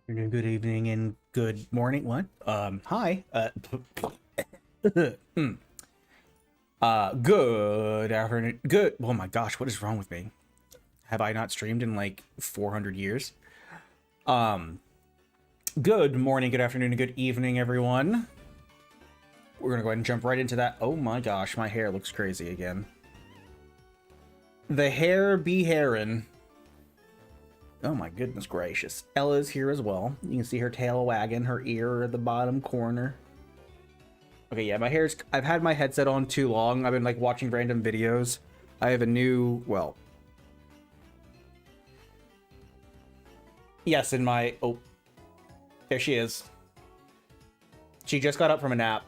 Good evening and good morning. What? Hi. Good afternoon. Good. Oh my gosh, what is wrong with me? Have I not streamed in like 400 years? Um, Good morning, good afternoon, and good evening, everyone. We're gonna go ahead and jump right into that. Oh my gosh, my hair looks crazy again. The hair be hairin'. Oh my goodness gracious. Ella's here as well. You can see her tail wagging, her ear at the bottom corner. Okay, yeah, my hair's... I've had my headset on too long. I've been, like, watching random videos. I have a new... Well... Yes, in my... Oh. There she is. She just got up from a nap.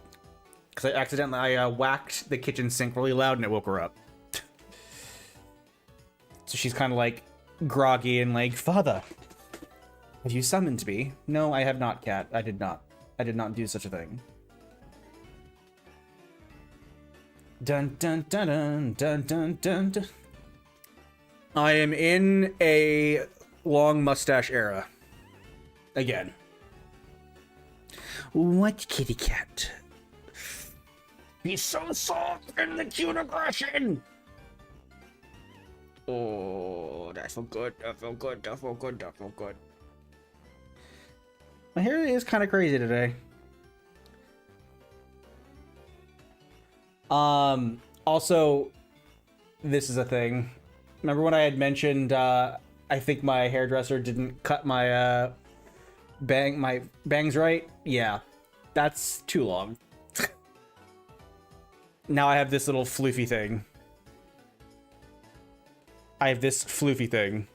Because I accidentally whacked the kitchen sink really loud and it woke her up. So she's kind of, like, groggy and like, Father, have you summoned me? No, I have not, cat. I did not. I did not do such a thing. Dun dun dun dun dun dun dun dun. I am in a long mustache era. Again. What, kitty cat? He's so soft and the cute aggression! Oh, that felt good. That felt good. That felt good. That felt good. My hair is kind of crazy today. Also, this is a thing. Remember when I had mentioned, I think my hairdresser didn't cut my, bangs right? Yeah. That's too long. Now I have this little floofy thing. I have this floofy thing.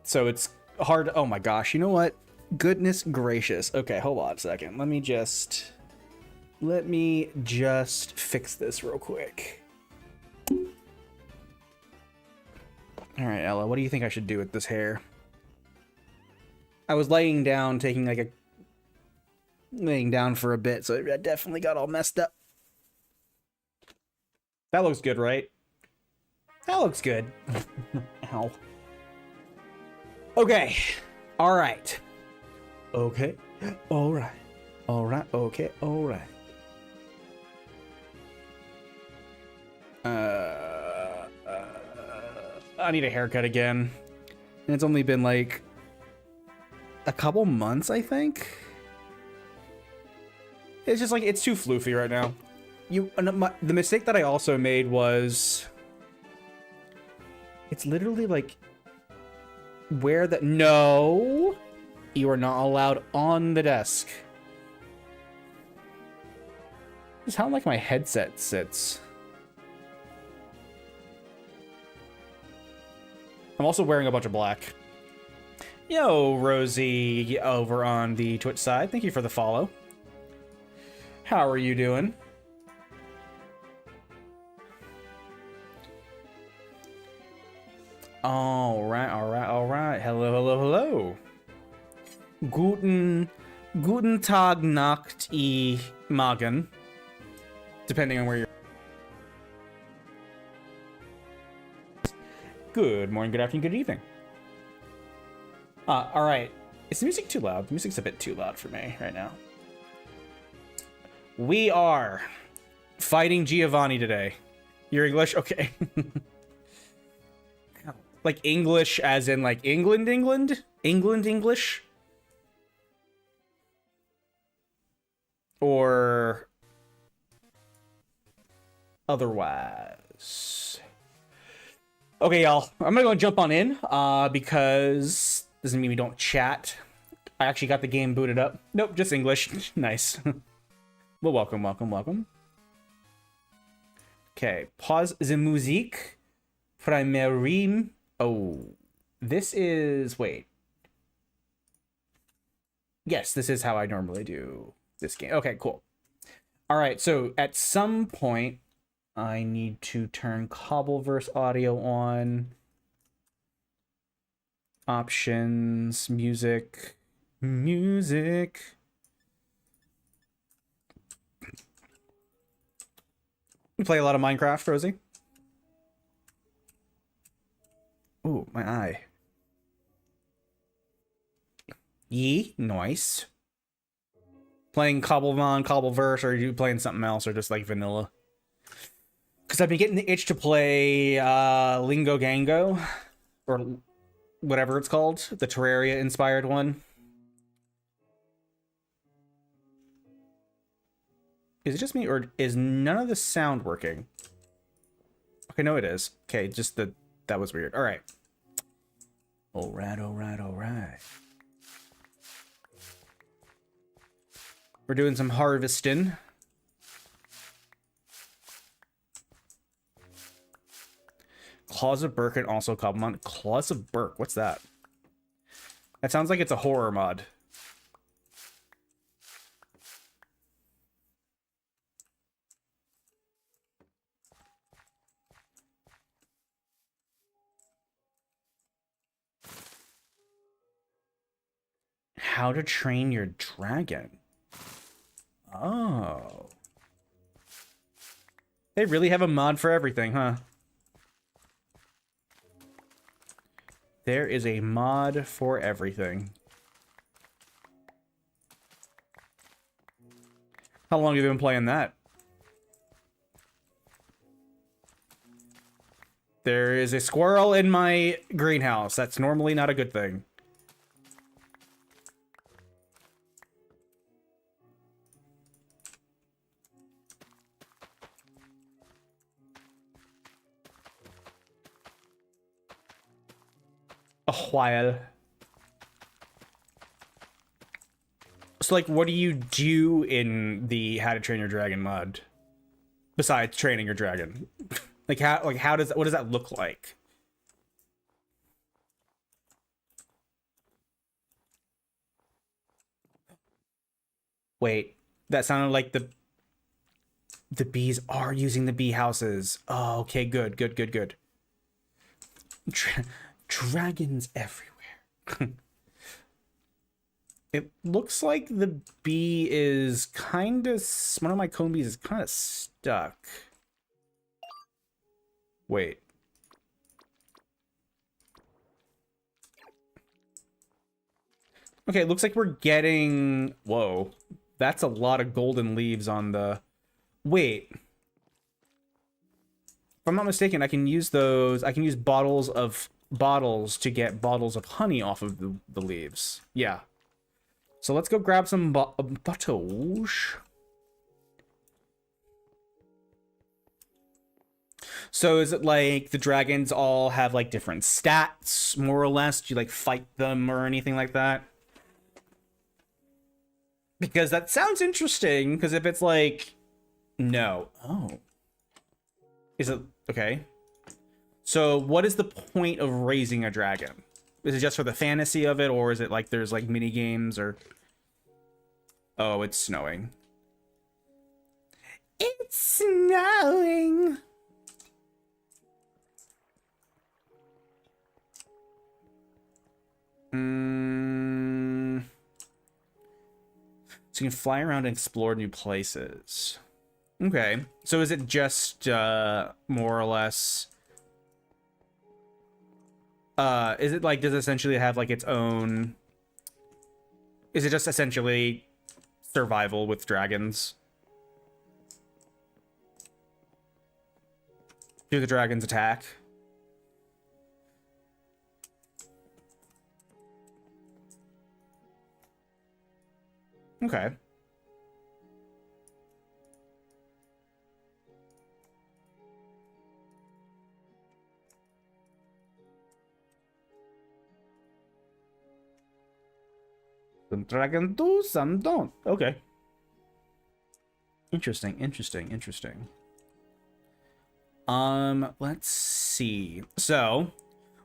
So it's hard. Oh my gosh. You know what? Goodness gracious. Okay, hold on a second. Let me just fix this real quick. All right, Ella, what do you think I should do with this hair? I was laying down, laying down for a bit, so it definitely got all messed up. That looks good, right? That looks good. Ow. Okay. All right. Okay. All right. All right. Okay. All right. I need a haircut again. And it's only been like a couple months, I think. It's just like, it's too floofy right now. The mistake that I also made was... It's literally like... Where the... No! You are not allowed on the desk. This is how like my headset sits. I'm also wearing a bunch of black. Yo, Rosie, over on the Twitch side. Thank you for the follow. How are you doing? All right, all right, all right. Hello, hello, hello. Guten Tag, Nacht, Morgen. Depending on where you're. Good morning, good afternoon, good evening. All right. Is the music too loud? The music's a bit too loud for me right now. We are fighting Giovanni today. You're English? Okay. Like English as in like England, England? England, English? Or otherwise. Okay, y'all. I'm gonna go jump on in, because doesn't mean we don't chat. I actually got the game booted up. Nope, just English. Nice. Well, welcome, welcome, welcome. Okay, pause the musique. Primerim. Oh, this is... Wait. Yes, this is how I normally do this game. Okay, cool. All right, so at some point, I need to turn Cobbleverse audio on. Options, music, music. You play a lot of Minecraft, Rosie? Ooh, my eye. Nice. Playing Cobbleverse, or are you playing something else, or just like vanilla? Because I've been getting the itch to play Lingo Gango, or whatever it's called, the Terraria-inspired one. Is it just me, or is none of the sound working? Okay, no, it is. Okay, just that was weird. All right. All right, all right, all right. We're doing some harvesting. Claws of Burke and also Cobblemon. Claws of Burke, what's that? That sounds like it's a horror mod. How to train your dragon. Oh. They really have a mod for everything, huh? There is a mod for everything. How long have you been playing that? There is a squirrel in my greenhouse. That's normally not a good thing. A while. So, like, what do you do in the How to Train Your Dragon mod besides training your dragon? Like, how does, what does that look like? Wait, that sounded like the bees are using the bee houses. Oh, okay, good, good, good, good. Dragons everywhere. It looks like the bee is kind of... One of my cone bees is kind of stuck. Wait. Okay, it looks like we're getting... Whoa. That's a lot of golden leaves on the... Wait. If I'm not mistaken, I can use those... I can use bottles to get bottles of honey off of the leaves. Yeah. So let's go grab some bottles. So is it like the dragons all have like different stats, more or less? Do you like fight them or anything like that? Because that sounds interesting, because if it's like... No. Oh. Is it... Okay. So what is the point of raising a dragon? Is it just for the fantasy of it, or is it like there's like mini games or... Oh, it's snowing. It's snowing! So you can fly around and explore new places. Okay. So is it just, more or less... is it like, does it essentially have like its own... Is it just essentially survival with dragons? Do the dragons attack? Okay. Some dragons do, some don't. Okay. Interesting, interesting, interesting. Let's see. So,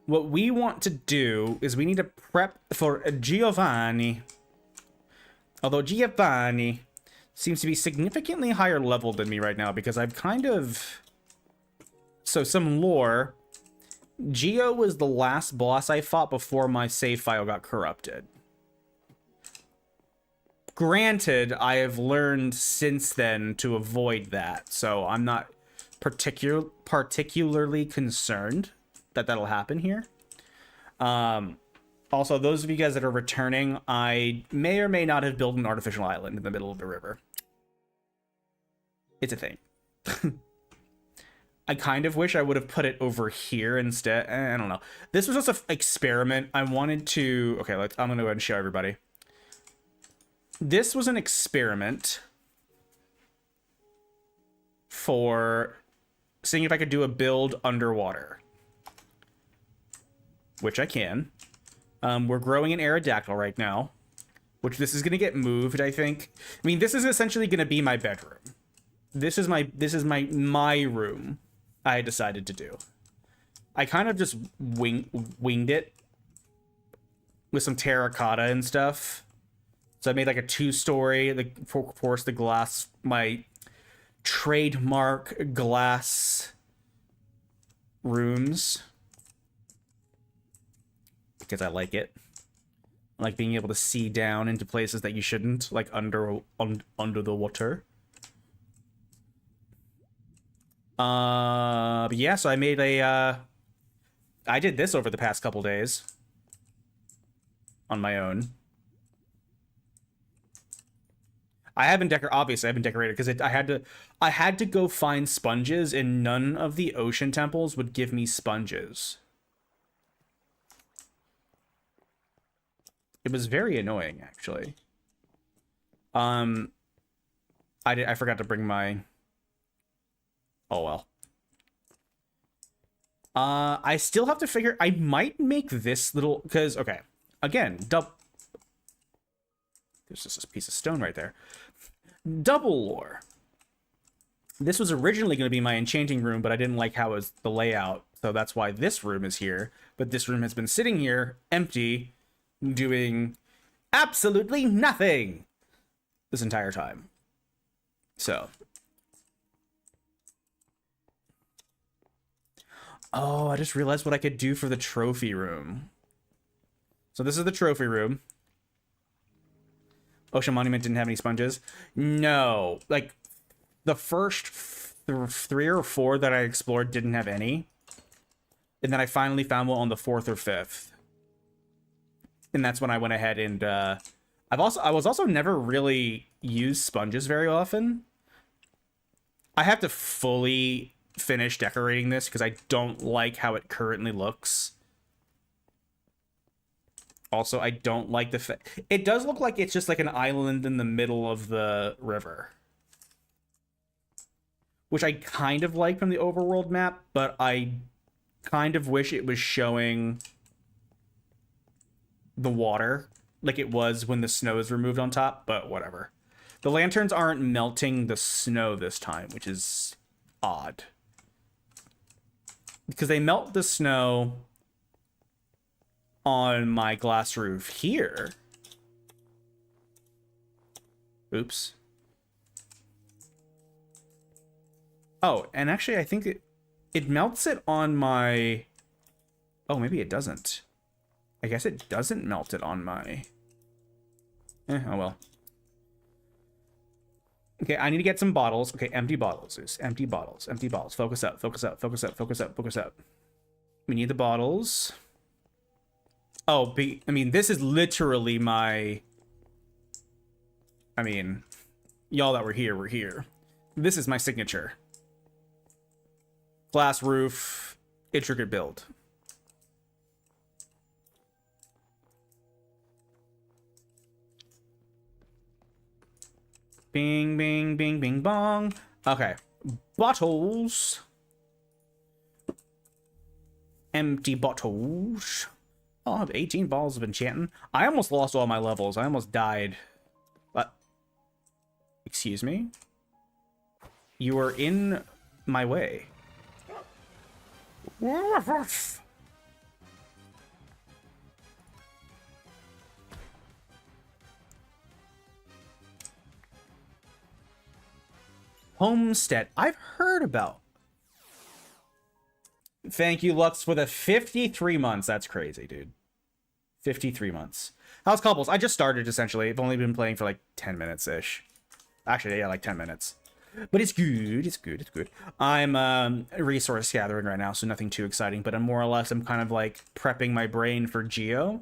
what we want to do is we need to prep for Giovanni. Although Giovanni seems to be significantly higher level than me right now, because I've kind of... So, some lore. Gio was the last boss I fought before my save file got corrupted. Granted, I have learned since then to avoid that, so I'm not particularly concerned that that'll happen here. Also, those of you guys that are returning, I may or may not have built an artificial island in the middle of the river. It's a thing. I kind of wish I would have put it over here instead. I don't know. This was just an experiment. I wanted to... Okay, I'm going to go ahead and show everybody. This was an experiment for seeing if I could do a build underwater. Which I can. We're growing an Aerodactyl right now. Which this is going to get moved, I think. I mean, this is essentially going to be my bedroom. This is my room. I decided to do. I kind of just winged it with some terracotta and stuff. So I made like a 2-story, like, of course, the glass, my trademark glass rooms, because I like it. I like being able to see down into places that you shouldn't, like under the water. But yeah, so I made a, I did this over the past couple days on my own. Obviously I haven't decorated because I had to go find sponges, and none of the ocean temples would give me sponges. It was very annoying, actually. I forgot to bring my... Oh, well. I still have to figure... I might make this little... Because, okay. Again, there's just this piece of stone right there. Double lore. This was originally going to be my enchanting room, but I didn't like how it was the layout. So that's why this room is here. But this room has been sitting here, empty, doing absolutely nothing this entire time. So... Oh, I just realized what I could do for the trophy room. So this is the trophy room. Ocean Monument didn't have any sponges. No, like the first 3 or 4 that I explored didn't have any. And then I finally found one on the 4th or 5th. And that's when I went ahead and I was also never really used sponges very often. I have to fully finish decorating this because I don't like how it currently looks. Also, I don't like the it does look like it's just like an island in the middle of the river, which I kind of like from the overworld map, but I kind of wish it was showing the water like it was when the snow is removed on top, but whatever. The lanterns aren't melting the snow this time, which is odd. Because they melt the snow on my glass roof here. Oops. Oh, and actually I think it melts it on my... Oh, maybe it doesn't. I guess it doesn't melt it on my... oh well. Okay, I need to get some bottles. Okay, empty bottles. There's empty bottles. Empty bottles. Focus up. Focus up. Focus up. Focus up. Focus up. We need the bottles. Oh, I mean, this is literally my... I mean, y'all that were here. This is my signature. Glass roof, intricate build. Bing, bing, bing, bing, bong. Okay. Bottles. Empty bottles. Oh, I have 18 balls of enchanting. I almost lost all my levels. I almost died. What? Excuse me? You are in my way. Homestead. I've heard about. Thank you, Lux, for the 53 months. That's crazy, dude. 53 months. How's Cobbles? I just started, essentially. I've only been playing for like 10 minutes-ish. Actually, yeah, like 10 minutes. But it's good. It's good. It's good. I'm resource gathering right now, so nothing too exciting. But I'm more or less, I'm kind of like prepping my brain for Geo.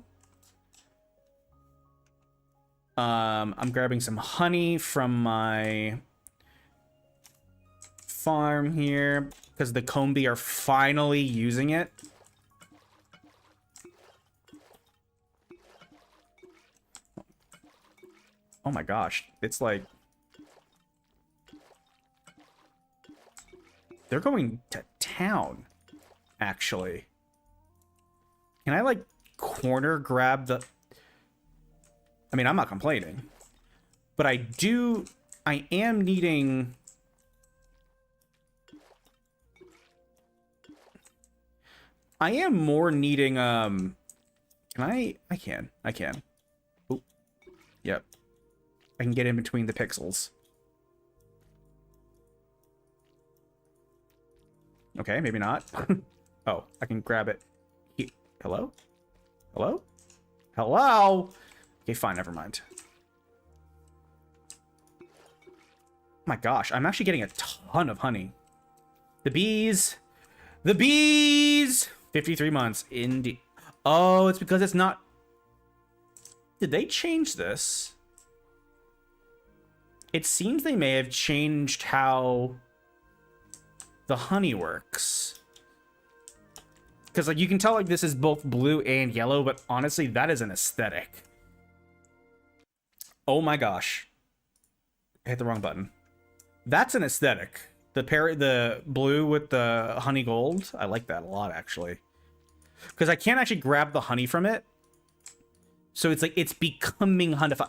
I'm grabbing some honey from my farm here because the Combi are finally using it. Oh my gosh, it's like they're going to town, actually. Can I like corner grab the... I mean, I'm not complaining, but I am needing... I am more needing, can I can. Oh, yep. I can get in between the pixels. Okay, maybe not. Oh, I can grab it. Hello? Hello? Hello? Okay, fine, never mind. Oh my gosh, I'm actually getting a ton of honey. The bees! The bees! 53 months, indeed. Oh, it's because it's not... Did they change this? It seems they may have changed how the honey works. Because, like, you can tell, like, this is both blue and yellow, but honestly, that is an aesthetic. Oh my gosh. I hit the wrong button. That's an aesthetic. The blue with the honey gold. I like that a lot, actually. Because I can't actually grab the honey from it. So it's like, it's becoming honey. Okay,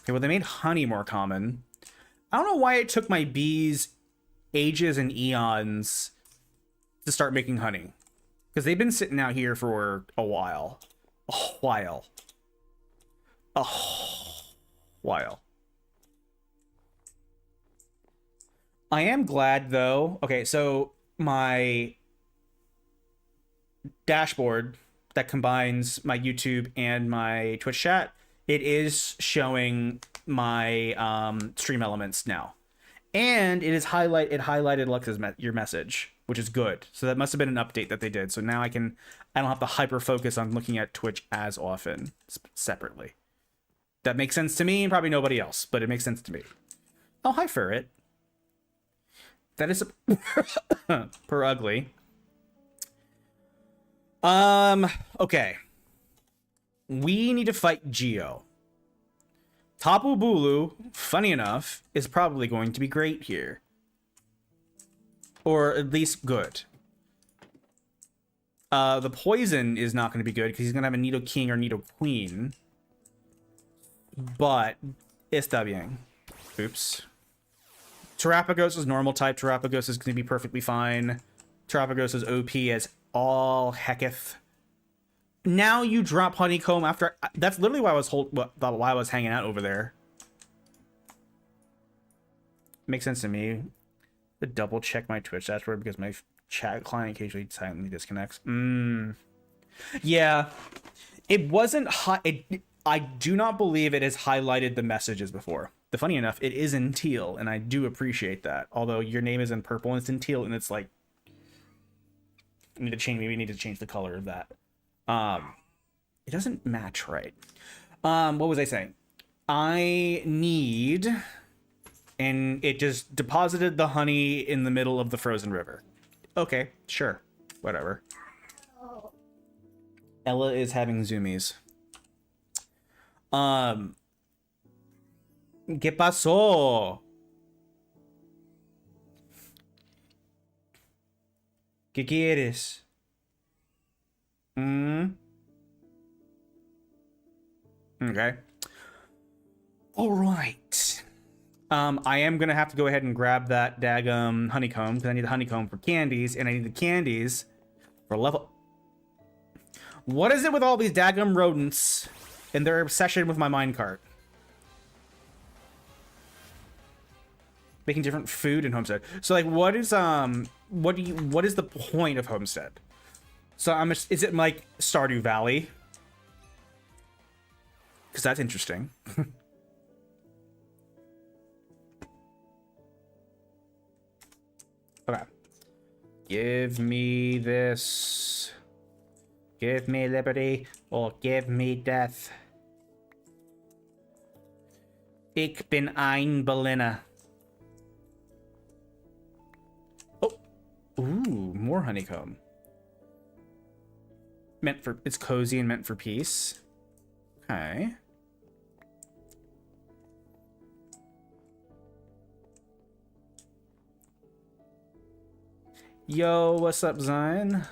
well, they made honey more common. I don't know why it took my bees ages and eons to start making honey. Because they've been sitting out here for a while. A while. A while. I am glad, though. Okay, so my dashboard that combines my YouTube and my Twitch chat, it is showing my stream elements now. And it highlighted Lux's your message, which is good. So that must have been an update that they did. So now I don't have to hyper focus on looking at Twitch as often separately. That makes sense to me and probably nobody else, but it makes sense to me. Oh, hi, Ferret. That is per ugly. Okay. We need to fight Geo. Tapu Bulu, funny enough, is probably going to be great here. Or at least good. The poison is not going to be good because he's going to have a Nido King or Nido Queen. But está bien. Oops. Terrapagos is normal type. Terrapagos is going to be perfectly fine. Terrapagos is OP as all hecketh. Now you drop Honeycomb after... That's literally why I was hanging out over there. Makes sense to me. To double check my Twitch dashboard because my chat client occasionally silently disconnects. Yeah. It wasn't... I do not believe it has highlighted the messages before. The funny enough, it is in teal, and I do appreciate that. Although your name is in purple and it's in teal, and it's like... Maybe we need to change the color of that. It doesn't match right. What was I saying? I need... And it just deposited the honey in the middle of the frozen river. Okay, sure. Whatever. Ella is having zoomies. ¿Qué pasó? ¿Qué quieres? Okay. All right. I am gonna have to go ahead and grab that daggum honeycomb because I need the honeycomb for candies, and I need the candies for level. What is it with all these daggum rodents and their obsession with my minecart? Making different food in Homestead. So like, what is what is the point of Homestead? So is it like Stardew Valley? Because that's interesting. Okay. Give me this. Give me liberty. Or give me death. Ich bin ein Berliner. Oh. Ooh, more honeycomb. It's cozy and meant for peace. Okay. Yo, what's up, Zion?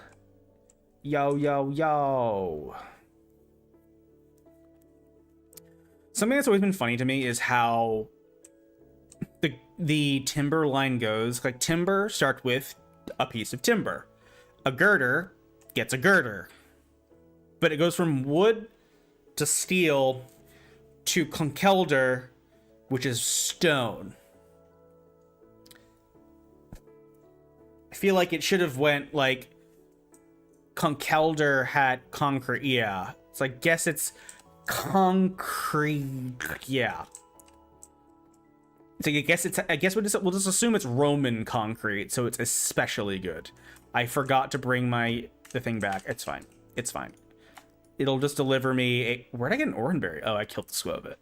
Yo, yo, yo. Something that's always been funny to me is how the timber line goes. Like, timber starts with a piece of timber. A girder gets a girder. But it goes from wood to steel to conkelder, which is stone. I feel like it should have went like conkelder had concrete. Yeah. So I guess it's concrete. Yeah. So I guess we'll just assume it's Roman concrete, so it's especially good. I forgot to bring the thing back. It's fine. It's fine. It'll just deliver me a... Where'd I get an oranberry? Oh, I killed the squove.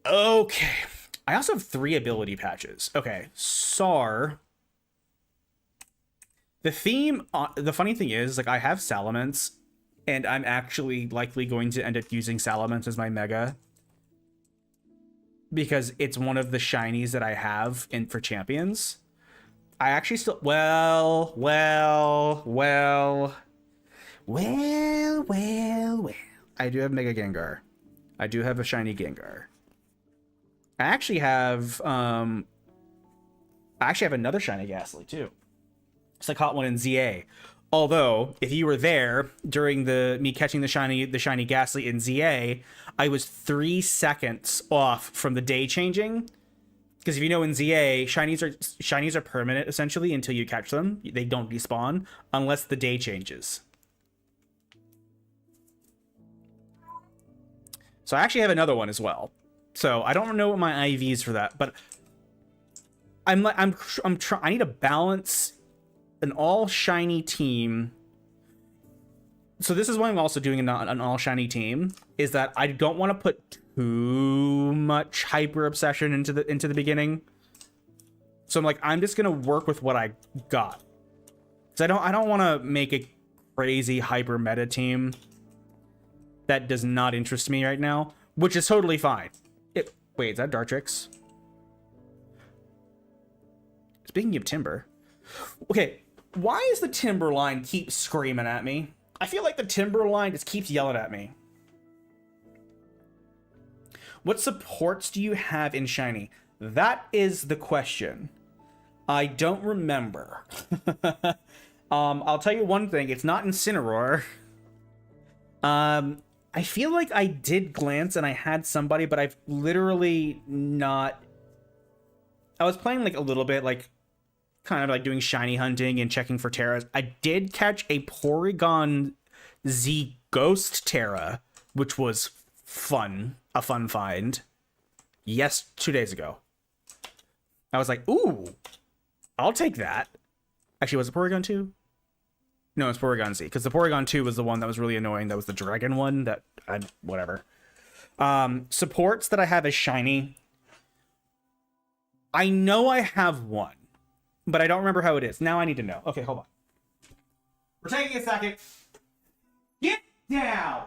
Okay. I also have 3 ability patches. Okay. SAR. The theme... the funny thing is, like, I have Salamence, and I'm actually likely going to end up using Salamence as my Mega. Because it's one of the shinies that I have for Champions. I actually still... Well... I do have Mega Gengar. I do have a shiny Gengar. I actually have another shiny Ghastly too. So I caught one in ZA. Although, if you were there during me catching the shiny Ghastly in ZA, I was 3 seconds off from the day changing. Because if you know, in ZA, shinies are permanent essentially until you catch them. They don't despawn unless the day changes. So I actually have another one as well. So I don't know what my IV is for that, but I need to balance an all shiny team. So this is why I'm also doing an all shiny team, is that I don't want to put too much hyper obsession into the beginning. So I'm like, I'm just gonna work with what I got. Because I don't want to make a crazy hyper meta team that does not interest me right now, which is totally fine. Wait, is that Dartrix? Speaking of timber, okay, why is the timber line keep screaming at me? I feel like the timber line just keeps yelling at me. What supports do you have in shiny? That is the question. I don't remember. I'll tell you one thing. It's not Incineroar. I feel like I did glance and I had somebody, but I've literally not... I was playing like a little bit, like kind of like doing shiny hunting and checking for Terras. I did catch a Porygon Z Ghost Terra, which was fun. A fun find. Yes, 2 days ago. I was like, ooh, I'll take that. Actually, was it Porygon 2? No, it's Porygon Z, because the Porygon 2 was the one that was really annoying. That was the dragon one that whatever. Supports that I have as shiny. I know I have one, but I don't remember how it is. Now I need to know. Okay, hold on. We're taking a second. Get down!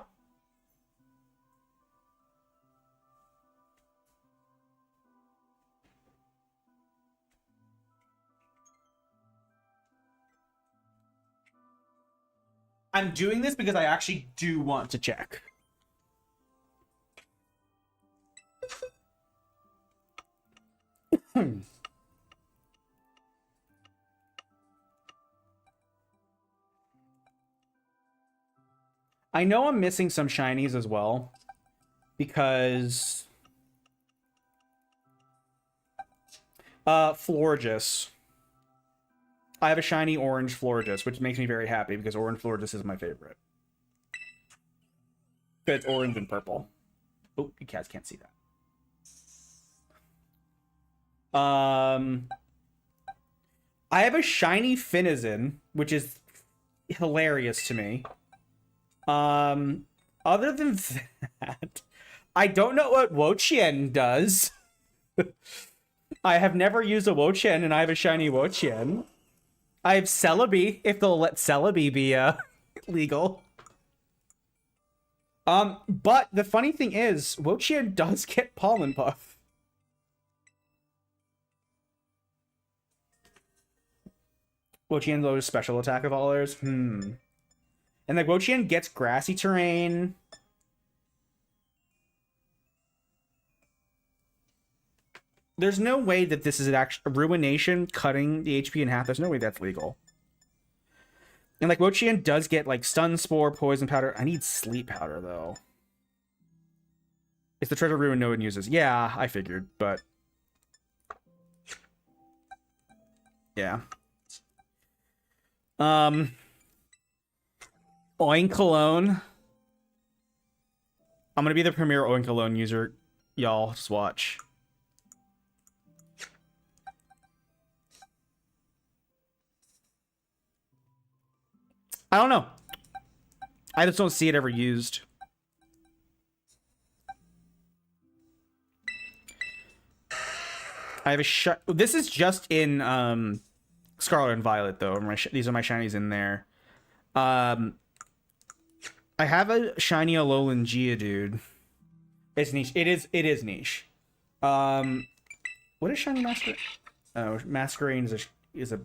I'm doing this because I actually do want to check. I know I'm missing some shinies as well, because Florges. I have a shiny orange Florges, which makes me very happy because orange Florges is my favorite. It's orange and purple. Oh, you cats can't see that. I have a shiny Finizen, which is hilarious to me. Other than that, I don't know what Wo-Chien does. I have never used a Wo-Chien, and I have a shiny Wo-Chien. I have Celebi, if they'll let Celebi be legal. But the funny thing is, Wo-Chien does get Pollen Puff. Wo-Chien lowest special attack of all others. And like Wo-Chien gets grassy terrain. There's no way that this is an actual Ruination cutting the HP in half. There's no way that's legal. And like Wo-Chien does get like Stun Spore, Poison Powder. I need Sleep Powder though. It's the Treasure Ruin no one uses. Yeah, I figured, but yeah. Oinkologne. I'm gonna be the premier Oinkologne user. Y'all, just watch. I don't know. I just don't see it ever used. I have a this is just in Scarlet and Violet though. These are my shinies in there. I have a shiny Alolan Geodude. It's niche. It is niche. What is shiny Masquerain? Oh, Masquerain is a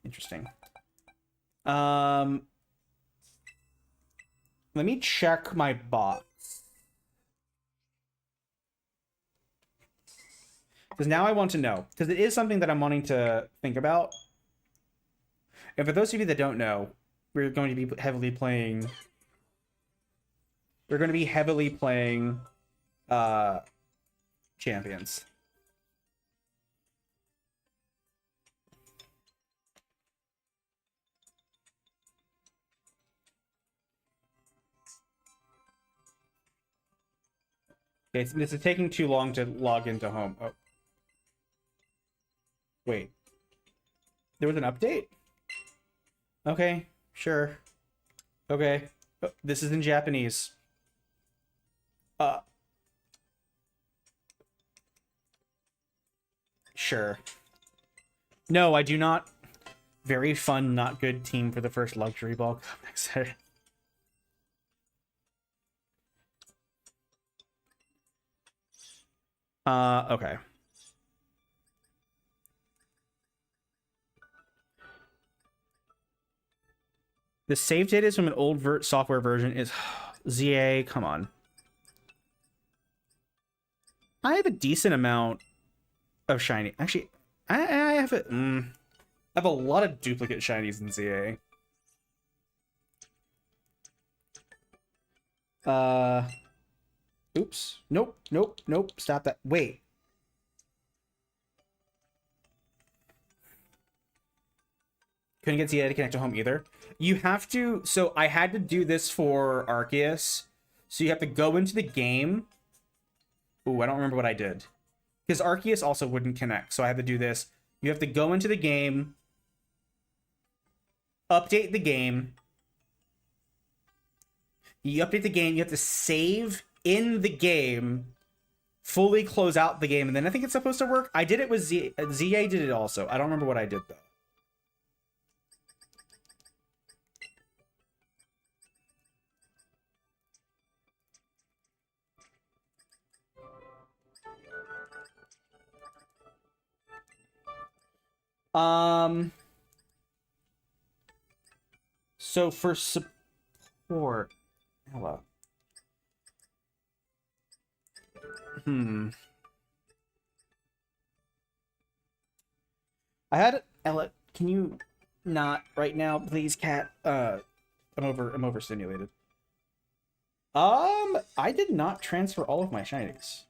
interesting. Let me check my box. Because now I want to know. Because it is something that I'm wanting to think about. And for those of you that don't know, we're going to be heavily playing... We're going to be heavily playing... Champions. Okay, this is taking too long to log into home. Oh. Wait. There was an update? Okay, sure. Okay. Oh, this is in Japanese. Sure. No, I do not. Very fun, not good team for the first luxury ball. Okay. The save data is from an old software version. Is ZA? Come on. I have a decent amount of shiny. Actually, I have a I have a lot of duplicate shinies in ZA. Oops. Nope. Nope. Nope. Stop that. Wait. Couldn't get ZA to connect to home either. You have to... So I had to do this for Arceus. So you have to go into the game. Ooh, I don't remember what I did. Because Arceus also wouldn't connect. So I had to do this. You have to go into the game. Update the game. You update the game. You have to save in the game. Fully close out the game. And then I think it's supposed to work. I did it with ZA. ZA did it also. I don't remember what I did though. So for support, hello. I had Ella. Can you not right now, please, cat? I'm overstimulated. I did not transfer all of my shinies.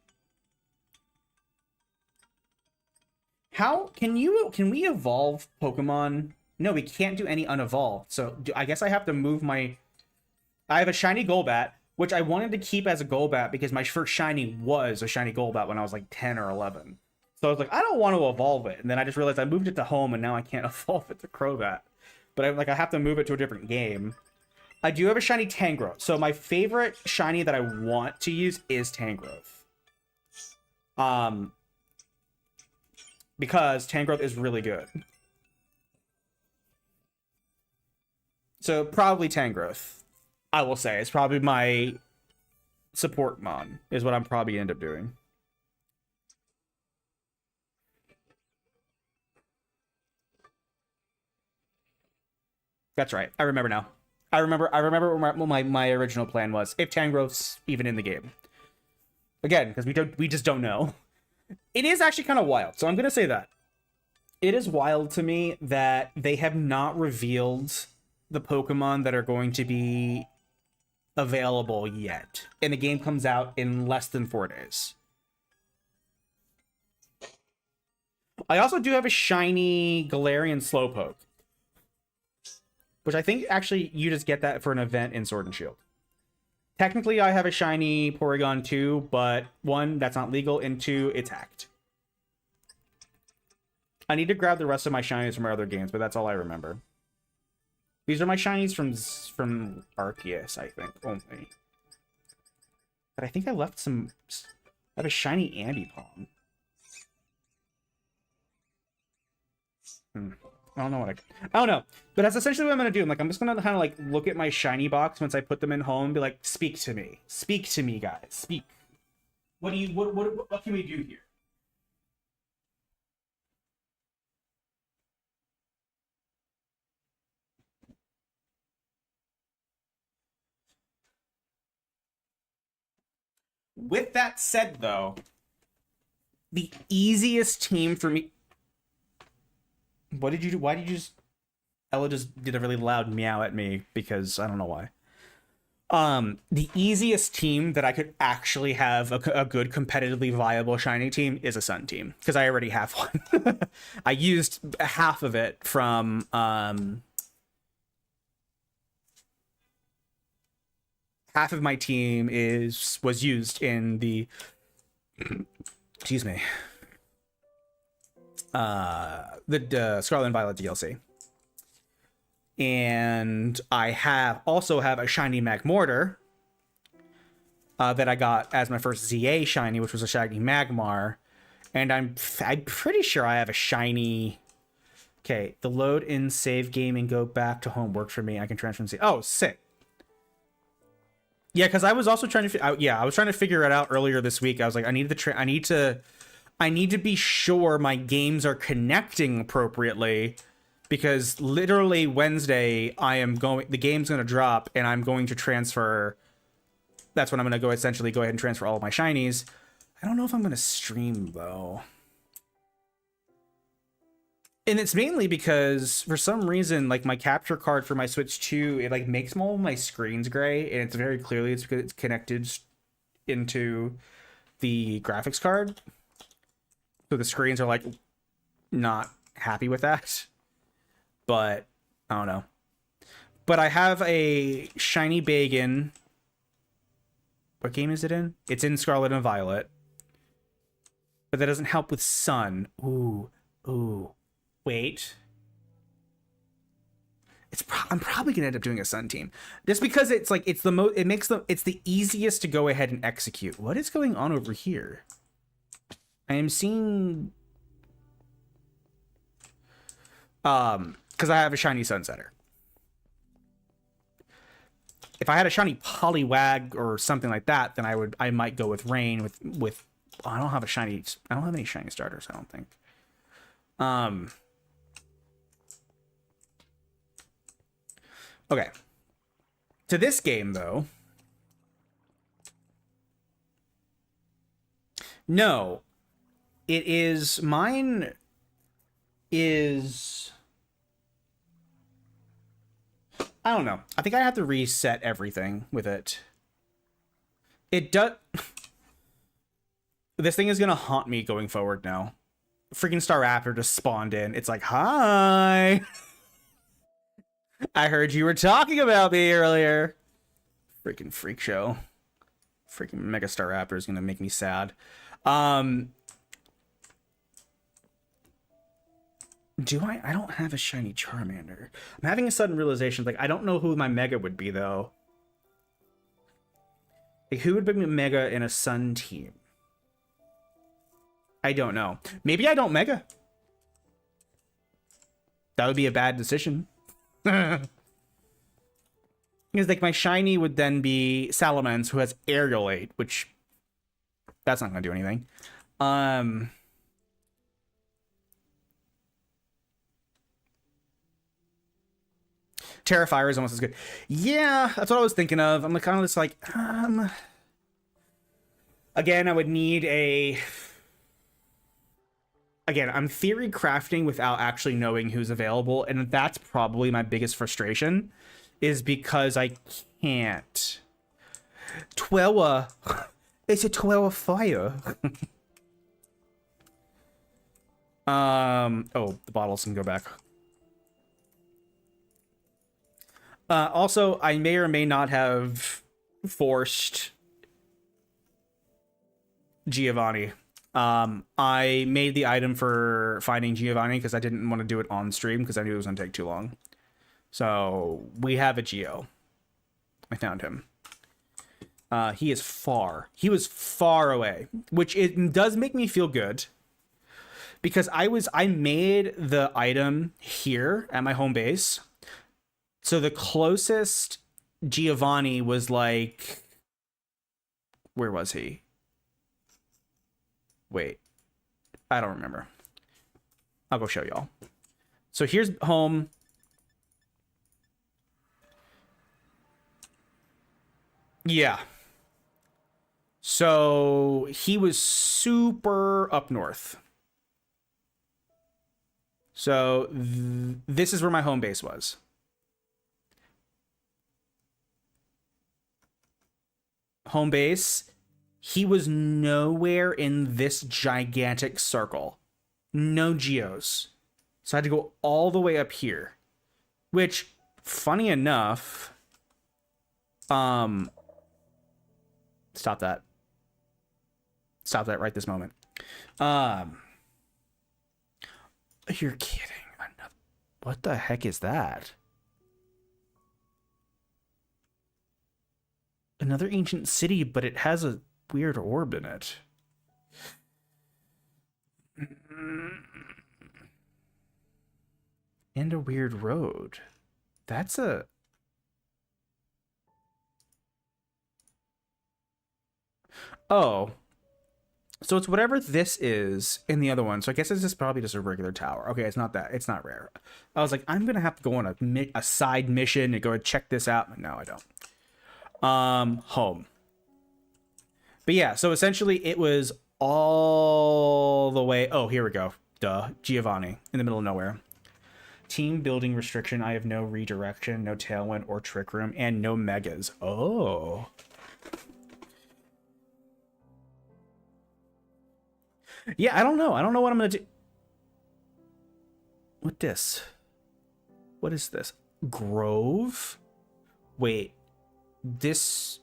How can we evolve Pokemon? No, we can't do any unevolved. So I guess I have to move my... I have a shiny Golbat, which I wanted to keep as a Golbat because my first shiny was a shiny Golbat when I was like 10 or 11. So I was like, I don't want to evolve it. And then I just realized I moved it to home and now I can't evolve it to Crobat. But I have to move it to a different game. I do have a shiny Tangrowth. So my favorite shiny that I want to use is Tangrowth. Because Tangrowth is really good. So probably Tangrowth, I will say. It's probably my support mon, is what I'm probably end up doing. That's right. I remember now. I remember what my original plan was. If Tangrowth's even in the game. Again, because we just don't know. It is actually kind of wild. So I'm gonna say that. It is wild to me that they have not revealed the Pokemon that are going to be available yet. And the game comes out in less than 4 days. I also do have a shiny Galarian Slowpoke, which I think actually you just get that for an event in Sword and Shield. Technically, I have a shiny Porygon too, but 1, that's not legal, and 2, it's hacked. I need to grab the rest of my shinies from our other games, but that's all I remember. These are my shinies from Arceus, I think, only. But I think I left some... I have a shiny Ambipom. I don't know what I don't know. But that's essentially what I'm going to do. I'm just going to kind of like look at my shiny box once I put them in home and be like, speak to me. Speak to me, guys. Speak. What can we do here? With that said, though, the easiest team for me... What did you do? Why did you just... Ella just did a really loud meow at me because I don't know why. The easiest team that I could actually have a good competitively viable shiny team is a Sun team, because I already have one. I used half of it from... half of my team was used in the... excuse me. The Scarlet and Violet DLC. And I also have a shiny Magmortar that I got as my first ZA shiny, which was a shiny Magmar. And I'm pretty sure I have a shiny... Okay, the load in save game and go back to home worked for me. I can transfer and see. Oh, sick. Yeah, because I was also trying to... I was trying to figure it out earlier this week. I was like, I need to be sure my games are connecting appropriately, because literally Wednesday the game's going to drop and I'm going to transfer. That's when I'm going to essentially go ahead and transfer all of my shinies. I don't know if I'm going to stream though. And it's mainly because for some reason, like my capture card for my Switch 2, it like makes all of my screens gray, and it's very clearly it's because it's connected into the graphics card. So the screens are like not happy with that. But I don't know. But I have a shiny Bagon. What game is it in? It's in Scarlet and Violet. But that doesn't help with Sun. Ooh. Wait. I'm probably gonna end up doing a Sun team, just because it's like it's the easiest to go ahead and execute. What is going on over here? I am seeing because I have a shiny Sunsetter. If I had a shiny Poliwag or something like that, then I might go with Rain with I don't have any shiny starters, I don't think. Okay. To this game though. No. Mine is I don't know. I think I have to reset everything with it. It does... This thing is going to haunt me going forward now. Freaking Staraptor just spawned in. It's like, hi! I heard you were talking about me earlier. Freaking freak show. Freaking Mega Staraptor is going to make me sad. Do I? I don't have a shiny Charmander. I'm having a sudden realization. Like, I don't know who my Mega would be, though. Like, who would be Mega in a Sun team? I don't know. Maybe I don't Mega. That would be a bad decision. Because, like, my shiny would then be Salamence, who has Aerial 8, which... That's not going to do anything. Terrifier is almost as good. Yeah, that's what I was thinking of. I'm like, kind of just like, again, I would need a... Again, I'm theory crafting without actually knowing who's available, and that's probably my biggest frustration, is because I can't. Twelve. It's a 12 fire. Oh, the bottles can go back. Also, I may or may not have forced Giovanni. I made the item for finding Giovanni because I didn't want to do it on stream because I knew it was going to take too long. So we have a Geo. I found him. He is far. He was far away, which it does make me feel good because I made the item here at my home base. So the closest Giovanni was like, where was he? Wait, I don't remember. I'll go show y'all. So here's home. Yeah. So he was super up north. So this is where my home base was. Home base. He was nowhere in this gigantic circle. No geos. So I had to go all the way up here. Which, funny enough... Stop that. Stop that right this moment. You're kidding. What the heck is that? Another ancient city, but it has a weird orb in it. And a weird road. That's a... Oh. So it's whatever this is in the other one. So I guess it's just probably just a regular tower. Okay, it's not that. It's not rare. I was like, I'm going to have to go on a side mission and go check this out. No, I don't. Home. But yeah, so essentially it was all the way... Oh, here we go. Duh. Giovanni. In the middle of nowhere. Team building restriction. I have no redirection, no tailwind or trick room, and no megas. Oh. Yeah, I don't know. I don't know what I'm going to do. What this? What is this? Grove? Wait. This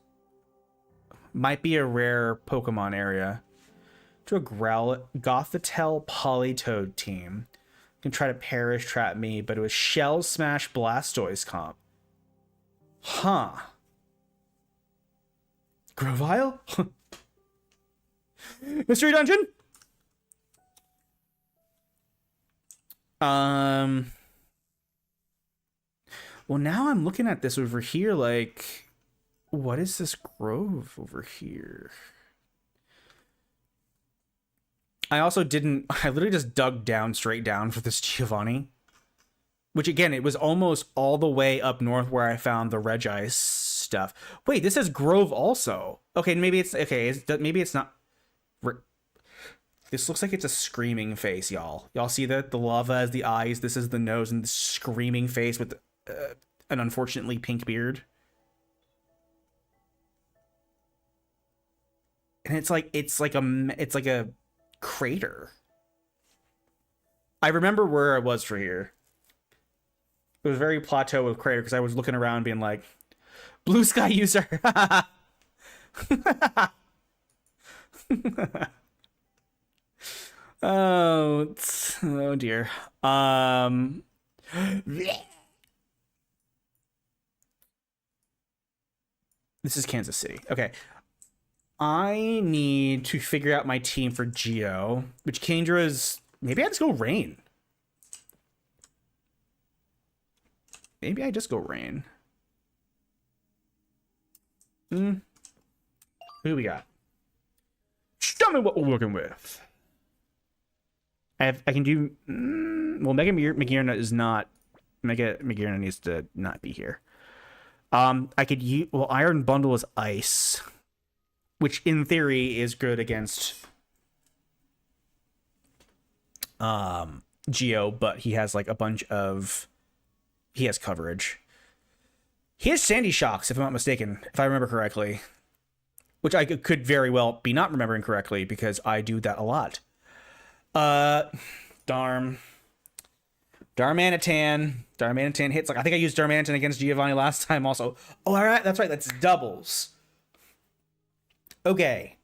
might be a rare Pokemon area. To a Gothitelle Politoed team. Can try to perish trap me, but it was Shell Smash Blastoise comp. Huh. Grovile? Mystery Dungeon? Well, now I'm looking at this over here, like, what is this grove over here? I literally just dug down, straight down for this Giovanni. Which, again, it was almost all the way up north where I found the Regice stuff. Wait, this says grove also. Okay, maybe it's, maybe it's not... This looks like it's a screaming face, y'all. Y'all see that? The lava as the eyes, this is the nose, and the screaming face with an unfortunately pink beard. And it's like a crater. I remember where I was for here. It was very plateau with crater because I was looking around being like, blue sky user. Oh dear. Um, this is Kansas City. Okay. I need to figure out my team for Geo, which Kendra's... Maybe I just go Rain. Maybe I just go Rain. Who do we got? Tell me what we're working with. I can do... well, Mega Magirna is not... Mega Magirna needs to not be here. I could use... Well, Iron Bundle is Ice, which in theory is good against Geo, but he has like a bunch of... He has coverage. He has Sandy Shocks, if I'm not mistaken, if I remember correctly. Which I could very well be not remembering correctly, because I do that a lot. Darmanitan. Darmanitan hits. Like, I think I used Darmanitan against Giovanni last time also. Oh, all right. That's right. That's doubles. Okay.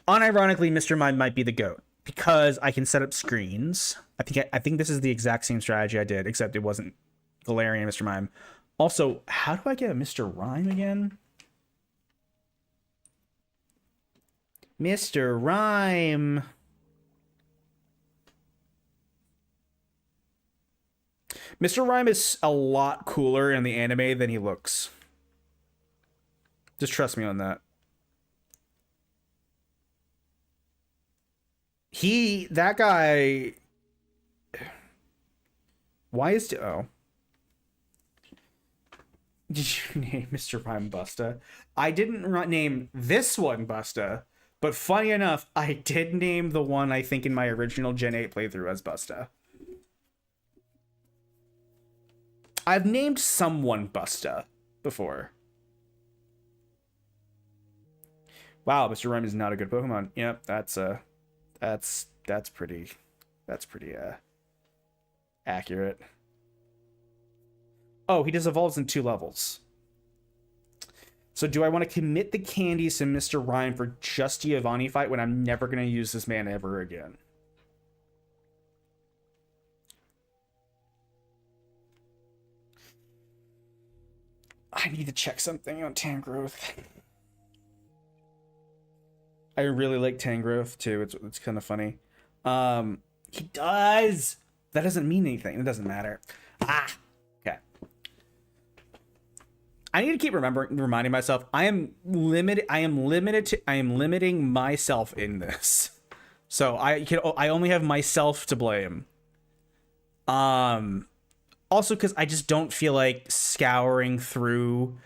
Unironically, Mr. Mime might be the GOAT, because I can set up screens. I think this is the exact same strategy I did, except it wasn't Galarian Mr. Mime. Also, how do I get a Mr. Rhyme again? Mr. Rhyme. Mr. Rhyme is a lot cooler in the anime than he looks. Just trust me on that. That guy... Why is... Oh. Did you name Mr. Rhyme Busta? I didn't name this one Busta. But funny enough, I did name the one I think in my original Gen 8 playthrough as Busta. I've named someone Busta before. Wow, Mr. Rhyme is not a good Pokemon. Yep, that's pretty accurate. Oh, he just evolves in 2 levels. So do I want to commit the candies to Mr. Rhyme for just Giovanni fight when I'm never going to use this man ever again? I need to check something on Tangrowth. I really like Tangrowth too. It's kind of funny. He does. That doesn't mean anything. It doesn't matter. Okay. I need to keep reminding myself. I am limiting myself in this. So I only have myself to blame. Also, because I just don't feel like scouring through.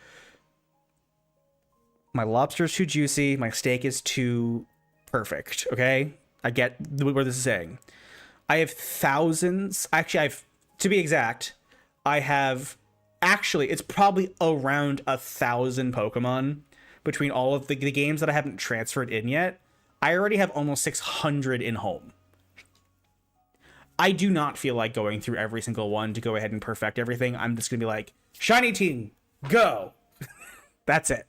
My lobster is too juicy. My steak is too perfect. Okay, I get what this is saying. I have thousands. Actually, to be exact, I have. Actually, it's probably around 1,000 Pokemon between all of the games that I haven't transferred in yet. I already have almost 600 in home. I do not feel like going through every single one to go ahead and perfect everything. I'm just going to be like, shiny team, go. That's it.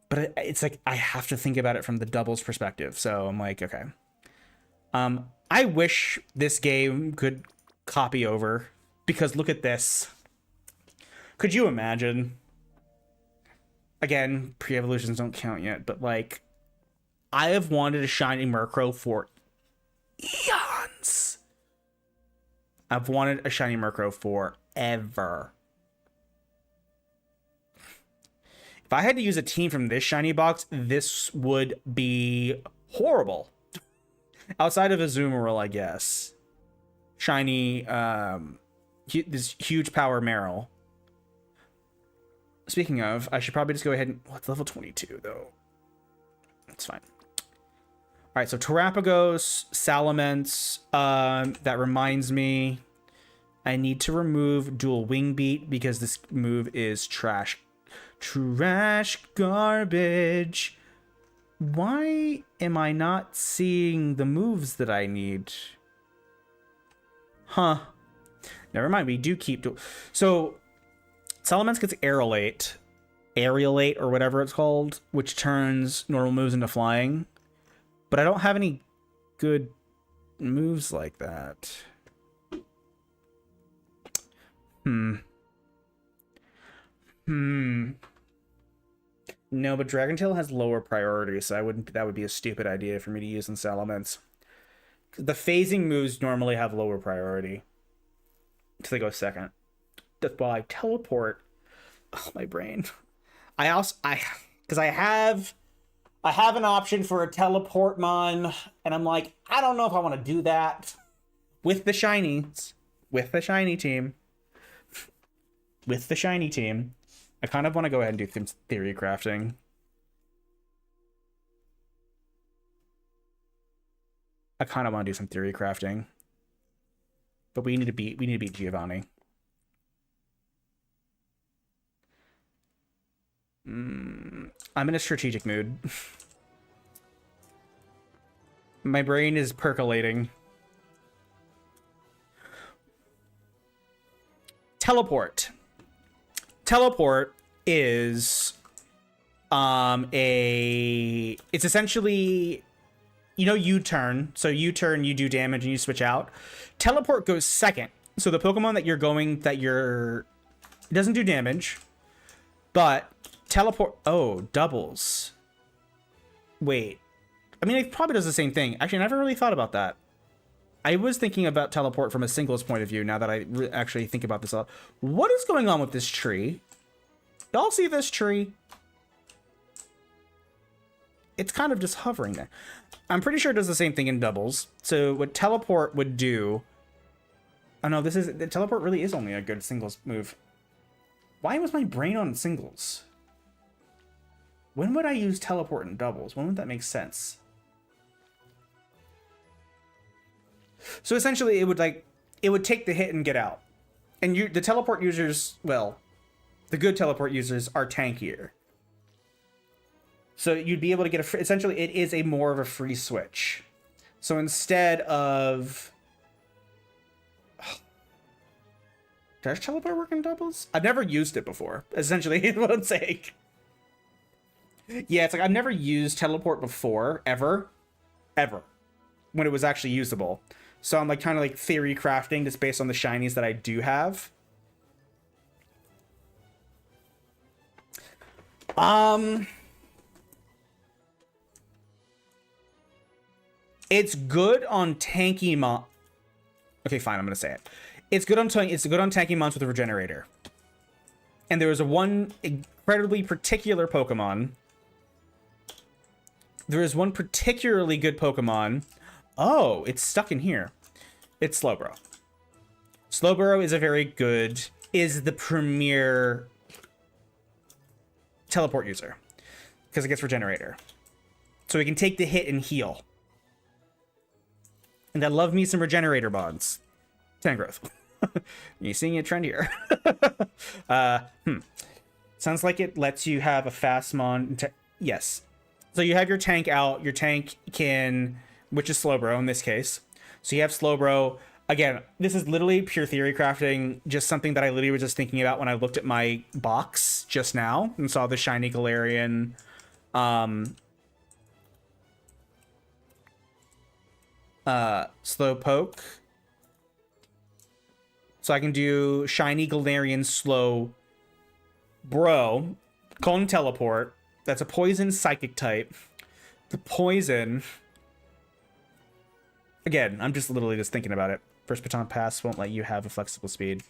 But it's like, I have to think about it from the doubles perspective. So I'm like, okay. I wish this game could copy over, because look at this. Could you imagine? Again, pre-evolutions don't count yet, but like, I have wanted a shiny Murkrow for eons. I've wanted a shiny Murkrow forever. If I had to use a team from this shiny box, this would be horrible. Outside of Azumarill, I guess. Shiny, this huge power Marill. Speaking of, I should probably just go ahead and... Well, it's level 22, though. That's fine. All right, so Terrapagos, Salamence. That reminds me, I need to remove Dual Wing Beat because this move is trash. Trash garbage. Why am I not seeing the moves that I need? Huh. Never mind, we do keep... So, Salamence gets Aerolate, or whatever it's called, which turns normal moves into flying. But I don't have any good... moves like that. No, but Dragon Tail has lower priority, so that would be a stupid idea for me to use in Salamence. The phasing moves normally have lower priority. So they go second. That's why I teleport. Oh, my brain. Because I have an option for a teleport mon, and I'm like, I don't know if I want to do that with the shinies, with the shiny team. With the shiny team. I kind of want to go ahead and do some theory crafting. I kind of want to do some theory crafting. But we need to beat Giovanni. I'm in a strategic mood. My brain is percolating. Teleport. Teleport is it's essentially, you know, U-turn. So U-turn, you do damage and you switch out. Teleport goes second. So the Pokemon that it doesn't do damage, but teleport, doubles. Wait. I mean, it probably does the same thing. Actually, I never really thought about that. I was thinking about teleport from a singles point of view now that I actually think about this a lot. What is going on with this tree? Y'all see this tree? It's kind of just hovering there. I'm pretty sure it does the same thing in doubles. So what teleport would do... Oh no, the teleport really is only a good singles move. Why was my brain on singles? When would I use teleport in doubles? When would that make sense? So essentially, it would take the hit and get out. And the teleport users, well, the good teleport users are tankier. So you'd be able to get essentially, it is more of a free switch. So instead of... Does teleport work in doubles? I've never used it before, essentially, is what I'm saying. Yeah, it's like I've never used teleport before, ever, when it was actually usable. So I'm like kind of like theory crafting just based on the shinies that I do have. It's good on tanky mon. Okay, fine, I'm gonna say it. It's good on tanky mons with a regenerator. And there was one incredibly particular Pokemon. There is one particularly good Pokemon. Oh, it's stuck in here. It's Slowbro. Slowbro is the premier teleport user because it gets regenerator. So it can take the hit and heal. And I love me some regenerator bonds. Tangrowth. You're seeing a trend here. Sounds like it lets you have a fast mon. Yes. So you have your tank out. Your tank can... which is Slowbro in this case. So you have Slowbro. Again, this is literally pure theory crafting, just something that I literally was just thinking about when I looked at my box just now and saw the shiny Galarian Slowpoke. So I can do shiny Galarian Slowbro, call him Teleport. That's a poison psychic type. The poison... Again, I'm just literally just thinking about it. First baton pass won't let you have a flexible speed.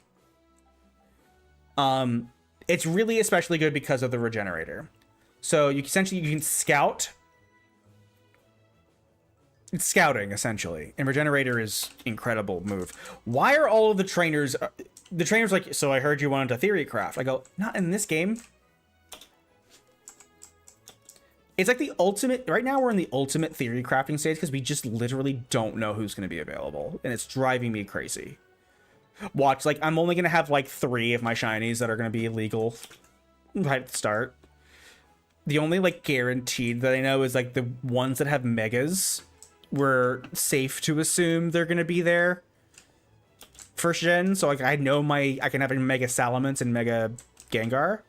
It's really especially good because of the regenerator. So you can scout. It's scouting essentially, and regenerator is incredible move. Why are all of the trainers like? So I heard you wanted to theory craft. I go, not in this game. It's like the ultimate... Right now, we're in the ultimate theory crafting stage because we just literally don't know who's going to be available. And it's driving me crazy. Watch, like, I'm only going to have, like, 3 of my shinies that are going to be illegal right at the start. The only, like, guaranteed that I know is, like, the ones that have megas. We're safe to assume they're going to be there. First gen, so, like, I know I can have a Mega Salamence and Mega Gengar.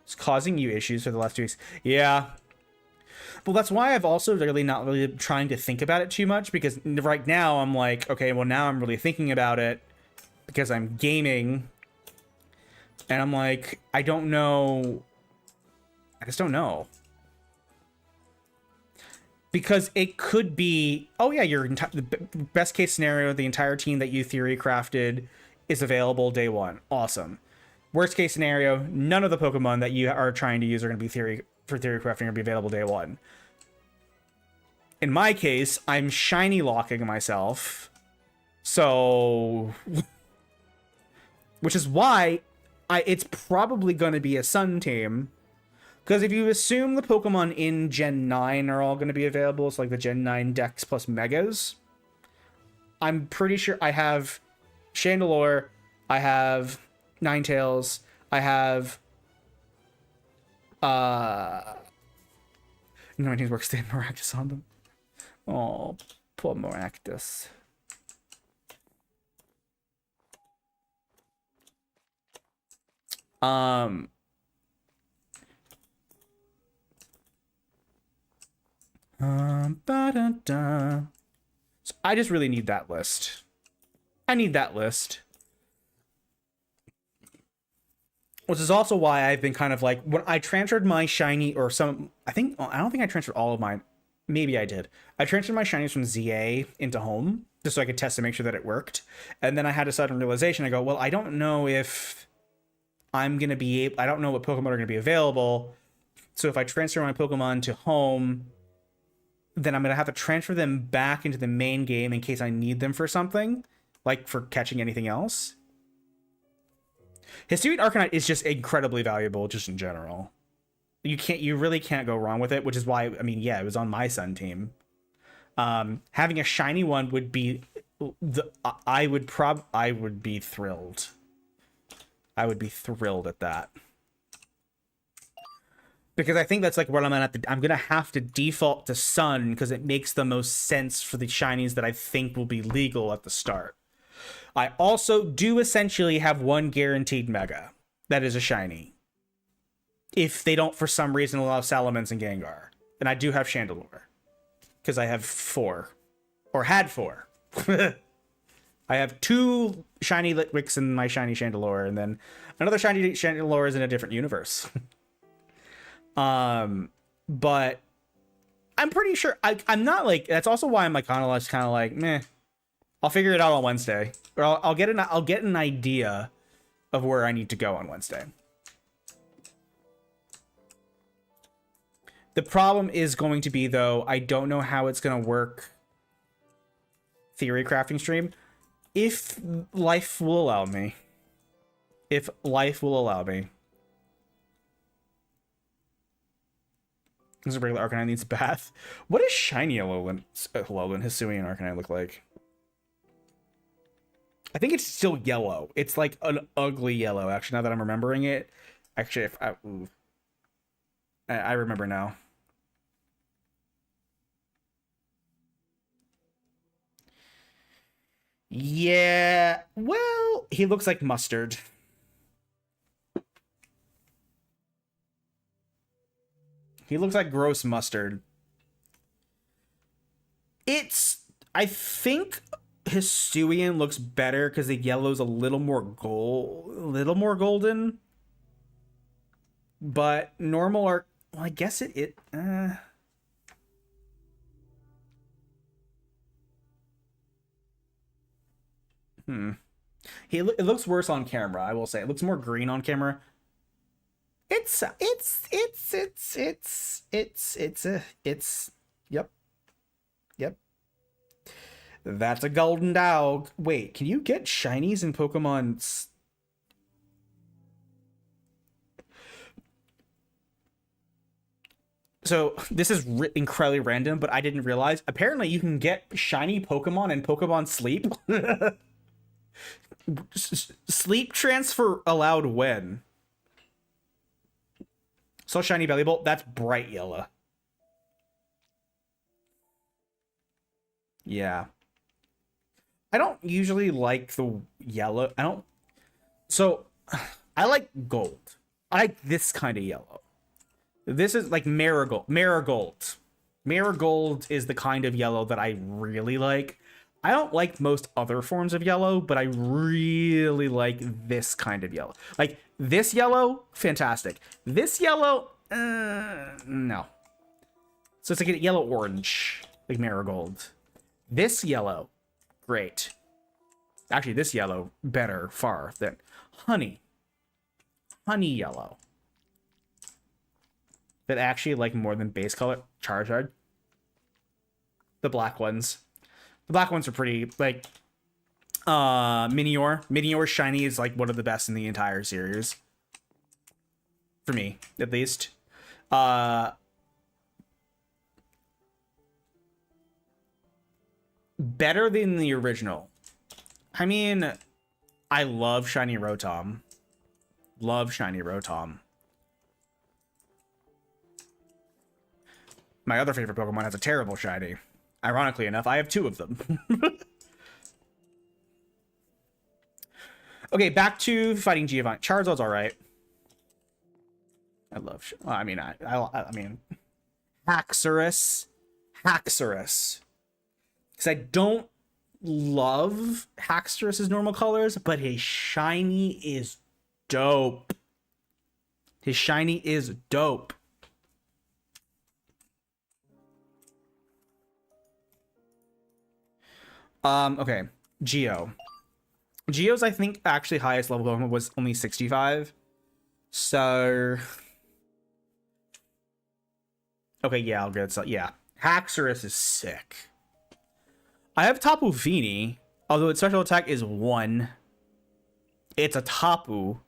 It's causing you issues for the last 2 weeks. Yeah. Well, that's why I've also really not really trying to think about it too much, because right now I'm like, okay, well now I'm really thinking about it because I'm gaming, and I'm like, I don't know. I just don't know. Because it could be, oh yeah, the best case scenario, the entire team that you theory crafted is available day one. Awesome. Worst case scenario, none of the Pokemon that you are trying to use are going to be theory crafting are going to be available day one. In my case, I'm shiny locking myself. So, which is why it's probably going to be a Sun team. Because if you assume the Pokemon in Gen 9 are all going to be available, it's like the Gen 9 Dex plus Megas, I'm pretty sure I have Chandelure, I have Ninetales, I have... No, my team's works staying Maractus on them. Oh, poor Maractus. So I just really need that list. I need that list. Which is also why I've been kind of like, when I transferred my shiny, or some, I don't think I transferred all of mine. Maybe I did. I transferred my shinies from ZA into home, just so I could test to make sure that it worked. And then I had a sudden realization. I go, well, I don't know if I'm going to be able, I don't know what Pokemon are going to be available. So if I transfer my Pokemon to home, then I'm going to have to transfer them back into the main game in case I need them for something, like for catching anything else. Hisuian Arcanine is just incredibly valuable just in general. You really can't go wrong with it, which is why, I mean, yeah, it was on my Sun team. Having a shiny one would be I would be thrilled. I would be thrilled at that. Because I think that's like what I'm gonna have to default to Sun, because it makes the most sense for the shinies that I think will be legal at the start. I also do essentially have one guaranteed Mega that is a shiny, if they don't for some reason allow Salamence and Gengar. And I do have Chandelure, because I have 4, or had 4. I have 2 shiny Litwicks in my shiny Chandelure, and then another shiny Chandelure is in a different universe. But I'm pretty sure I'm not like, that's also why I'm like kind of like meh. I'll figure it out on Wednesday, or I'll get an idea of where I need to go on Wednesday. The problem is going to be, though, I don't know how it's going to work theory crafting stream. If life will allow me. If life will allow me. This is a regular Arcanine needs a bath. What does shiny Alolan Hisuian Arcanine look like? I think it's still yellow. It's like an ugly yellow, actually, now that I'm remembering it. Actually, if I remember now. Yeah, well, he looks like mustard. He looks like gross mustard. I think Hisuian looks better because the yellow's a little more golden. But normal well, I guess it it looks worse on camera, I will say. It looks more green on camera. Yep. That's a golden dog. Wait, can you get shinies in Pokemon? So this is incredibly random, but I didn't realize. Apparently, you can get shiny Pokemon in Pokemon Sleep. Sleep transfer allowed when? So shiny Bellybolt, that's bright yellow. Yeah. I don't usually like the yellow. So, I like gold. I like this kind of yellow. This is like Marigold. Marigold is the kind of yellow that I really like. I don't like most other forms of yellow, but I really like this kind of yellow. Like this yellow, fantastic. This yellow, no. So it's like a yellow orange, like Marigold. This yellow, great. Actually, this yellow, better far than honey. Honey yellow. That actually like more than base color. Charizard. The black ones. The black ones are pretty, like, Minior. Minior Shiny is like one of the best in the entire series. For me, at least. Better than the original. I mean, I love Shiny Rotom. Love Shiny Rotom. My other favorite Pokemon has a terrible Shiny. Ironically enough, I have 2 of them. Okay, back to fighting Giovanni. Charizard's all right. I love. Well, I mean, I mean, Haxorus. Because I don't love Haxorus's normal colors, but his shiny is dope. His shiny is dope. Okay, Geo. Geo's, I think, actually highest level Pokemon was only 65. So... Okay, yeah, I'll get it. So, yeah. Haxorus is sick. I have Tapu Fini, although its special attack is 1. It's a Tapu.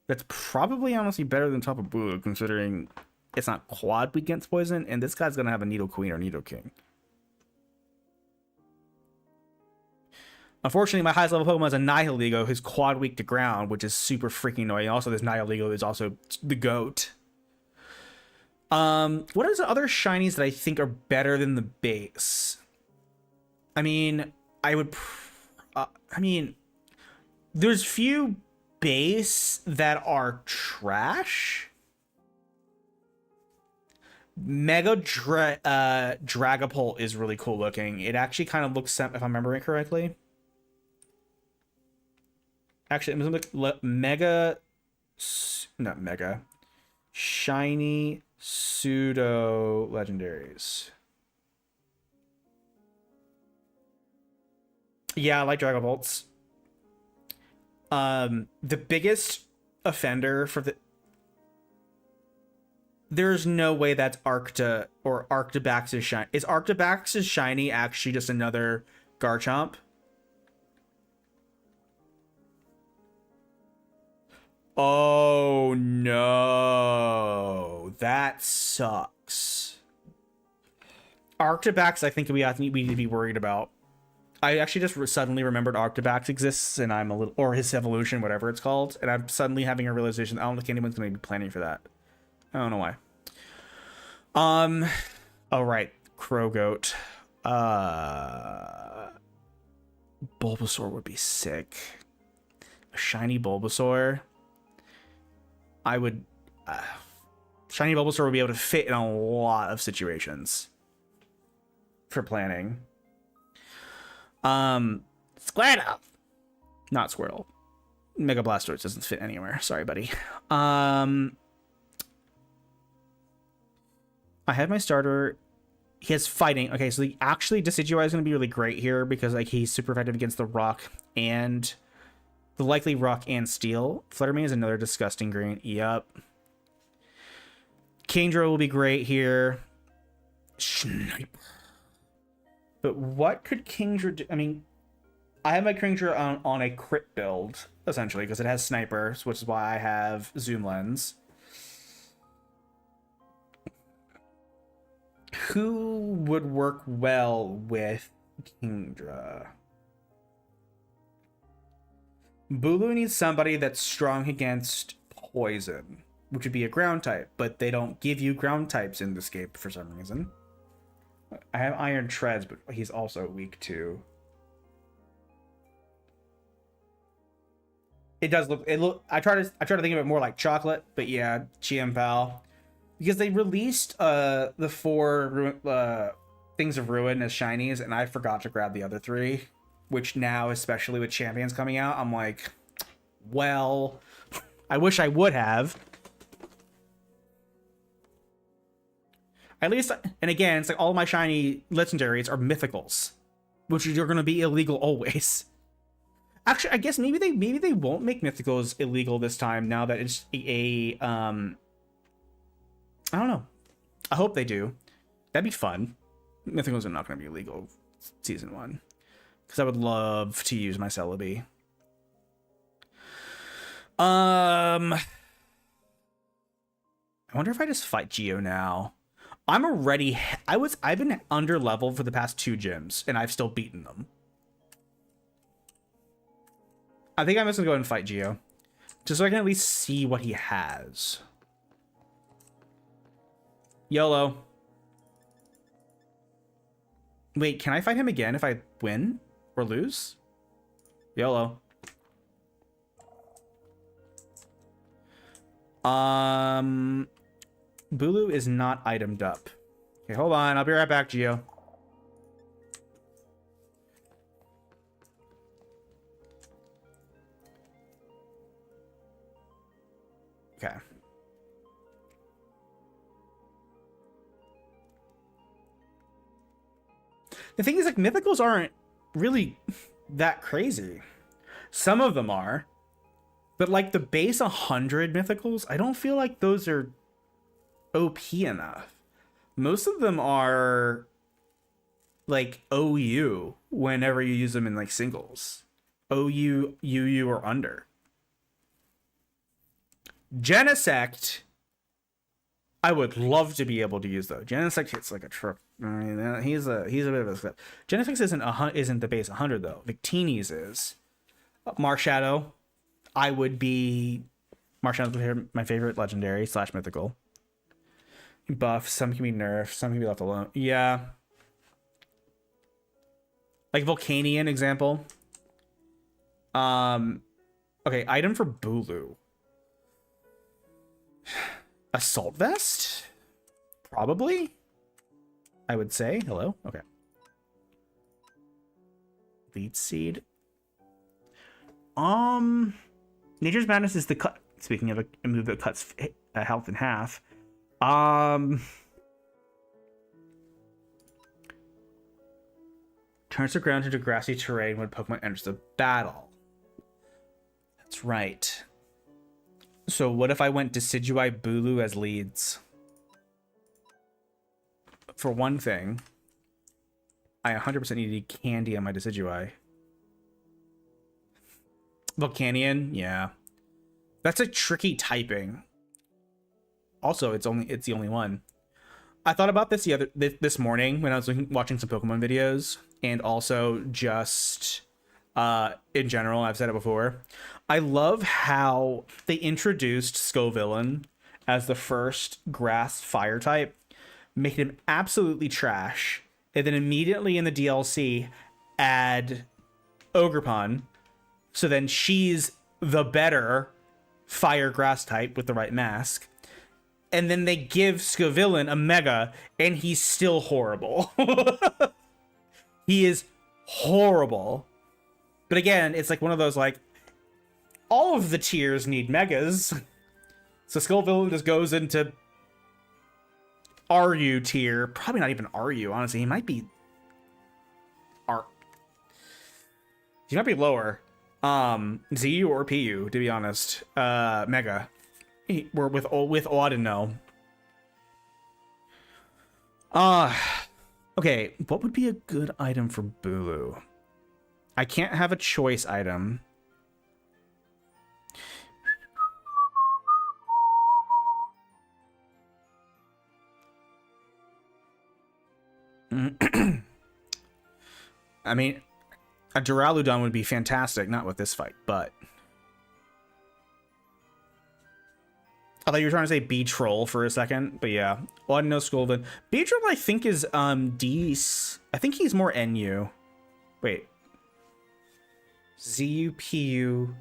That's probably honestly better than Tapu Bulu, considering it's not quad weak against poison, and this guy's gonna have a Nido Queen or Nido King. Unfortunately, my highest level Pokemon is a Nihilego, who's quad weak to ground, which is super freaking annoying. Also, this Nihilego is also the GOAT. What are the other shinies that I think are better than the base? I mean, there's few base that are trash. Mega Dragapult is really cool looking. It actually kind of looks, if I'm remembering correctly. Actually, I'm gonna look not mega. Shiny pseudo legendaries. Yeah, I like Dragapults. The biggest offender for the... There's no way that's Arcta or Arctibax's shiny. Is Arctibax's shiny actually just another Garchomp? Oh no, that sucks. Arctibax, I think we need to be worried about. I actually just suddenly remembered Arctibax exists, and I'm a little, or his evolution, whatever it's called, and I'm suddenly having a realization I don't think anyone's going to be planning for that. I don't know why. All right, Crogoat. Bulbasaur would be sick. A shiny Bulbasaur. I would... shiny Bulbasaur would be able to fit in a lot of situations for planning. Squirtle. Not Squirtle. Mega Blastoise doesn't fit anywhere. Sorry, buddy. I had my starter. He has fighting. Okay, so actually Decidueye is going to be really great here because like he's super effective against the rock and the likely rock and steel. Fluttermane is another disgusting green. Yep. Kingdra will be great here. Sniper. But what could Kingdra do? I mean, I have my Kingdra on a crit build, essentially, because it has Sniper, which is why I have Zoom Lens. Who would work well with Kingdra? Bulu needs somebody that's strong against poison, which would be a ground type, but they don't give you ground types in this game for some reason. I have Iron Treads, but he's also weak too. It does look. I try to think of it more like chocolate, but yeah, Chiampal. because they released the 4 things of ruin as shinies, and I forgot to grab the other 3, which now, especially with champions coming out, I'm like, well, I wish I would have. At least, and again, it's like all my shiny legendaries are mythicals, which are going to be illegal always. Actually, I guess maybe they won't make mythicals illegal this time now that it's a I don't know. I hope they do. That'd be fun. Mythicals are not going to be illegal season 1 because I would love to use my Celebi. I wonder if I just fight Geo now. I'm already. I've been under leveled for the past 2 gyms, and I've still beaten them. I think I'm just gonna go ahead and fight Geo, just so I can at least see what he has. YOLO. Wait, can I fight him again if I win or lose? YOLO. Bulu is not itemed up. Okay, hold on. I'll be right back, Geo. Okay. The thing is, like, mythicals aren't really that crazy. Some of them are. But, like, the base 100 mythicals, I don't feel like those are OP enough. Most of them are, like, OU whenever you use them in, like, singles. OU, UU, or under. Genesect, I would love to be able to use, though. Genesect hits like a truck. I mean, he's a bit of a step. Genesect isn't the base 100 though. Victini's is. Marshadow, I would be. Marshadow's my favorite legendary / mythical. Buff. Some can be nerfed. Some can be left alone. Yeah. Like Volcanion example. Okay, item for Bulu. Assault vest? Probably. I would say. Hello? Okay. Lead seed. Nature's Madness is the cut. Speaking of a move that cuts health in half. Turns the ground into grassy terrain when Pokemon enters the battle. That's right. So what if I went Decidueye Bulu as leads? For one thing, I 100% need candy on my Decidueye. Volcanion, yeah. That's a tricky typing. Also, it's the only one. I thought about this this morning when I was watching some Pokemon videos, and also just in general. I've said it before. I love how they introduced Scovillain as the first grass fire type, making him absolutely trash, and then immediately in the DLC add Ogerpon, so then she's the better fire grass type with the right mask. And then they give Scovillain a Mega, and he's still horrible. He is horrible. But again, it's like one of those, like, all of the tiers need Megas. So Scovillain just goes into RU tier. Probably not even RU, honestly. He might be He might be lower. ZU or PU, to be honest. Mega. We're with Audino. Okay, what would be a good item for Bulu? I can't have a choice item. I mean, a Duraludon would be fantastic, not with this fight, but... I thought you were trying to say B-Troll for a second, but yeah. Audino Scovillain. B-Troll, I think, is, I think he's more NU. Wait. ZU, PU...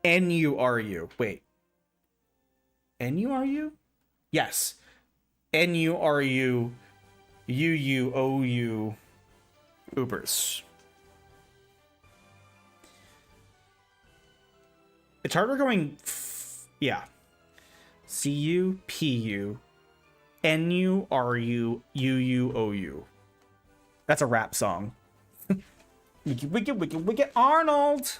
N-U-R-U. Wait. N-U-R-U? Yes. N-U-R-U U-U-O-U Ubers. It's harder going... yeah. C-U-P-U N-U-R-U-U-U-O-U. That's a rap song. Wicked, wicked, wicked, wicked Arnold!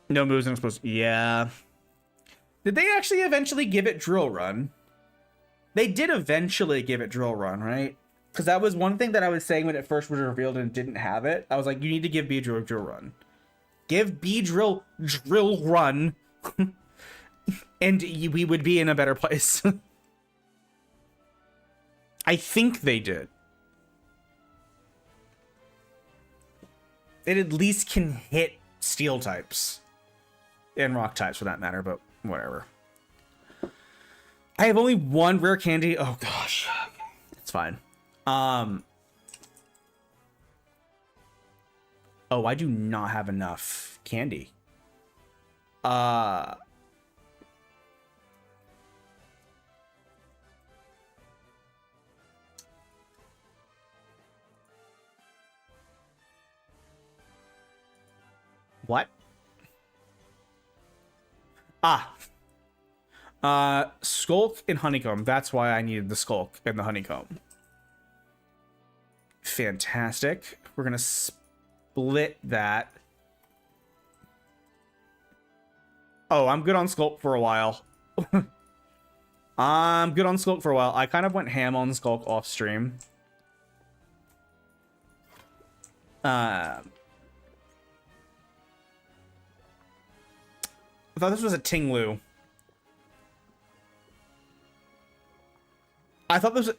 No moves supposed. Yeah. Did they actually eventually give it Drill Run? They did eventually give it Drill Run, right? Because that was one thing that I was saying when it first was revealed and didn't have it. I was like, you need to give B Drill Run. Give B Drill Run. And we would be in a better place. I think they did. It at least can hit steel types. And rock types for that matter, but whatever. I have only one rare candy. Oh gosh. It's fine. Oh, I do not have enough candy. What? Skulk and honeycomb. That's why I needed the skulk and the honeycomb. Fantastic. We're gonna split that. Oh, I'm good on skulk for a while. I'm good on skulk for a while. I kind of went ham on skulk off stream. I thought this was a Tinglu. I thought this...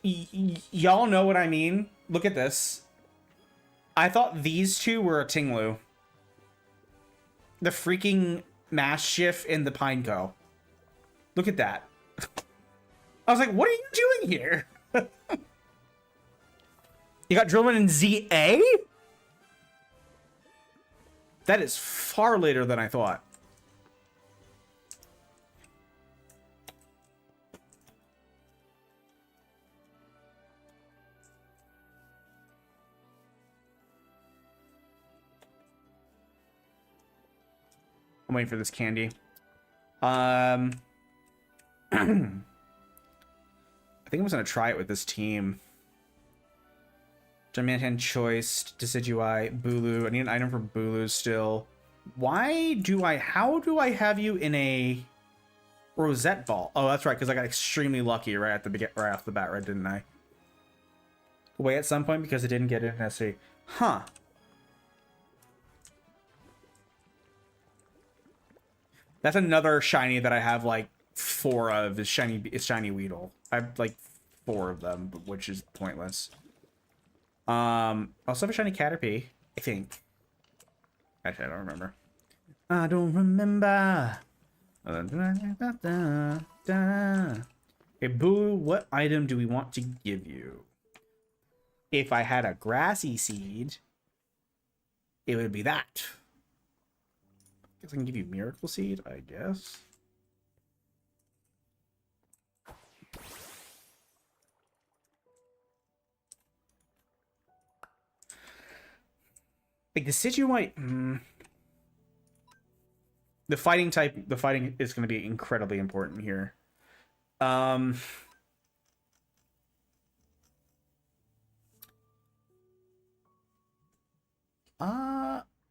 y'all know what I mean? Look at this. I thought these two were a Tinglu. The freaking Mass Shift and the Pineco. Look at that. I was like, what are you doing here? You got Drillman in ZA? That is far later than I thought. I'm waiting for this candy. I think I'm just gonna try it with this team. Diamanthan Choice, Decidueye, Bulu. I need an item for Bulu still. Why do I... how do I have you in a Rosette Ball? Oh, that's right, because I got extremely lucky right off the bat, right, didn't I? Away at some point because I didn't get it in SC. Huh. That's another shiny that I have like 4 of is shiny Weedle. I have like 4 of them, which is pointless. Also have a shiny Caterpie, I think. Actually, I don't remember. I don't remember. Hey, Boo, what item do we want to give you? If I had a grassy seed, it would be that. Guess I can give you Miracle Seed, I guess. Like the Decidueye, the fighting is going to be incredibly important here.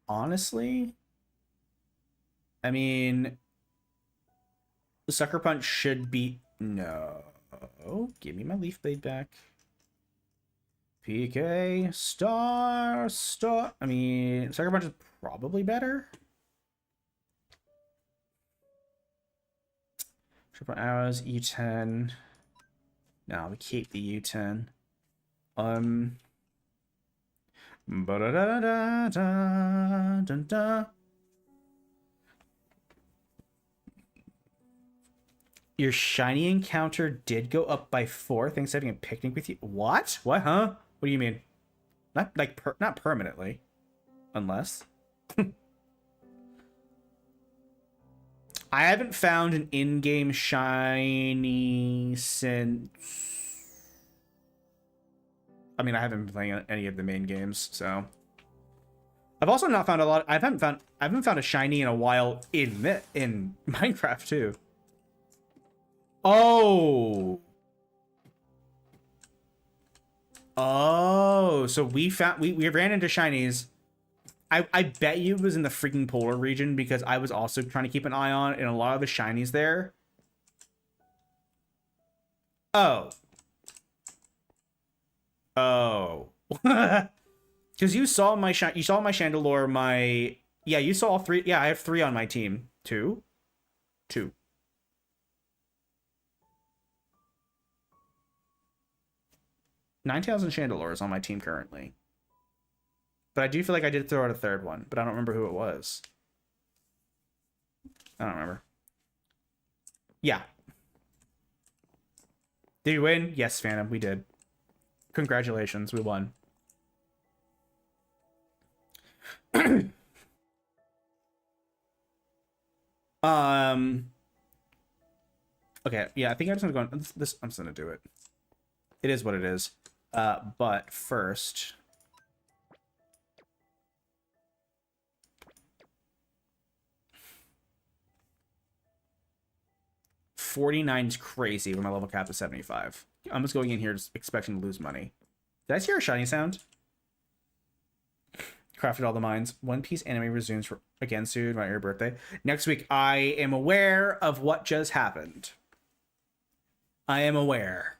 Honestly, I mean, the Sucker Punch should be... no. Give me my Leaf Blade back. PK, star. I mean, Sucker Punch is probably better. Triple Arrows, U10. No, we keep the U10. Your shiny encounter did go up by 4. Thanks for having a picnic with you. What? What, huh? What do you mean? Not like not permanently. Unless. I haven't found an in-game shiny since... I mean, I haven't been playing any of the main games, so... I've also not found a lot... I haven't found a shiny in a while in Minecraft, too. Oh! Oh, so we ran into shinies. I bet you it was in the freaking polar region because I was also trying to keep an eye on and a lot of the shinies there. Oh. Oh. Because you saw my Chandelure, my... Yeah, you saw all 3. Yeah, I have 3 on my team. 2? 2. Ninetales and Chandelure is on my team currently. But I do feel like I did throw out a 3rd one, but I don't remember who it was. I don't remember. Yeah. Did we win? Yes, Phantom, we did. Congratulations, we won. Okay, yeah, I think I'm just gonna go on this. I'm just gonna do it. It is what it is. But first... 49 is crazy when my level cap is 75. I'm just going in here just expecting to lose money. Did I hear a shiny sound? Crafted all the mines. One Piece anime resumes again soon, right, your birthday. Next week, I am aware of what just happened. I am aware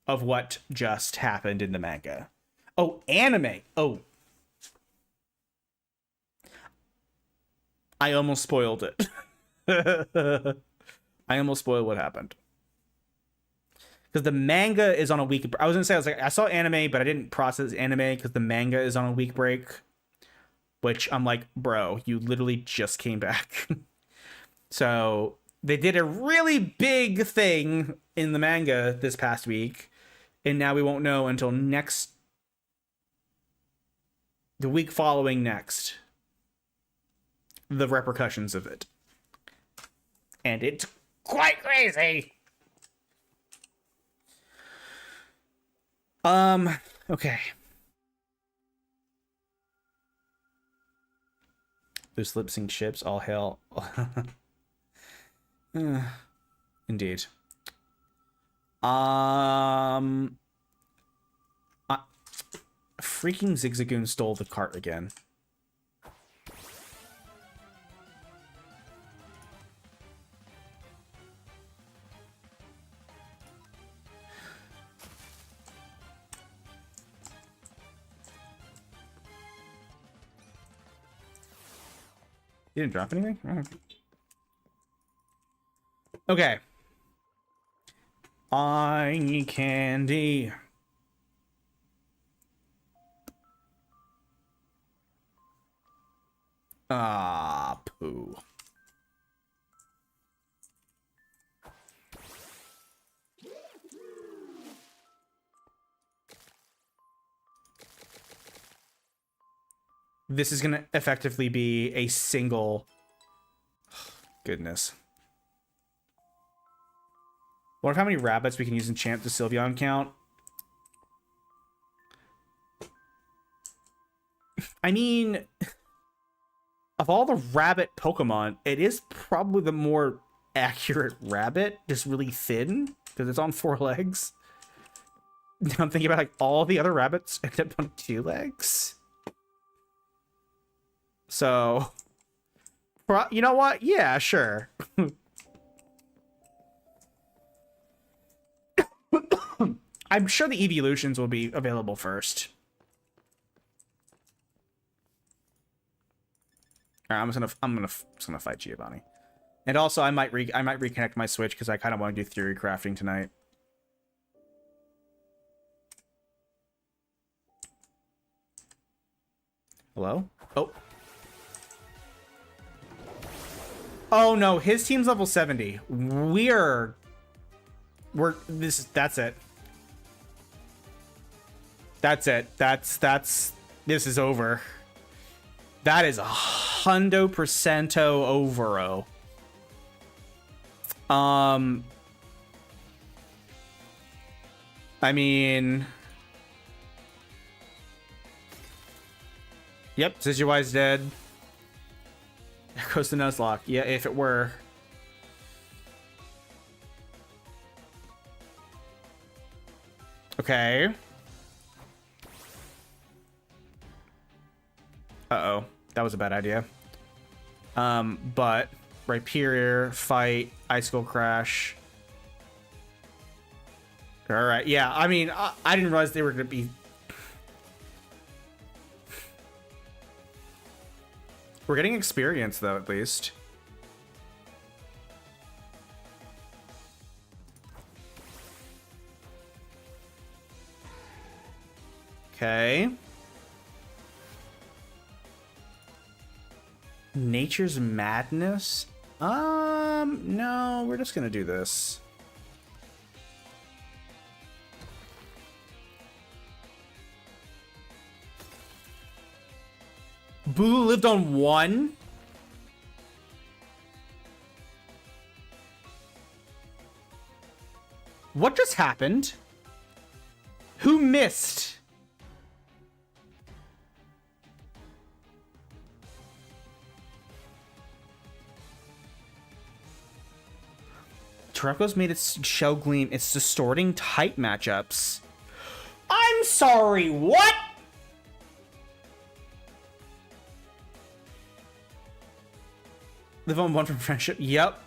of what just happened in the manga. Oh, anime. Oh. I almost spoiled it. I almost spoiled what happened. Because the manga is on a week... I was going to say, I saw anime, but I didn't process anime because the manga is on a week break. Which I'm like, bro, you literally just came back. So they did a really big thing in the manga this past week. And now we won't know until next... the week following next. The repercussions of it. And it's quite crazy. Okay. Those lip sync ships, all hell. Indeed. Freaking Zigzagoon stole the cart again. You didn't drop anything? Okay. Eye candy. Ah, poo. This is going to effectively be a single... Goodness. Wonder how many rabbits we can use in Champ to Sylveon count. I mean... Of all the rabbit Pokemon, it is probably the more accurate rabbit. Just really thin, because it's on 4 legs. Now I'm thinking about like all the other rabbits end up on 2 legs. So, you know what? Yeah, sure. I'm sure the evolutions will be available first. All right, I'm gonna fight Giovanni, and also I might reconnect my Switch because I kind of want to do theory crafting tonight. Hello? Oh. Oh no, his team's level 70. We're That's it. That's it. This is over. That is 100% overo. I mean, yep, Decidueye's dead. There goes the Nuzlocke. Yeah, if it were. Okay. Uh-oh. That was a bad idea. But Rhyperior, fight, Icicle Crash. Alright, yeah, I mean, I didn't realize they were going to be... We're getting experience, though, at least. Okay. Nature's Madness? No, we're just gonna do this. Boo lived on 1? What just happened? Who missed? Terraco's made its shell gleam. It's distorting type matchups. I'm sorry, what? Live on 1 from friendship. Yep.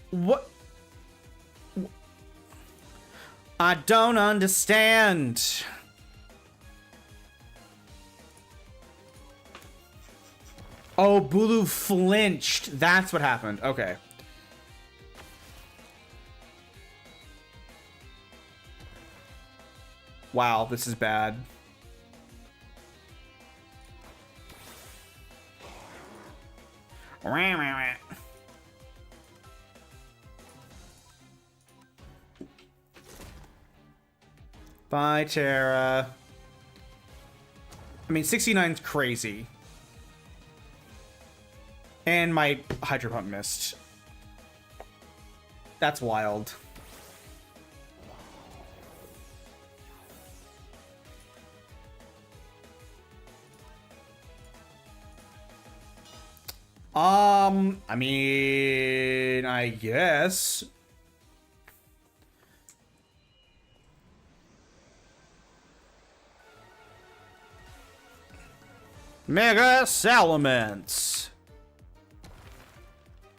What? I don't understand. Oh, Bulu flinched. That's what happened. Okay. Wow, this is bad. Bye, Tara. I mean, 69's crazy. And my Hydro Pump missed. That's wild. I mean, I guess. Mega Salamence.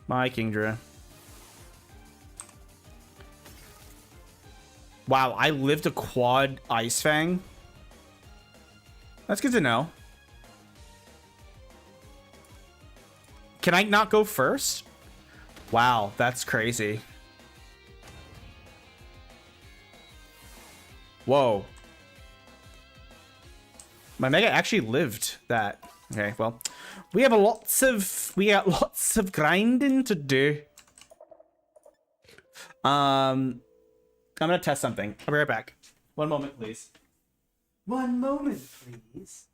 My Kingdra. Wow, I lived a quad Ice Fang. That's good to know. Can I not go first? Wow, that's crazy. Whoa. My Mega actually lived that. Okay, well, we got lots of grinding to do. I'm gonna test something. I'll be right back. One moment, please. One moment, please.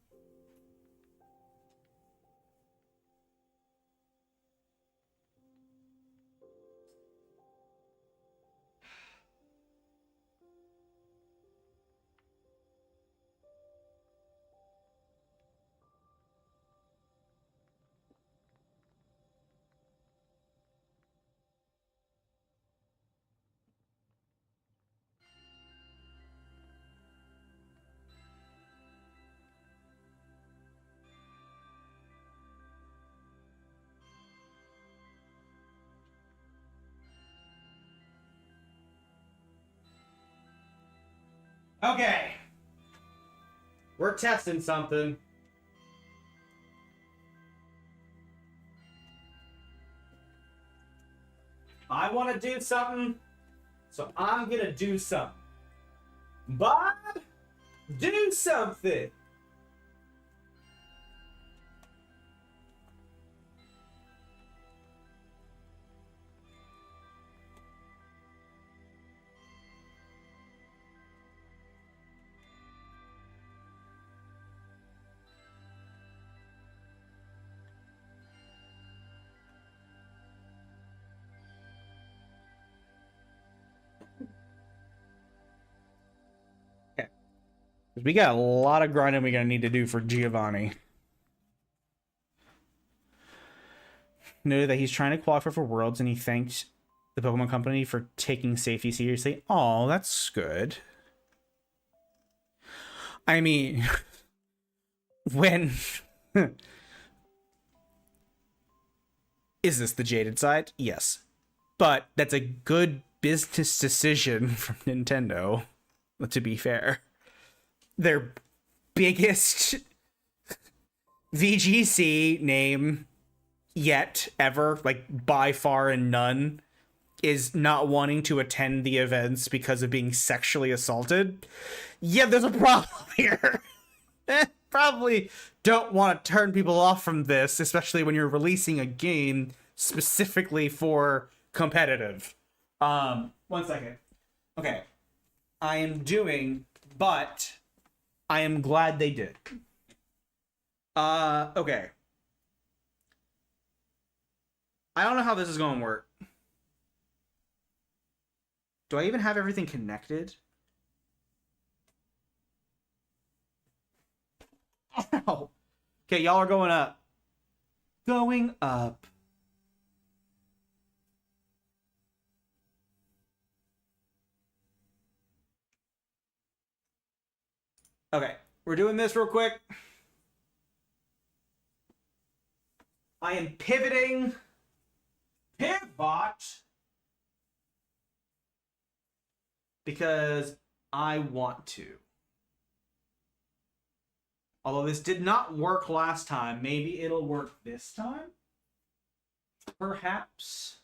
Okay. We're testing something. I want to do something, so I'm gonna do something. Bob, do something. We got a lot of grinding we're gonna need to do for Giovanni. Noted that he's trying to qualify for Worlds, and he thanked the Pokemon Company for taking safety seriously. Oh, that's good. I mean, when... Is this the jaded side? Yes. But that's a good business decision from Nintendo, to be fair. Their biggest VGC name yet ever, like by far and none, is not wanting to attend the events because of being sexually assaulted. Yeah, there's a problem here. Probably don't want to turn people off from this, especially when you're releasing a game specifically for competitive. 1 second. Okay. I am doing, but I am glad they did. Okay. I don't know how this is going to work. Do I even have everything connected? Ow. Okay, y'all are going up. Going up. Okay, we're doing this real quick. I am pivoting. Pivot. Because I want to. Although this did not work last time, maybe it'll work this time? Perhaps.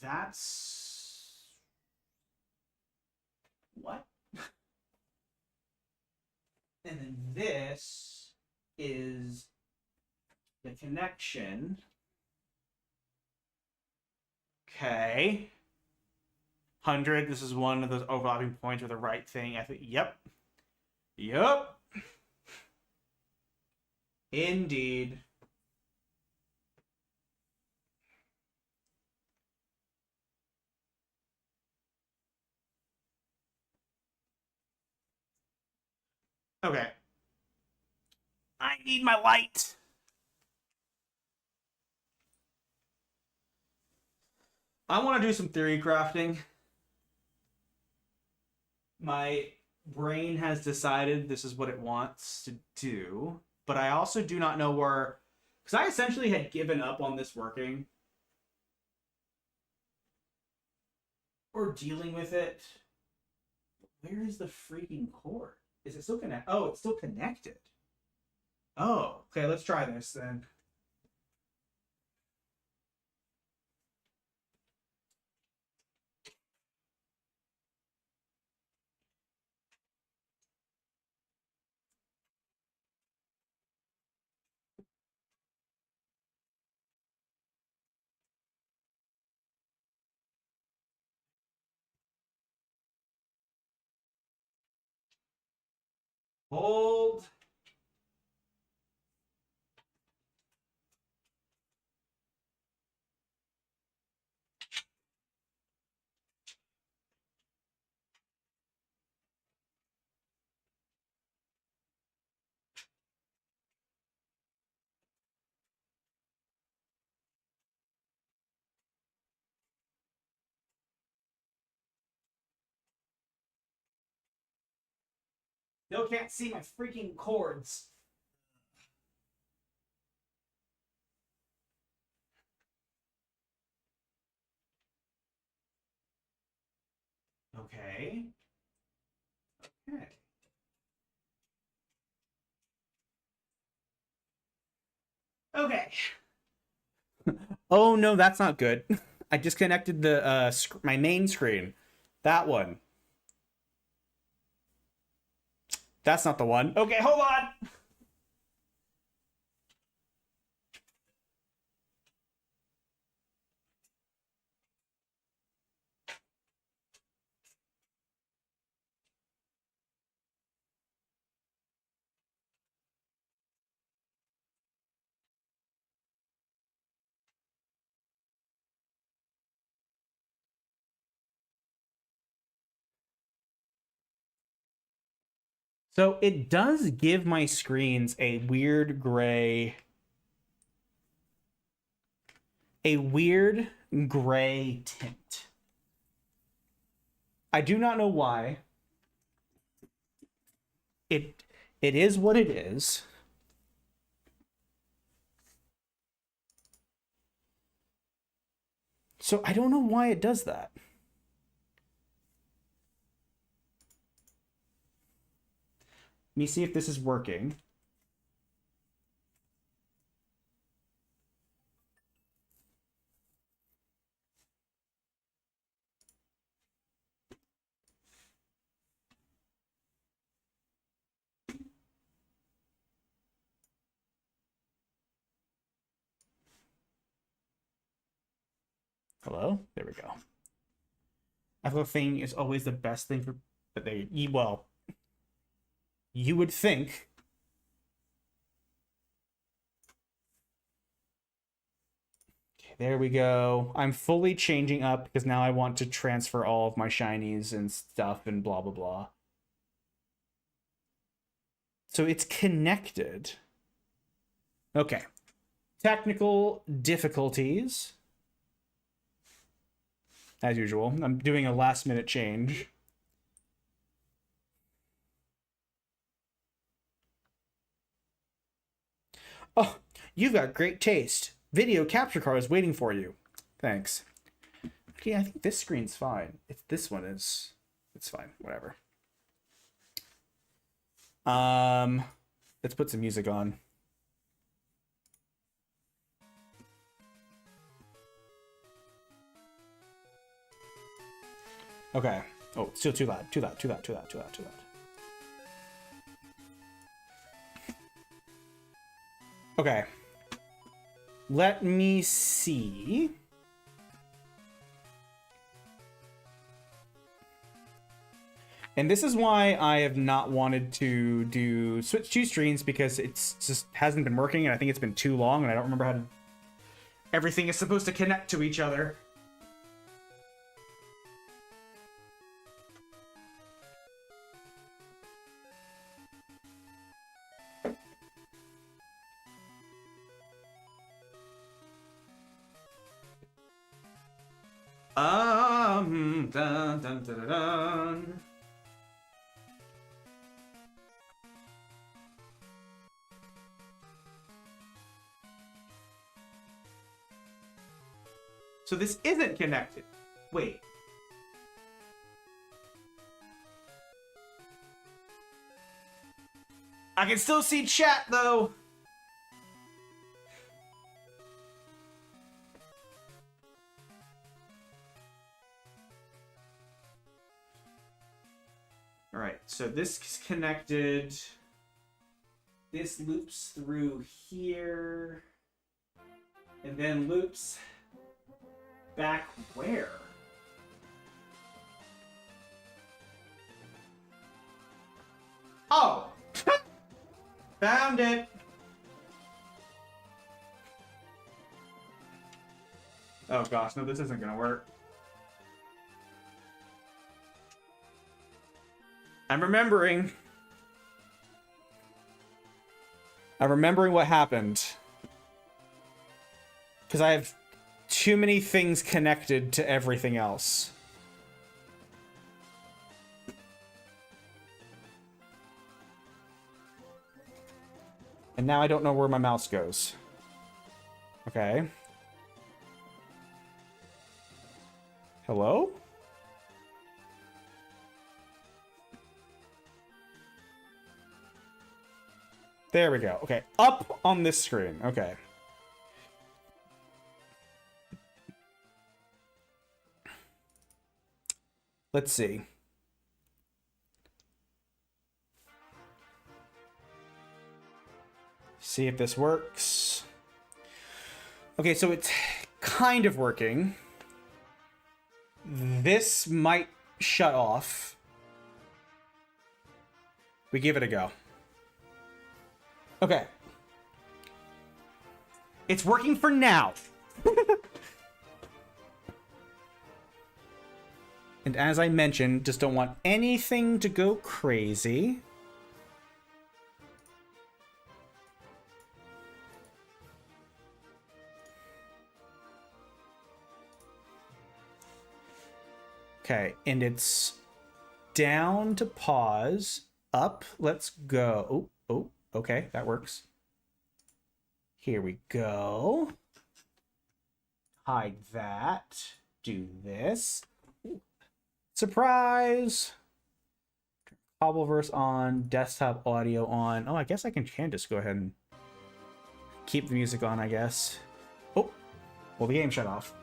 That's... What? And then this is the connection. Okay. 100, this is one of those overlapping points with the right thing. I think, yep. Yep. Indeed. Okay. I need my light. I want to do some theory crafting. My brain has decided this is what it wants to do, but I also do not know where... Because I essentially had given up on this working. Or dealing with it. Where is the freaking cord? Is it still connected? Oh, it's still connected. Oh, okay, let's try this then. Hold. Still can't see my freaking cords. Okay. Okay. Okay. Oh no, that's not good. I disconnected the my main screen. That one. That's not the one. Okay, hold on. So it does give my screens a weird gray tint. I do not know why. It is what it is. So I don't know why it does that. Let me see if this is working. Hello? There we go. I thought thing is always the best thing for, but they, well, you would think. Okay, there we go. I'm fully changing up because now I want to transfer all of my shinies and stuff and blah, blah, blah. So it's connected. Okay. Technical difficulties. As usual, I'm doing a last minute change. Oh, you've got great taste. Video capture card is waiting for you. Thanks. Okay, I think this screen's fine. If this one is, it's fine. Whatever. Let's put some music on. Okay. Oh, still too loud. Too loud. Too loud. Too loud. Too loud. Too loud. Okay. Let me see. And this is why I have not wanted to do switch two streams, because it's just hasn't been working, and I think it's been too long, and I don't remember how to... Everything is supposed to connect to each other. Dun, dun, dun, dun, dun. So this isn't connected. Wait. I can still see chat, though. All right, so this is connected. This loops through here. And then loops back where? Oh! Found it! Oh gosh, no, this isn't gonna work. I'm remembering what happened. Because I have too many things connected to everything else. And now I don't know where my mouse goes. Okay. Hello? There we go. Okay, up on this screen. Okay. Let's see. See if this works. Okay, so it's kind of working. This might shut off. We give it a go. Okay. It's working for now. And as I mentioned, just don't want anything to go crazy. Okay, and it's down to pause. Up, let's go. Oh, okay, that works. Here we go. Hide that. Do this. Surprise! Cobbleverse on, desktop audio on. Oh, I guess I can just go ahead and keep the music on, I guess. Oh, well, the game shut off.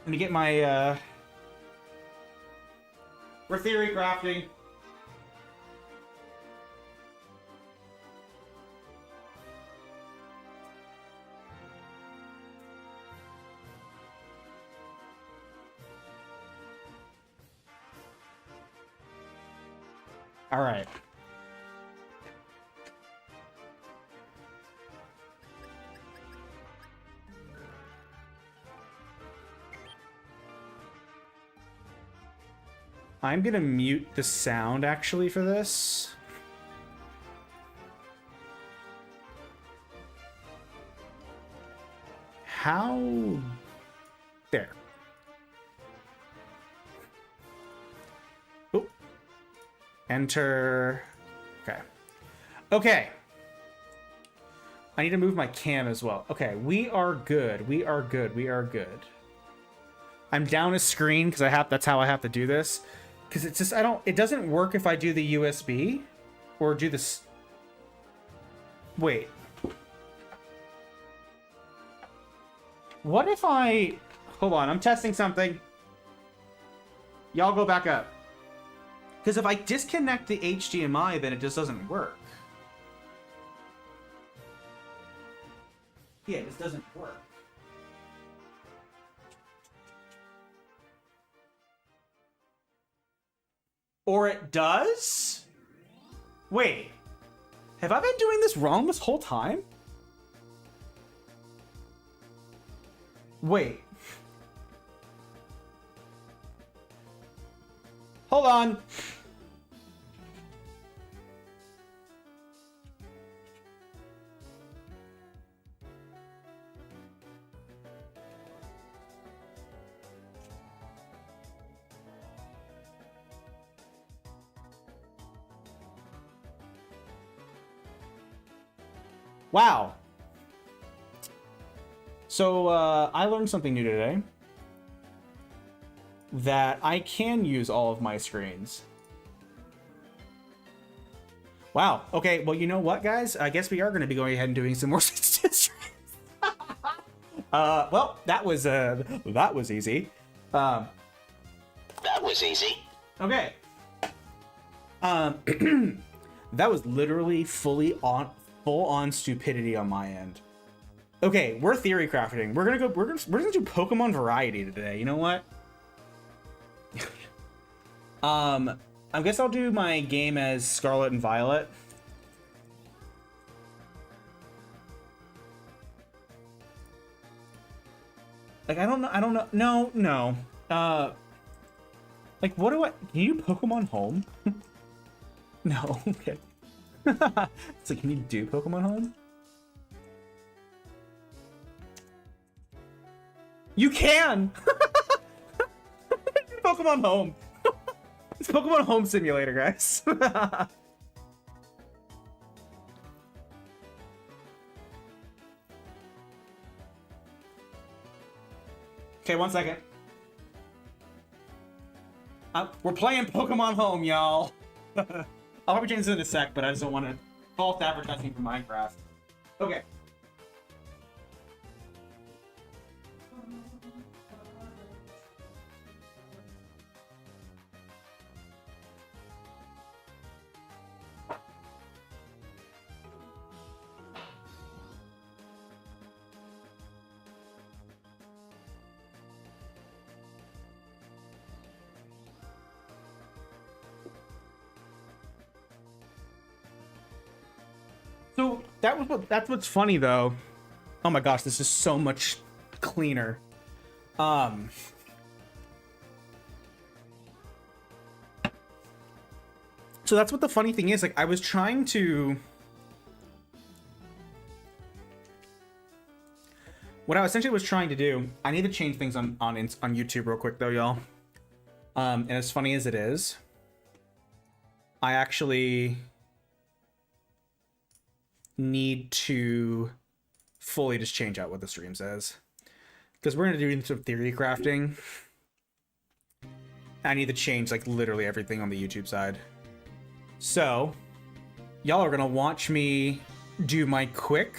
Let me get my, we're theory crafting. All right. I'm gonna mute the sound actually for this. How? There. Oh. Enter. Okay. Okay. I need to move my cam as well. Okay, we are good. We are good. We are good. I'm down a screen because that's how I have to do this. Because it's just, it doesn't work if I do the USB or do this. Wait. What if hold on, I'm testing something. Y'all go back up. Because if I disconnect the HDMI, then it just doesn't work. Yeah, it just doesn't work. Or it does? Wait. Have I been doing this wrong this whole time? Wait. Hold on. Wow. So, I learned something new today. That I can use all of my screens. Wow. Okay, well, you know what, guys? I guess we are going to be going ahead and doing some more streams. Well, that was easy. That was easy. Okay. That was literally full on stupidity on my end. Okay, we're theory crafting. We're gonna do Pokemon variety today. You know what? I guess I'll do my game as Scarlet and Violet. Like, I don't know. No. Like, what do I... Can you do Pokemon Home? No, okay. It's like, can you do Pokemon Home? You can! Pokemon Home. It's Pokemon Home Simulator, guys. Okay, 1 second. We're playing Pokemon Home, y'all. I'll probably change this in a sec, but I just don't want to false advertising for Minecraft. Okay. So that's what's funny though. Oh my gosh, this is so much cleaner. So that's what the funny thing is. Like, I was trying to what I essentially was trying to do, I need to change things on YouTube real quick though, y'all. And as funny as it is, I actually need to fully just change out what the stream says, because we're gonna do some theory crafting. I need to change like literally everything on the YouTube side. So y'all are gonna watch me do my quick.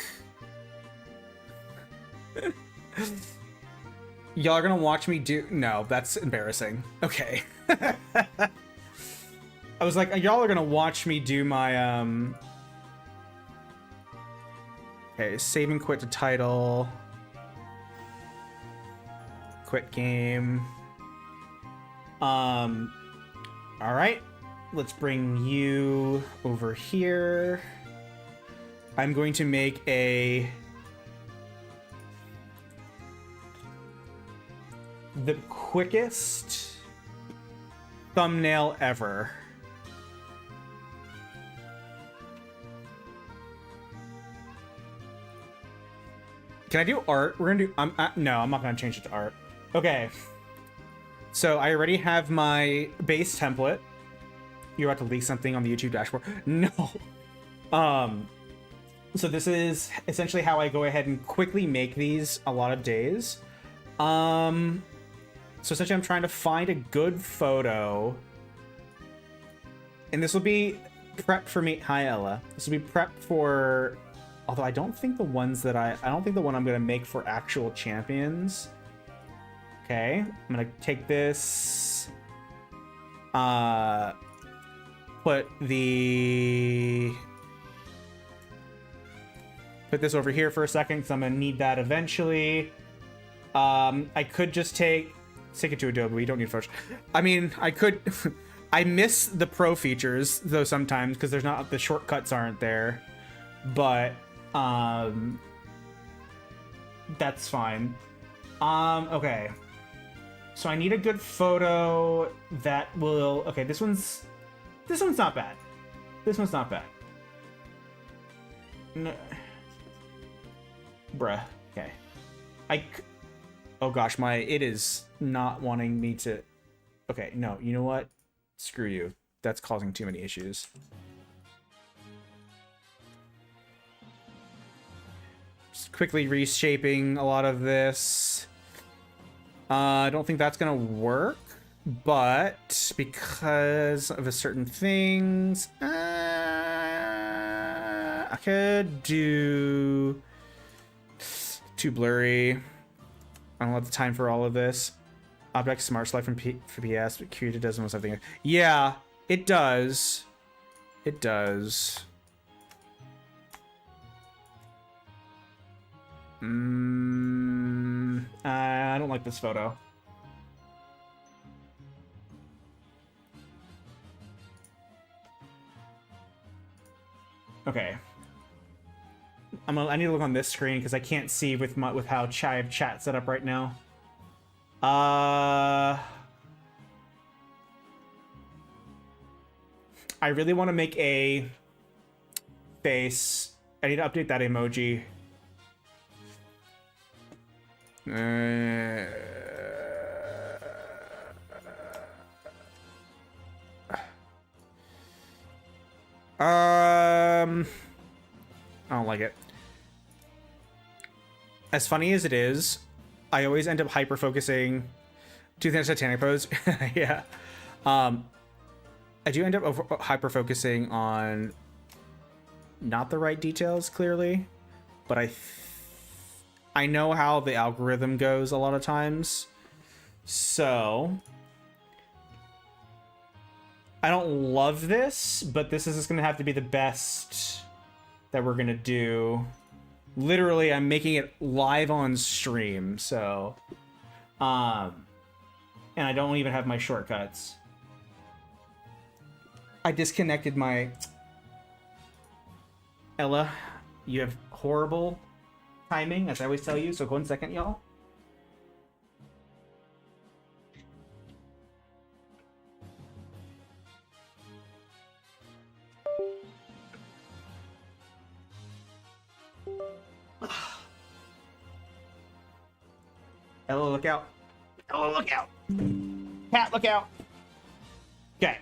Y'all are gonna watch me do. No, that's embarrassing. Okay. I was like, y'all are gonna watch me do my okay, save and quit to title. Quit game. All right, let's bring you over here. I'm going to make the quickest thumbnail ever. Can I do art? We're gonna do. No, I'm not gonna change it to art. Okay. So I already have my base template. You're about to leak something on the YouTube dashboard. No. So this is essentially how I go ahead and quickly make these a lot of days. So essentially I'm trying to find a good photo. And this will be prepped for me. Hi, Ella. This will be prepped for, although I don't think the ones that I don't think the one I'm going to make for actual champions. Okay, I'm gonna take this, put this over here for a second, because I'm gonna need that eventually. I could just take it to Adobe. We don't need Photoshop. I mean, I could. I miss the pro features though sometimes, because there's not, the shortcuts aren't there, but that's fine. Okay. So I need a good photo that will... Okay, this one's not bad. This one's not bad. No. Bruh. Okay. Oh gosh, it is not wanting me to... Okay, no, you know what? Screw you. That's causing too many issues. Just quickly reshaping a lot of this. I don't think that's gonna work, but because of a certain things, I could do too blurry. I don't have the time for all of this. Object Smart Select from PS, but Qt does almost everything. Yeah, it does. It does. I don't like this photo. Okay. I need to look on this screen because I can't see with how I have chat set up right now. I really want to make a face. I need to update that emoji. I don't like it. As funny as it is, I always end up hyper focusing. Do you think that's Titanic pose? Yeah. I do end up hyper focusing on not the right details clearly, but I know how the algorithm goes a lot of times. So I don't love this, but this is just going to have to be the best that we're going to do. Literally, I'm making it live on stream, so and I don't even have my shortcuts. I disconnected my... Ella, you have horrible timing, as I always tell you, so go 1 second, y'all. Ella, look out. Ella, look out. Cat, look out. Okay.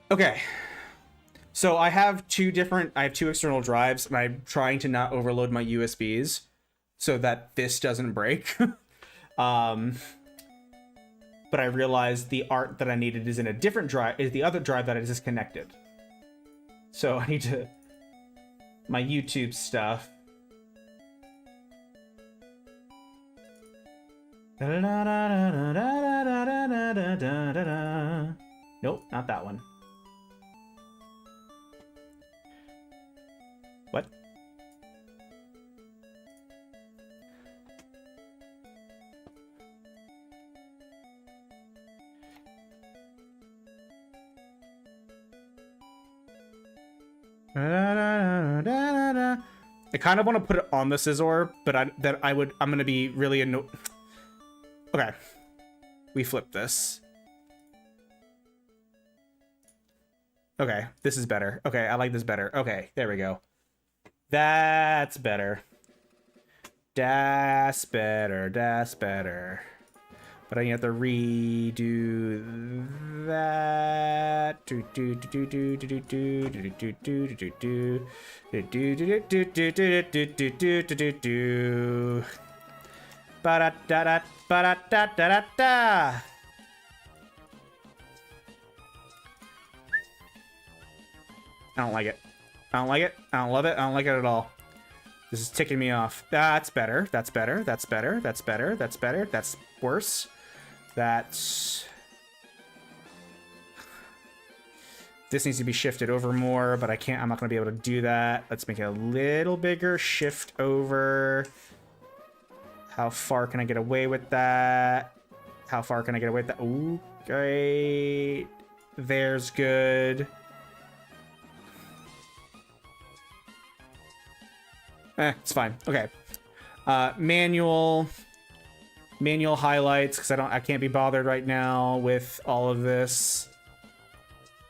Okay. So I have two external drives, and I'm trying to not overload my USBs so that this doesn't break. But I realized the art that I needed is in a different drive, is the other drive that I disconnected. So I need to, my YouTube stuff. Nope, not that one. What? I kind of want to put it on the scissor, but I'm gonna be really annoyed. Okay, we flip this. Okay, this is better. Okay, I like this better. Okay, there we go. That's better. That's better. That's better. But I have to redo that. Ba-da-da-da-da-da-da-da. I don't like it. I don't like it. I don't love it. I don't like it at all. This is ticking me off. That's better. That's better. That's better. That's better. That's better. That's worse. That's... This needs to be shifted over more, but I can't. I'm not going to be able to do that. Let's make it a little bigger. Shift over. How far can I get away with that? How far can I get away with that? Ooh, great. There's good. It's fine. Okay. Manual highlights, because I can't be bothered right now with all of this.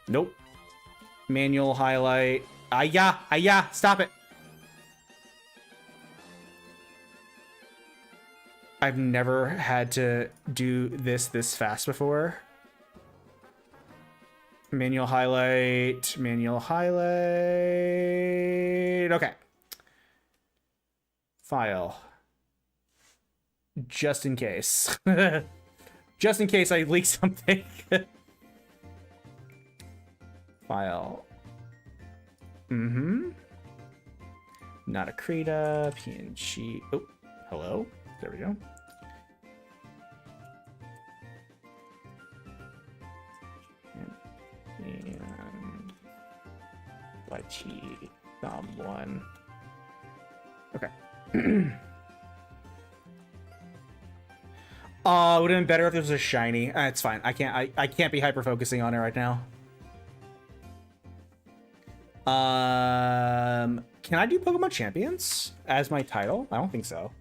Nope. Manual highlight. Yeah. Stop it. I've never had to do this fast before. Manual highlight. Okay. File. Just in case. Just in case I leak something. File. Not a Krita. PNG. Oh, hello. There we go. And YT one. Okay. Would have been better if this was a shiny. It's fine. I can't be hyper focusing on it right now. Can I do Pokemon Champions as my title? I don't think so.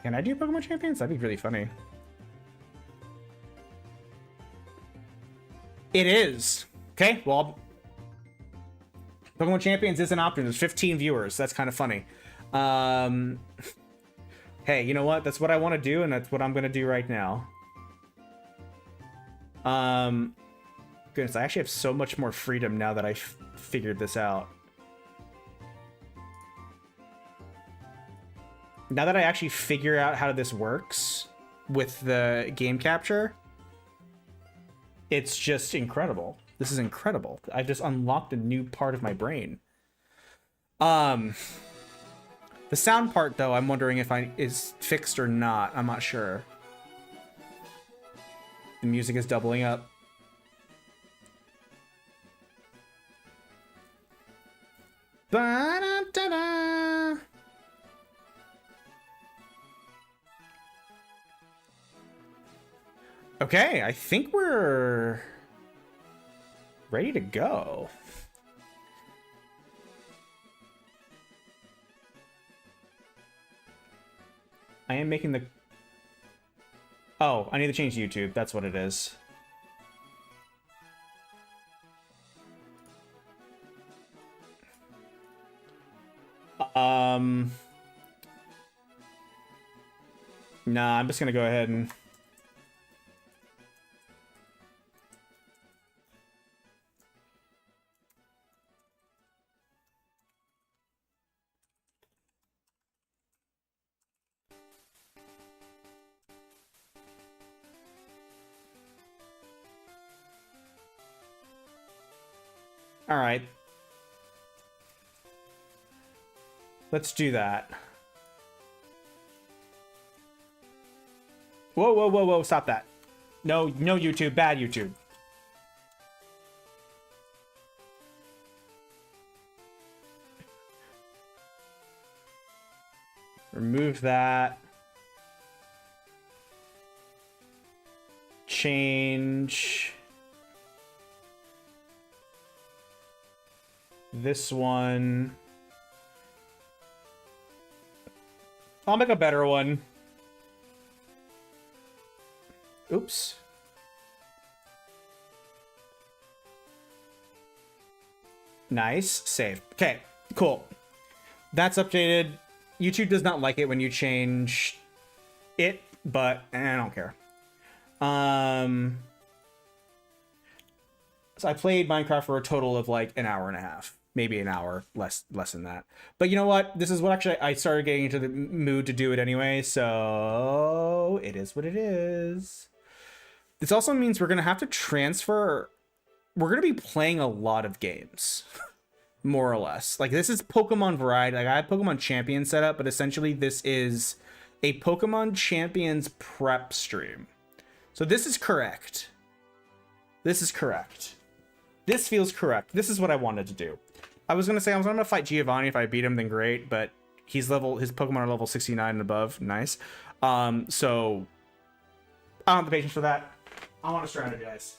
Can I do Pokemon Champions? That'd be really funny. It is. Okay, well, Pokemon Champions is an option. There's 15 viewers. That's kind of funny. Hey, you know what? That's what I want to do, and that's what I'm going to do right now. Goodness, I actually have so much more freedom now that I figured this out. Now that I actually figure out how this works with the game capture, it's just incredible. This is incredible. I've just unlocked a new part of my brain. The sound part, though, I'm wondering if is fixed or not. I'm not sure. The music is doubling up. Ba-da-da-da. Okay, I think we're Ready to go. I am making the... Oh, I need to change YouTube. That's what it is. Nah, I'm just gonna go ahead and... All right. Let's do that. Whoa, whoa, whoa, whoa, stop that. No, no YouTube, bad YouTube. Remove that. Change this one. I'll make a better one. Oops. Nice. Save. Okay, cool. That's updated. YouTube does not like it when you change it, but I don't care. So I played Minecraft for a total of like an hour and a half, maybe an hour, less than that. But you know what? This is what actually I started getting into the mood to do it anyway, so it is what it is. This also means we're gonna have to transfer. We're gonna be playing a lot of games, more or less. Like this is Pokemon variety. Like I have Pokemon Champions set up, but essentially this is a Pokemon Champions prep stream. So this is correct. This is correct. This feels correct. This is what I wanted to do. I was gonna say I was gonna fight Giovanni. If I beat him, then great. But his Pokemon are level 69 and above. Nice. So I don't have the patience for that. I want to strategize.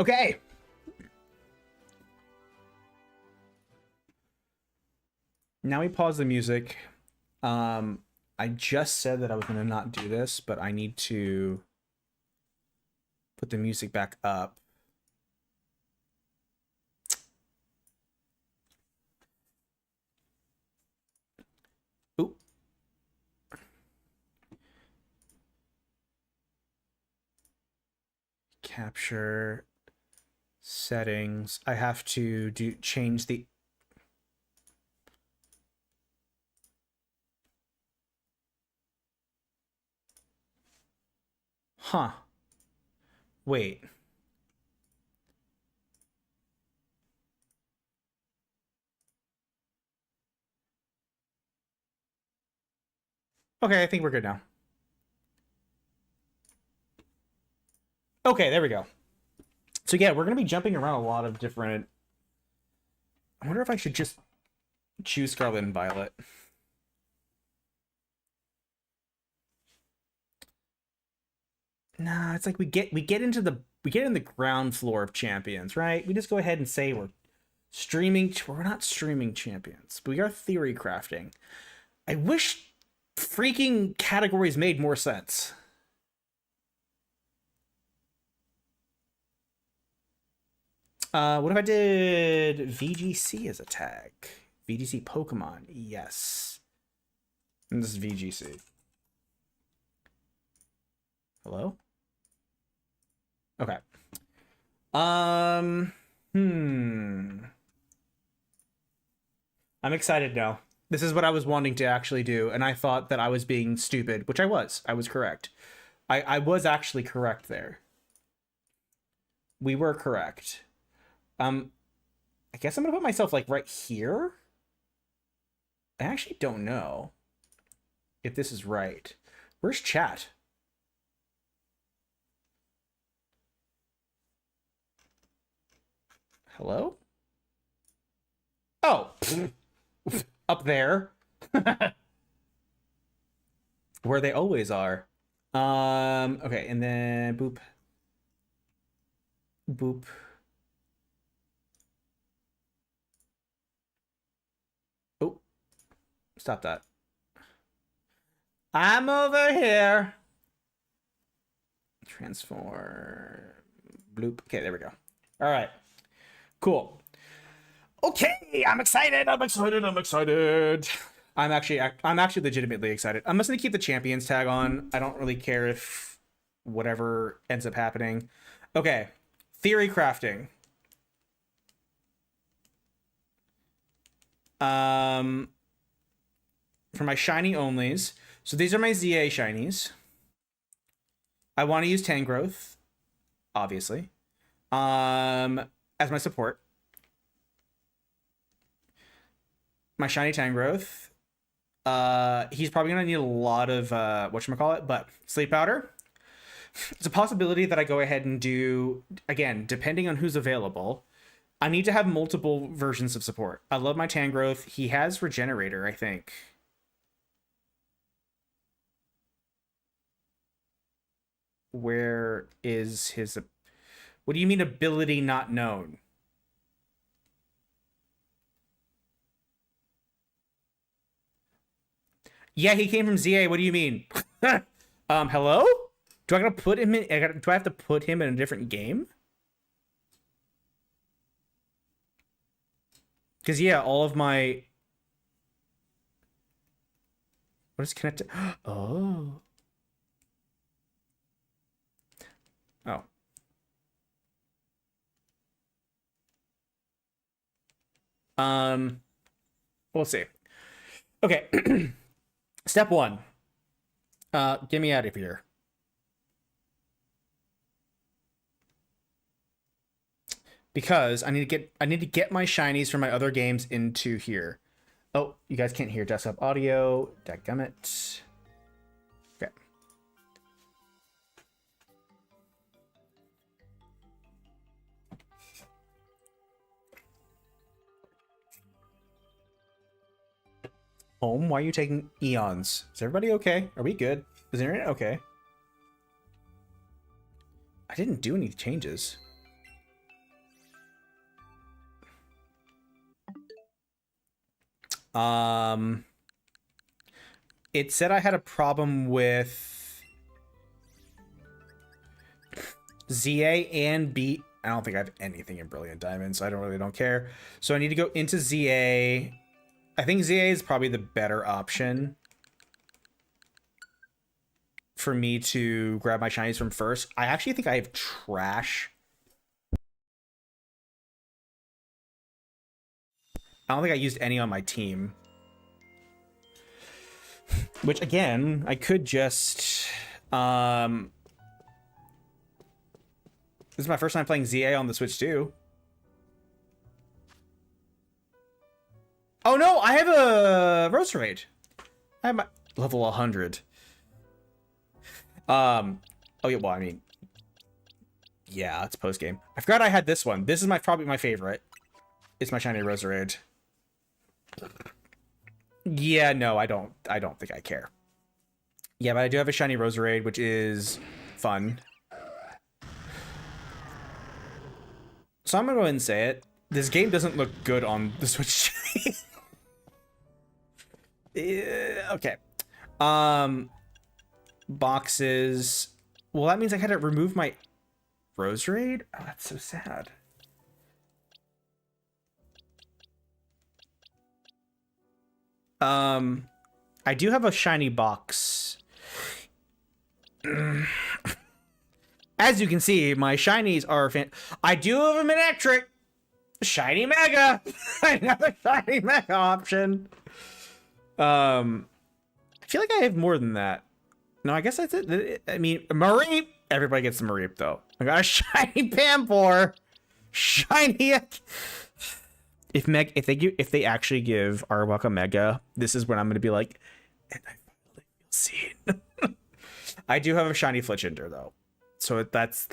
Okay. Now we pause the music. I just said that I was going to not do this, but I need to put the music back up. Oop. Capture settings. I have to change the... Huh. Wait. Okay, I think we're good now. Okay, there we go. So yeah, we're going to be jumping around a lot of different... I wonder if I should just choose Scarlet and Violet. Nah, it's like we get in the ground floor of Champions, right? We just go ahead and say we're streaming. We're not streaming Champions, but we are theory crafting. I wish freaking categories made more sense. What if I did VGC as a tag? VGC Pokemon, yes. And this is VGC. Hello? Okay. I'm excited now. This is what I was wanting to actually do, and I thought that I was being stupid, which I was. I was correct. I was actually correct there. We were correct. I guess I'm gonna put myself like right here. I actually don't know if this is right. Where's chat? Hello? Oh, up there. Where they always are. Okay, and then boop. Boop. Oh, stop that. I'm over here. Transform. Bloop. Okay, there we go. All right. Cool. Okay, I'm excited. I'm excited. I'm excited. I'm actually legitimately excited. I'm just gonna keep the champions tag on. I don't really care if whatever ends up happening. Okay, theory crafting. For my shiny onlys. So these are my ZA shinies. I want to use Tangrowth, obviously, as my support. My shiny Tangrowth. He's probably gonna need a lot of whatchamacallit, but Sleep Powder. It's a possibility that I go ahead and do, again, depending on who's available. I need to have multiple versions of support. I love my Tangrowth. He has Regenerator, I think. Where is his... What do you mean ability not known? Yeah, he came from ZA. What do you mean? Hello? Do I gotta put him in? Do I have to put him in a different game? Because yeah, all of my... What is connected? Oh. Oh. We'll see. Okay. Step one. Get me out of here. Because I need to get my shinies from my other games into here. Oh, you guys can't hear desktop audio. Dadgummit. Okay. Home, why are you taking eons? Is everybody okay? Are we good? Is the internet okay? I didn't do any changes. It said I had a problem with ZA and B. I don't think I have anything in Brilliant Diamond, so I don't care. So I need to go into ZA. I think ZA is probably the better option for me to grab my shinies from first. I actually think I have trash. I don't think I used any on my team. Which, again, I could just... This is my first time playing ZA on the Switch, too. Oh, no! I have a Roserade. I have my... Level 100. Oh, yeah, well, I mean... Yeah, it's post-game. I forgot I had this one. This is probably my favorite. It's my shiny Roserade. Yeah, no, I don't think I care. Yeah, but I do have a shiny Roserade, which is fun. So I'm gonna go ahead and say it. This game doesn't look good on the Switch. Okay. Boxes. Well, that means I had to remove my Roserade? Oh, that's so sad. I do have a shiny box. As you can see, my shinies are I do have a Manectric. Shiny Mega. Another shiny Mega option. I feel like I have more than that. No, I guess that's it. I mean, Mareep. Everybody gets the Mareep, though. I got a shiny Pampor. Shiny... if they actually give Arbok a Mega, this is when I'm gonna be like, and I finally feel seen. I do have a shiny Fletchinder though, so that's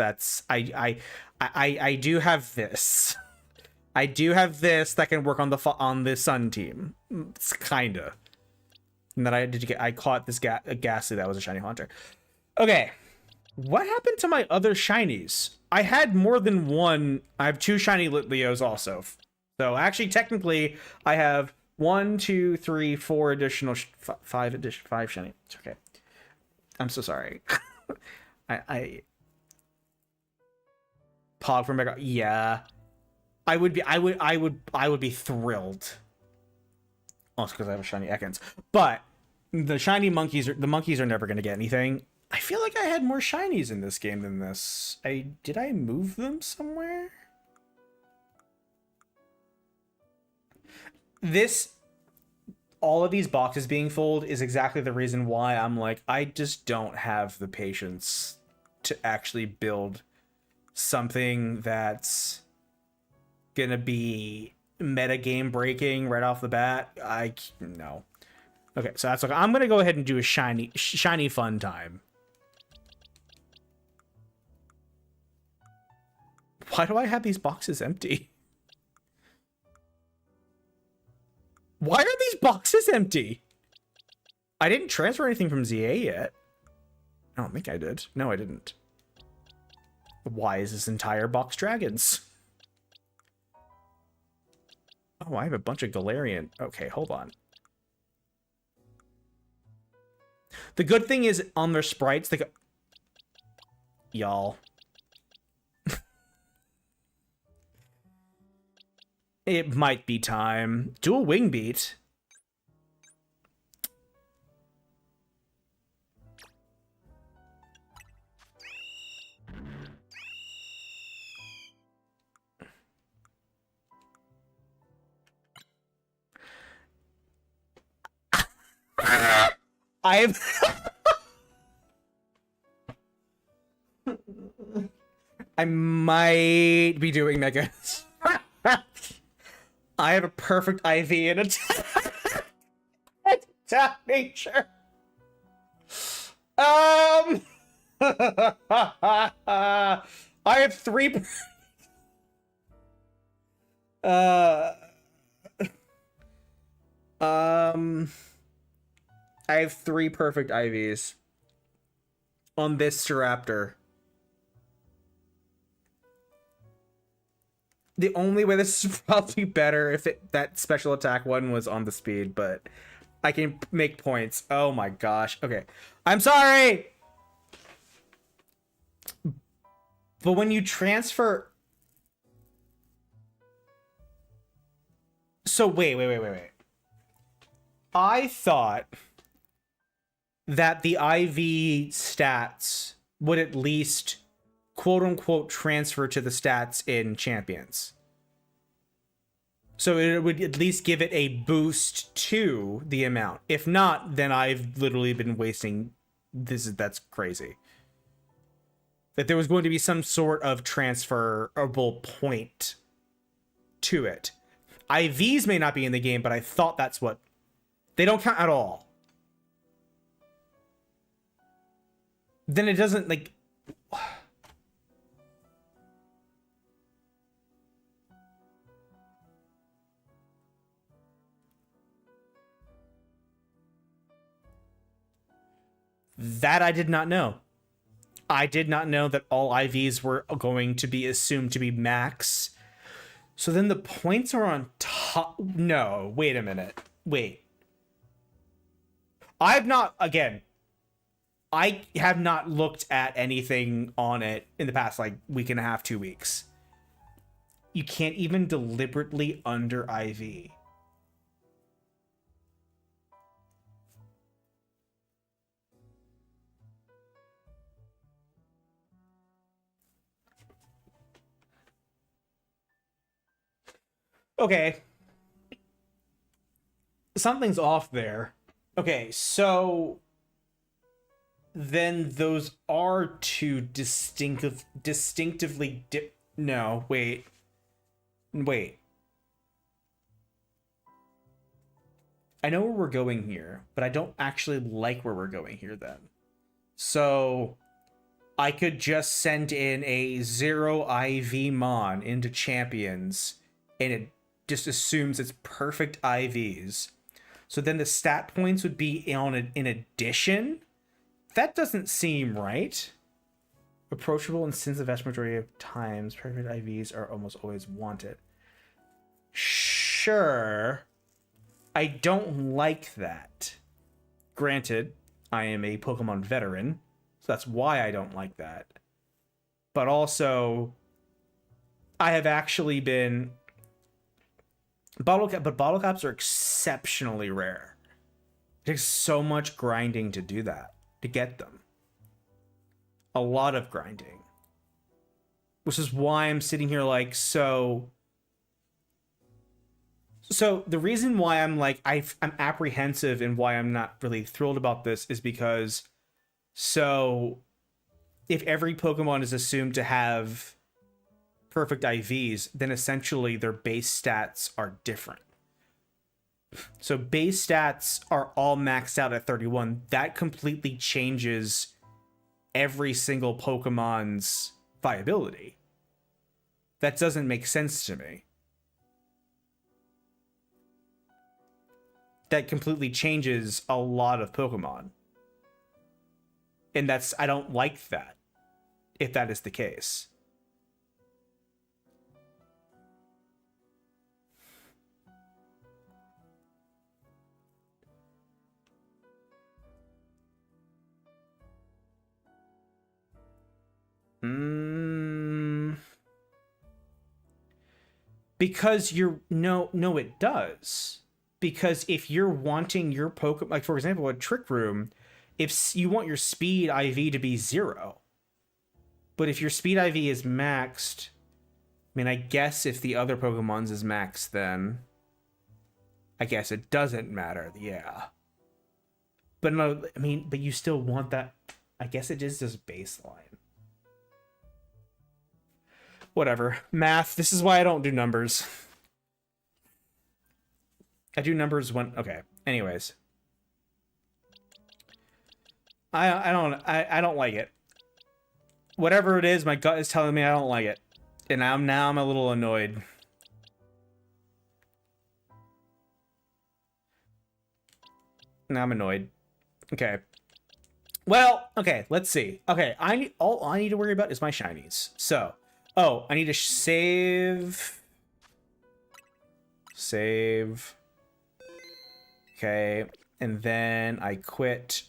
I do have this. I do have this that can work on the Sun team. It's kinda. And then I caught this Ghastly that was a shiny Haunter. Okay, what happened to my other shinies? I had more than one. I have 2 shiny Litleos also. So actually, technically, I have 1, 2, 3, 4 additional, 5 shiny. It's okay. I'm so sorry. I Pog for Mega. Yeah, I would be thrilled. Also, because I have a shiny Ekans, but the shiny monkeys are never gonna get anything. I feel like I had more shinies in this game than this. Did I move them somewhere? All of these boxes being full is exactly the reason why I'm like, I just don't have the patience to actually build something that's gonna be meta game breaking right off the bat. No. Okay, so that's okay. I'm gonna go ahead and do a shiny fun time. Why do I have these boxes empty? Why are these boxes empty? I didn't transfer anything from ZA yet. I don't think I did. No, I didn't. Why is this entire box dragons? Oh, I have a bunch of Galarian. Okay, hold on. The good thing is on their sprites, they go... Y'all. It might be time. Dual Wing Beat. I might be doing megas. I have a perfect IV in attack. Attack nature. I have 3. I have 3 perfect IVs on this Staraptor. The only way this is probably better if that special attack one was on the speed, but I can make points. Oh my gosh. Okay. I'm sorry! But when you transfer... So wait. I thought that the IV stats would at least quote-unquote transfer to the stats in Champions. So it would at least give it a boost to the amount. If not, then I've literally been wasting... That's crazy. That there was going to be some sort of transferable point to it. IVs may not be in the game, but I thought that's what... They don't count at all. Then it doesn't, like... That I did not know. I did not know that all IVs were going to be assumed to be max. So then the points are on top. No, wait a minute. Wait. I have not looked at anything on it in the past, like, week and a half, 2 weeks. You can't even deliberately under IV. Okay. Something's off there. Okay, so then those are 2 distinctively no, wait. I know where we're going here, but I don't actually like where we're going here then. So I could just send in a 0 IV Mon into Champions, and it just assumes it's perfect IVs. So then the stat points would be in addition. That doesn't seem right. Approachable, and since the vast majority of times, perfect IVs are almost always wanted. Sure. I don't like that. Granted, I am a Pokemon veteran, so that's why I don't like that. But also, I have actually been... Bottle caps are exceptionally rare. It takes so much grinding to do that, to get them. A lot of grinding. Which is why I'm sitting here like, so the reason why I'm like, I'm apprehensive and why I'm not really thrilled about this is because, so if every Pokemon is assumed to have perfect IVs, then essentially their base stats are different. So base stats are all maxed out at 31. That completely changes every single Pokemon's viability. That doesn't make sense to me. That completely changes a lot of Pokemon. And I don't like that, if that is the case. Because no, it does. Because if you're wanting your Pokemon, like for example, a Trick Room, if you want your speed IV to be 0, but if your speed IV is maxed, I mean, I guess if the other Pokemon's is maxed, then I guess it doesn't matter. Yeah. But no, I mean, but you still want that. I guess it is just baseline. Whatever. Math. This is why I don't do numbers. I do numbers when... Okay. Anyways. I don't like it. Whatever it is, my gut is telling me I don't like it. And now I'm a little annoyed. Now I'm annoyed. Okay. Well, okay, let's see. Okay, all I need to worry about is my shinies. So, I need to save. Okay, and then I quit.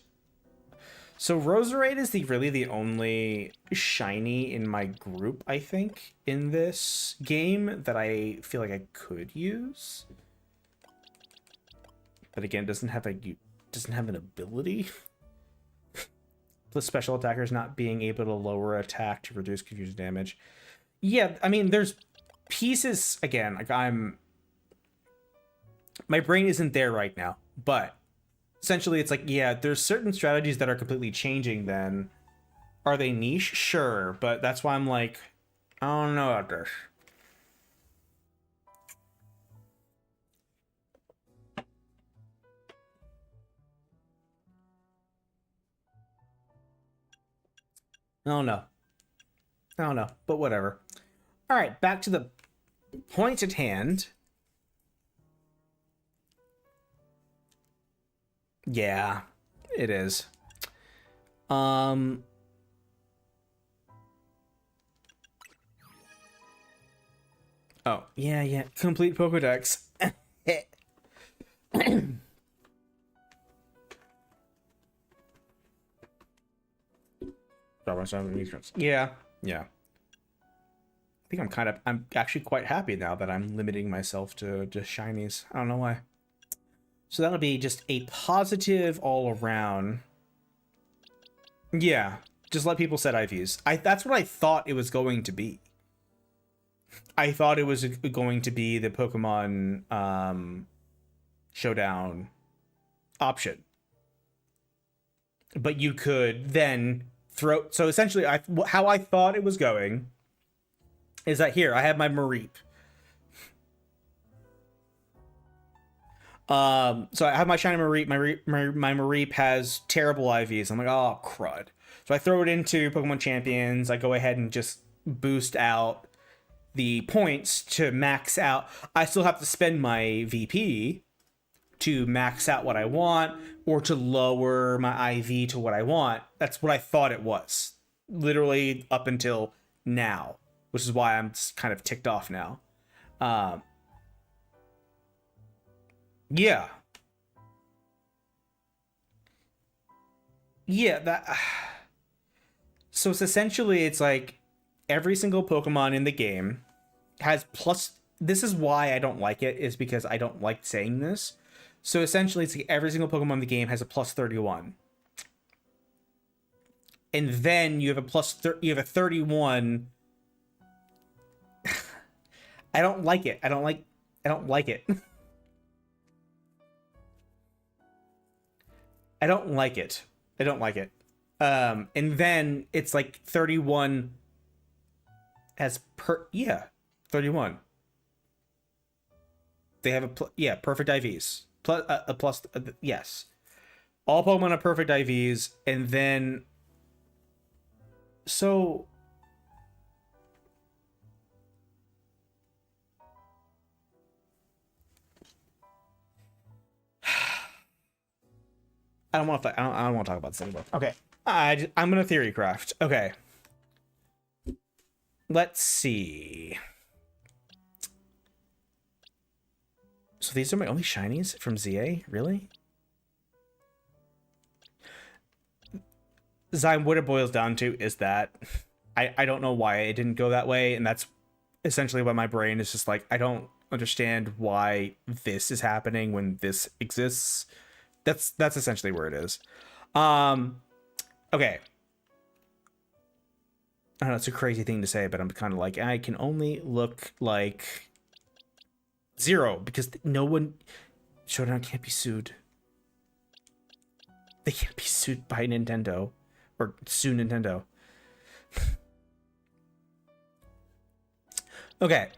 So Roserade is really the only shiny in my group, I think, in this game that I feel like I could use. But again, doesn't have an ability. The special attackers not being able to lower attack to reduce confusion damage. Yeah, I mean, there's pieces, again, like my brain isn't there right now, but essentially it's like, yeah, there's certain strategies that are completely changing then. Are they niche? Sure, but that's why I'm like, I don't know about this. I don't know, but whatever. All right, back to the point at hand. Yeah, it is. Oh, yeah. Complete Pokedex. Yeah. I think I'm actually quite happy now that I'm limiting myself to just shinies. I don't know why. So that'll be just a positive all around. Yeah, just let people set IVs. That's what I thought it was going to be. I thought it was going to be the Pokemon Showdown option. But you could then throw... So essentially, how I thought it was going is that here, I have my Mareep. So I have my shiny Mareep. My Mareep has terrible IVs. I'm like, oh crud. So I throw it into Pokemon Champions. I go ahead and just boost out the points to max out. I still have to spend my VP to max out what I want or to lower my IV to what I want. That's what I thought it was. Literally up until now, which is why I'm kind of ticked off now. Yeah. Yeah, that so it's essentially it's like every single Pokemon in the game has plus. This is why I don't like it, is because I don't like saying this. So essentially it's like every single Pokemon in the game has a plus 31. And then you have you have a 31. I don't like it. I don't like it. I don't like it. I don't like it. And then it's like 31 as yeah, 31. They have perfect IVs. Plus yes. All Pokemon have perfect IVs, and then so I don't want to talk about this anymore. Okay. I'm gonna theory craft. Okay. Let's see. So these are my only shinies from ZA? Really? Zyme, what it boils down to is that I don't know why it didn't go that way, and that's essentially why my brain is just like, I don't understand why this is happening when this exists. That's essentially where it is. Okay. I don't know, it's a crazy thing to say, but I'm kind of like, I can only look like Zero because no one Showdown can't be sued. They can't be sued by Nintendo or sue Nintendo. Okay.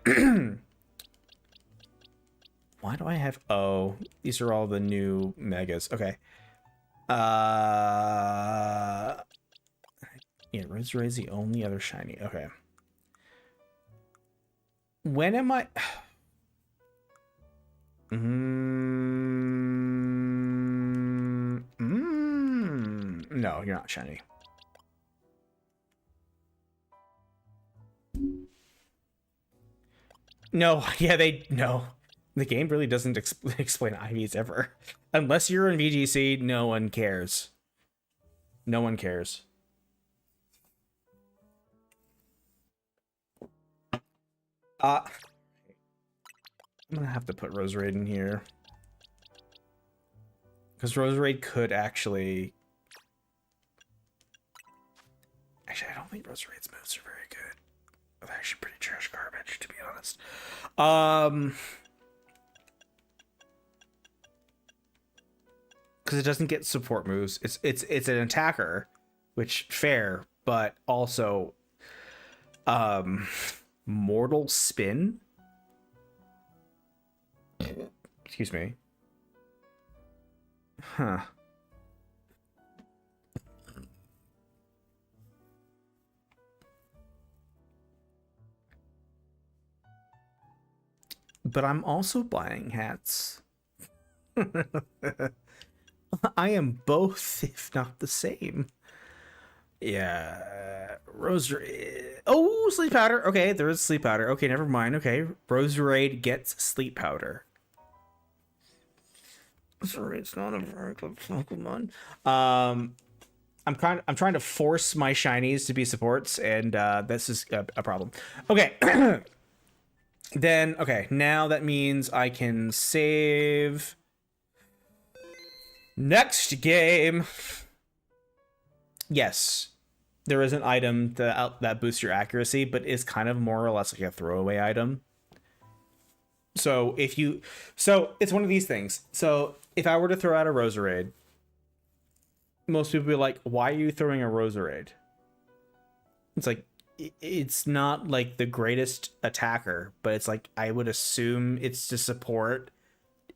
Why do I have these are all the new megas. Okay. Yeah, Roserai's the only other shiny. Okay. When am I No, you're not shiny. No, yeah, no. The game really doesn't explain IVs ever. Unless you're in VGC, no one cares. No one cares. I'm gonna have to put Roserade in here. Because Roserade could actually... Actually, I don't think Roserade's moves are very good. They're actually pretty trash garbage, to be honest. Because it doesn't get support moves. It's an attacker, which fair, but also Mortal Spin. Excuse me. Huh. But I'm also buying hats. I am both, if not the same. Yeah. Roserade. Oh, sleep powder. Okay, there is sleep powder. Okay, never mind. Okay, Roserade gets sleep powder. Sorry, it's not a very good Pokemon. I'm trying to force my shinies to be supports, and this is a problem. Okay. Then okay, now that means I can save next game. Yes, there is an item that boosts your accuracy, but is kind of more or less like a throwaway item. So it's one of these things. So if I were to throw out a Roserade, most people would be like, why are you throwing a Roserade? It's like, it's not like the greatest attacker, but it's like, I would assume it's to support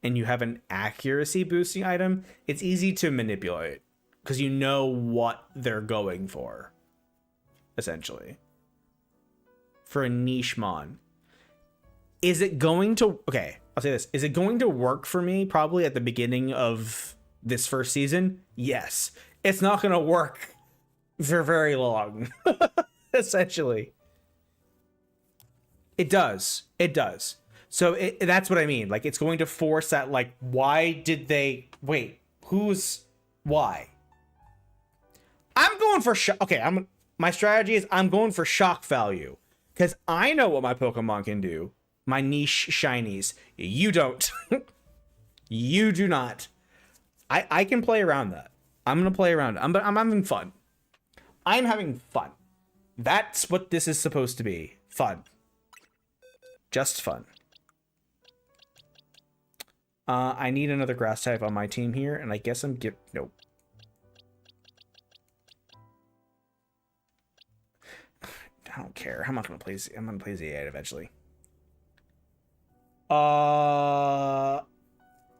and you have an accuracy boosting item, it's easy to manipulate because you know what they're going for, essentially. For a niche mon. Is it going to... Okay, I'll say this. Is it going to work for me probably at the beginning of this first season? Yes. It's not going to work for very long, essentially. It does. It does. So that's what I mean. Like, it's going to force that, like, why did they... Wait, who's... Why? I'm going for... Okay, my strategy is I'm going for shock value. Because I know what my Pokemon can do. My niche shinies. You don't. You do not. I can play around that. I'm going to play around it. I'm having fun. I'm having fun. That's what this is supposed to be. Fun. Just fun. I need another grass type on my team here, and I guess I'm nope. I don't care. I'm not gonna play. I'm gonna play Z8 eventually.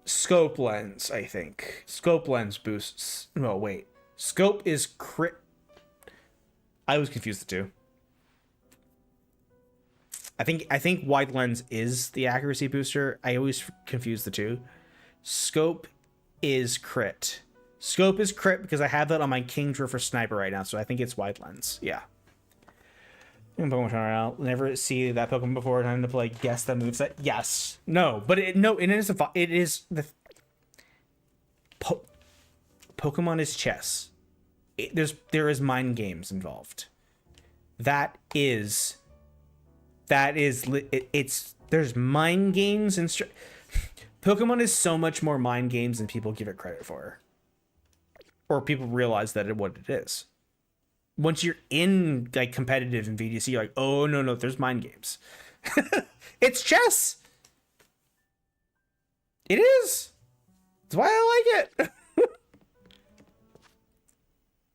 Scope lens, I think. Scope lens boosts. No, wait. Scope is crit. I was confused the two. I think wide lens is the accuracy booster. I always confuse the two. Scope is crit. Scope is crit because I have that on my King's River Sniper right now, so I think it's wide lens. Yeah. Pokemon Trainer, I'll never see that Pokemon before. Time to play. Guess that moveset. Yes. No, but it is the Pokemon is chess. There is mind games involved. There's mind games and Pokemon is so much more mind games than people give it credit for, or people realize what it is. Once you're in like competitive in VGC, you're like, oh no, there's mind games. It's chess. It is. That's why I like it.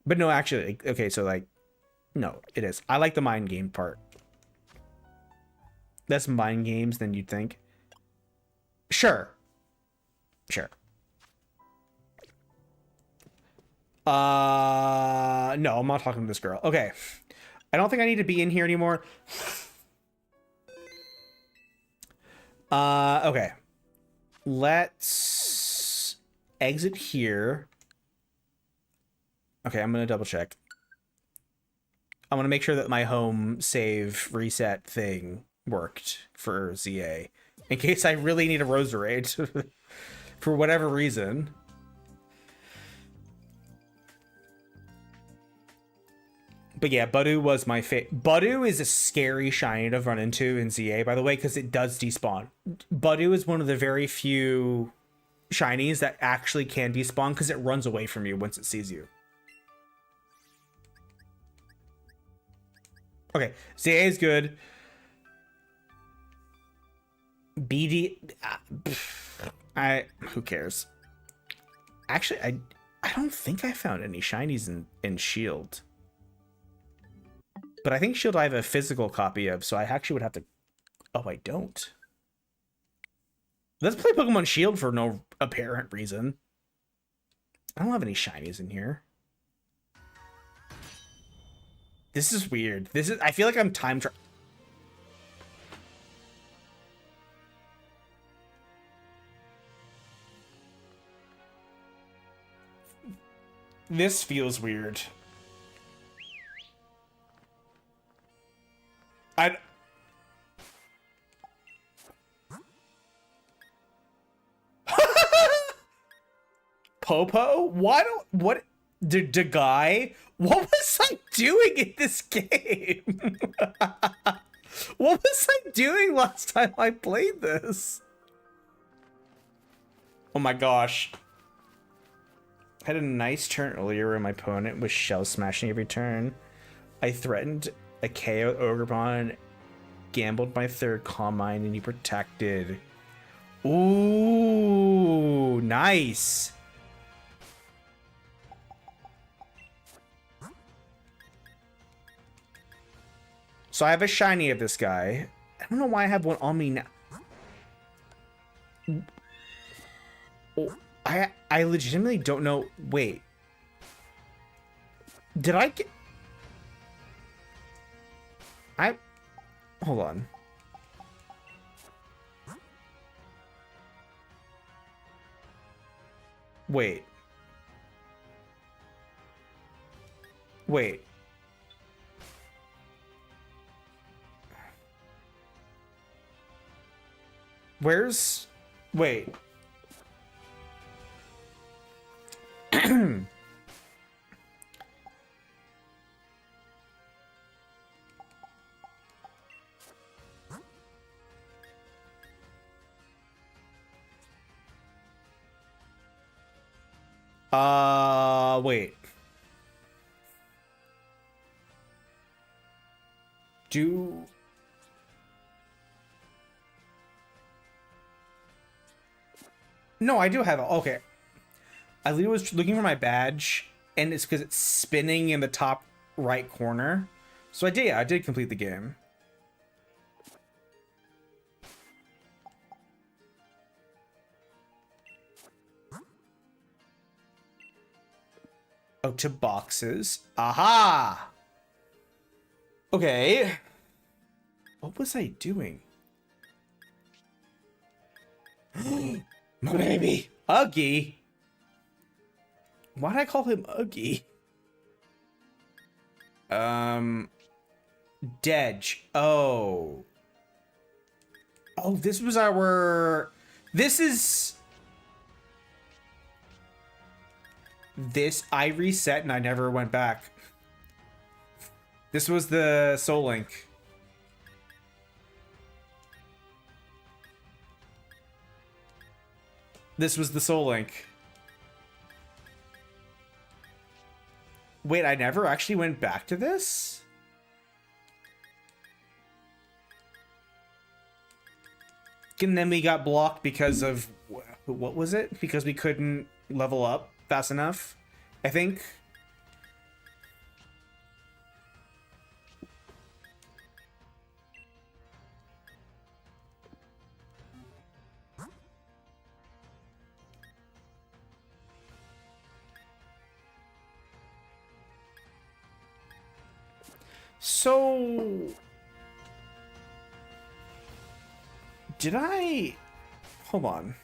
But no, actually, okay, so like, no, it is. I like the mind game part. Less mind games than you'd think. Sure. No, I'm not talking to this girl. Okay. I don't think I need to be in here anymore. Okay. Let's exit here. Okay, I'm gonna double check. I want to make sure that my home save reset thing worked for ZA. In case I really need a Roserade. For whatever reason. But yeah, Budu was my favorite. Budu is a scary shiny to run into in ZA, by the way, because it does despawn. Budu is one of the very few shinies that actually can despawn because it runs away from you once it sees you. Okay, ZA is good. BD... who cares? Actually, I don't think I found any shinies in Shield. But I think Shield I have a physical copy of, so I actually would have to... Oh, I don't. Let's play Pokemon Shield for no apparent reason. I don't have any shinies in here. This is weird. I feel like I'm time traveling. This feels weird. Popo? What guy? What was I doing in this game? What was I doing last time I played this? Oh my gosh. I had a nice turn earlier where my opponent was shell smashing every turn. I threatened a KO Ogrepon, gambled my third Calm Mind, and he protected. Ooh, nice. So I have a shiny of this guy. I don't know why I have one on me now. Oh, I legitimately don't know. Wait. Did I get... Hold on. Wait. Wait. Where's... Wait. Wait. No, I do have it. Okay. I literally was looking for my badge, and it's because it's spinning in the top right corner. So I did complete the game. Oh, to boxes. Aha! Okay. What was I doing? My baby! Uggy! Why did I call him Uggy? Dedge. Oh. Oh, this was our... This, I reset and I never went back. This was the Soul Link. This was the Soul Link. Wait, I never actually went back to this? And then we got blocked because of... What was it? Because we couldn't level up fast enough, I think. So... Did I... Hold on.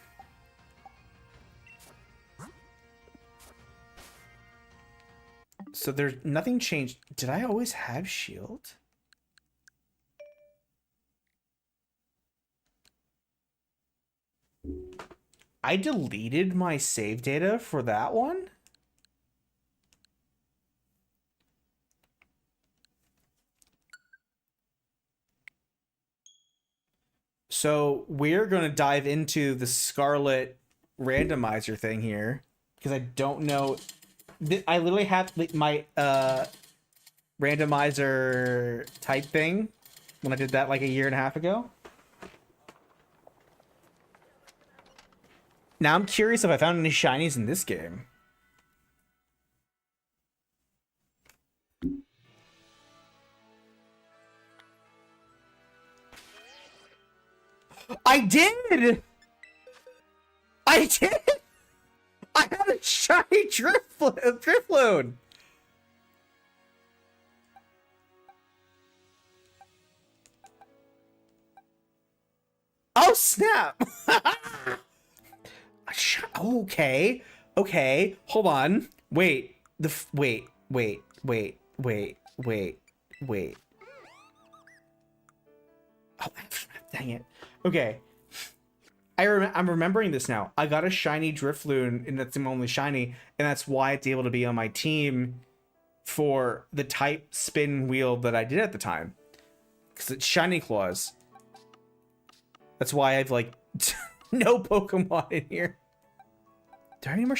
So there's nothing changed. Did I always have shield? I deleted my save data for that one? So we're going to dive into the Scarlet randomizer thing here, because I don't know. I literally had my randomizer type thing when I did that like a year and a half ago. Now I'm curious if I found any shinies in this game. I did! I did! I had a shiny Drifloon! Oh, snap! Okay. Okay. Hold on. Wait. Wait. Oh, dang it. Okay. I'm remembering this now. I got a shiny Drifloon, and that's the only shiny, and that's why it's able to be on my team for the type spin wheel that I did at the time. Because it's shiny claws. That's why I've like no Pokemon in here. Do I have any more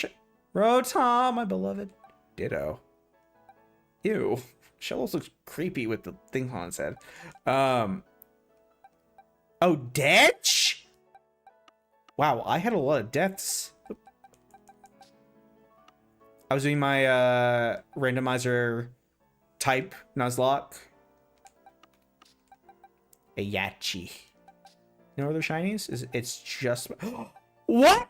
Rotom, my beloved. Ditto. Ew. Shellos looks creepy with the thing on its head. Oh, Dedge? Wow, I had a lot of deaths. I was doing my randomizer type Nuzlocke. A Yachi. No other shinies? It's just... What?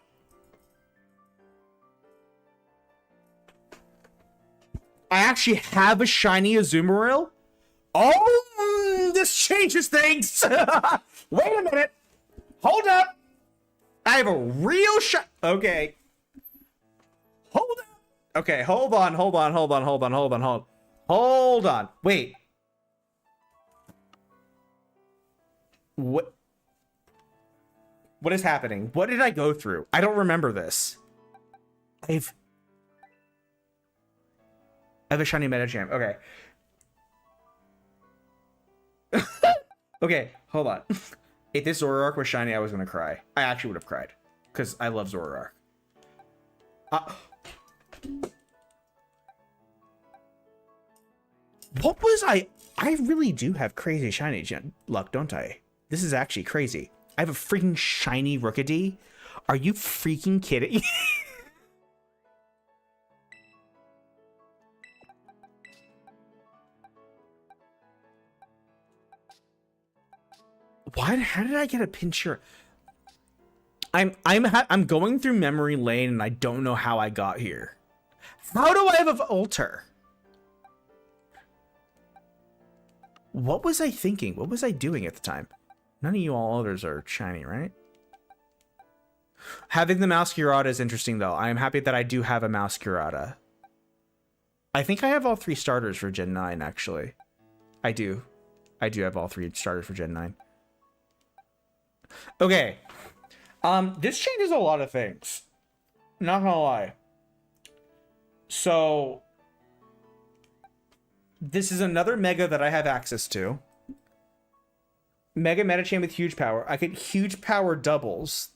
I actually have a shiny Azumarill. Oh, this changes things. Wait a minute. Hold up. I have a real Okay. Hold up. Okay, hold on. Hold on. Wait. What is happening? What did I go through? I don't remember this. I have a shiny Metachamp. Okay. Okay, hold on. If this Zoroark was shiny, I was gonna cry. I actually would have cried. Because I love Zoroark. What was I really do have crazy shiny luck, don't I? This is actually crazy. I have a freaking shiny Rookidee. Are you freaking kidding? How did I get a Pinsir? I'm going through memory lane and I don't know how I got here. How do I have an altar? What was I thinking? What was I doing at the time? None of you all others are shiny, right? Having the Mousecurata is interesting though. I am happy that I do have a Mousecurata. I think I have all 3 starters for Gen 9 actually. I do have all 3 starters for Gen 9. Okay. This changes a lot of things. Not gonna lie. So this is another Mega that I have access to. Mega Metachamp with huge power. I could huge power doubles.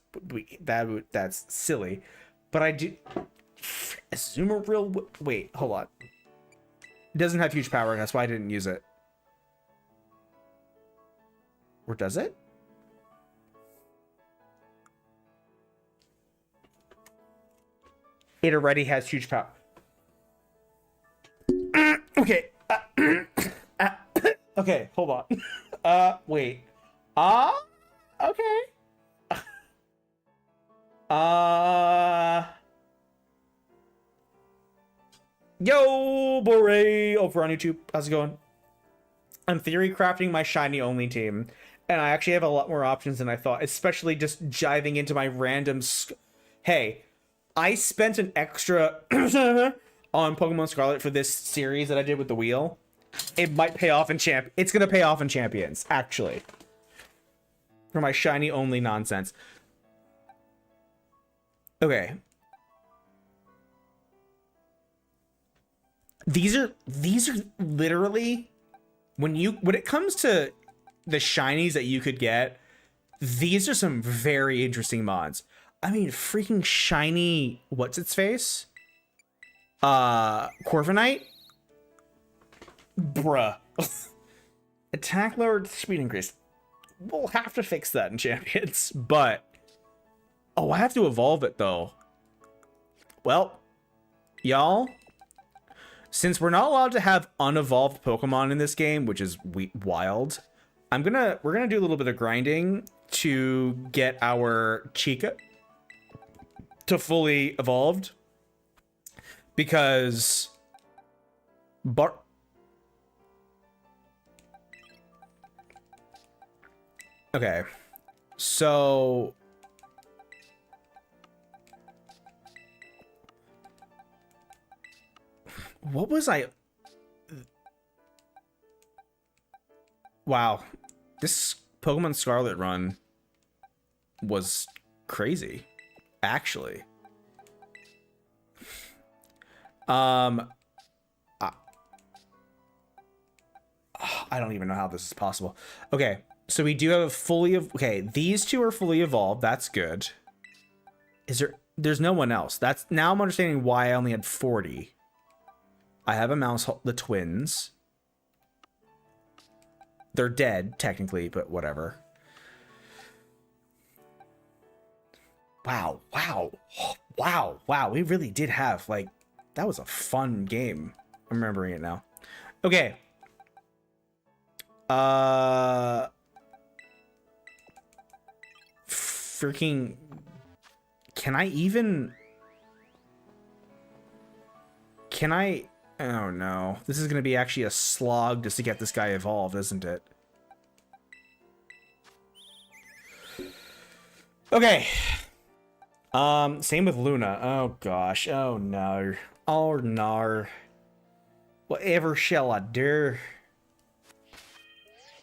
That's silly. But I do Azumarill. Wait, hold on. It doesn't have huge power, and that's why I didn't use it. Or does it? It already has huge power. Okay. Okay, hold on. Wait. Okay. Yo, Bore over on YouTube. How's it going? I'm theory crafting my shiny only team, and I actually have a lot more options than I thought, especially just jiving into my random. Hey, I spent an extra on Pokemon Scarlet for this series that I did with the wheel. It might pay off in It's gonna pay off in Champions, actually. For my shiny only nonsense. Okay. These are literally when it comes to the shinies that you could get, these are some very interesting mods. I mean, freaking shiny, what's its face? Corviknight? Bruh. Attack lowered, speed increase. We'll have to fix that in Champions, but oh, I have to evolve it though. Well, y'all, since we're not allowed to have unevolved Pokemon in this game, which is wild, we're gonna do a little bit of grinding to get our Chica to fully evolved, because okay, so what was I? Wow, this Pokemon Scarlet run was crazy, actually. I don't even know how this is possible. Okay, so we do have okay, these 2 are fully evolved. That's good. There's no one else. Now I'm understanding why I only had 40. I have a the twins. They're dead, technically, but whatever. Wow. We really did have, like, that was a fun game. I'm remembering it now. Okay. Freaking... Can I... Oh no. This is going to be actually a slog just to get this guy evolved, isn't it? Okay. Same with Luna. Oh gosh. Oh no. Oh no. Whatever shall I do?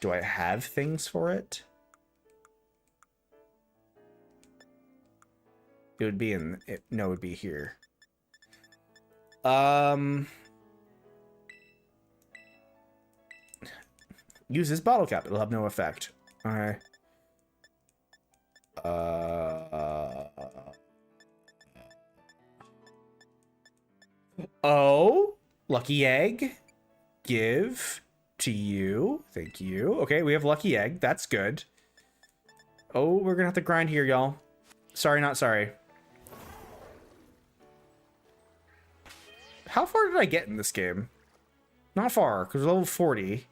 Do I have things for it? It would be in it. No, it would be here. Use this bottle cap. It'll have no effect. Okay. Oh, lucky egg. Give to you. Thank you. Okay, we have lucky egg. That's good. Oh, we're gonna have to grind here, y'all. Sorry, not sorry. How far did I get in this game? Not far, because we're level 40.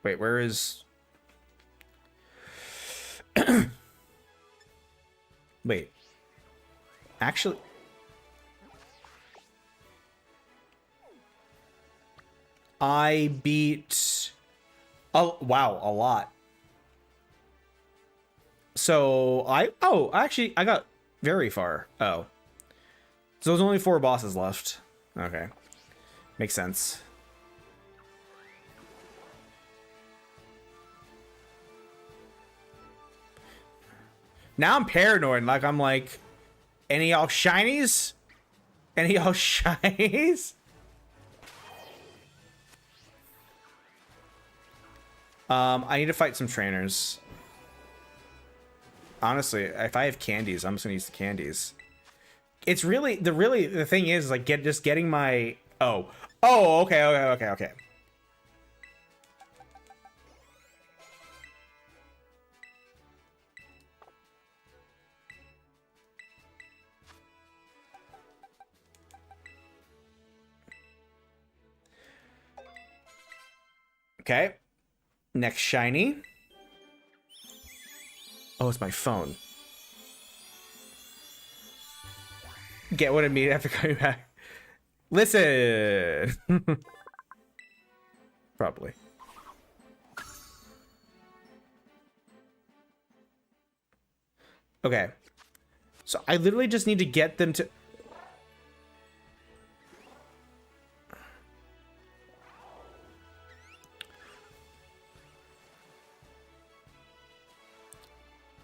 Wait, where is... Wait. Actually... I beat... Oh, wow, a lot. So, actually, I got very far. Oh. So there's only 4 bosses left. Okay. Makes sense. Now I'm paranoid. Like, I'm like, any y'all shinies? Any y'all shinies? I need to fight some trainers. Honestly, if I have candies, I'm just gonna use the candies. It's really the thing is like just getting my okay. Okay. Next shiny. Oh, it's my phone. Get what I mean after coming back. Listen. Probably. Okay. So I literally just need to get them to...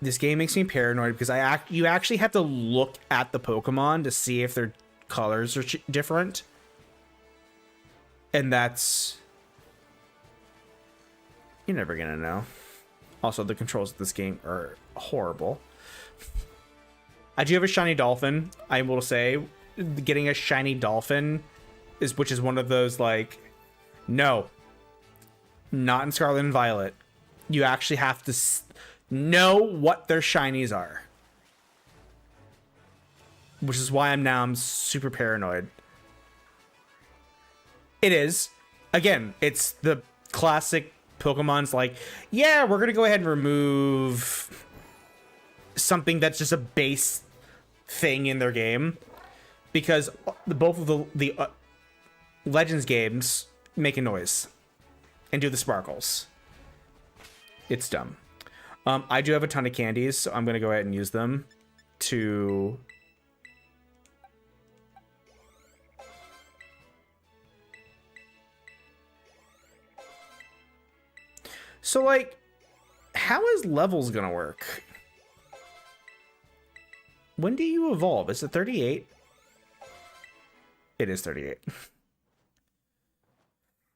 This game makes me paranoid because you actually have to look at the Pokemon to see if their colors are different. And that's... You're never gonna know. Also, the controls of this game are horrible. I do have a shiny dolphin. I will say, getting a shiny dolphin which is one of those like, no, not in Scarlet and Violet. You actually have to know what their shinies are, which is why I'm super paranoid. It is, again, it's the classic Pokemon's like, yeah, we're gonna go ahead and remove something that's just a base thing in their game, because both of the Legends games make a noise and do the sparkles. It's dumb. I do have a ton of candies, so I'm gonna go ahead and use them to... So, like, how is levels gonna work? When do you evolve? Is it 38? It is 38.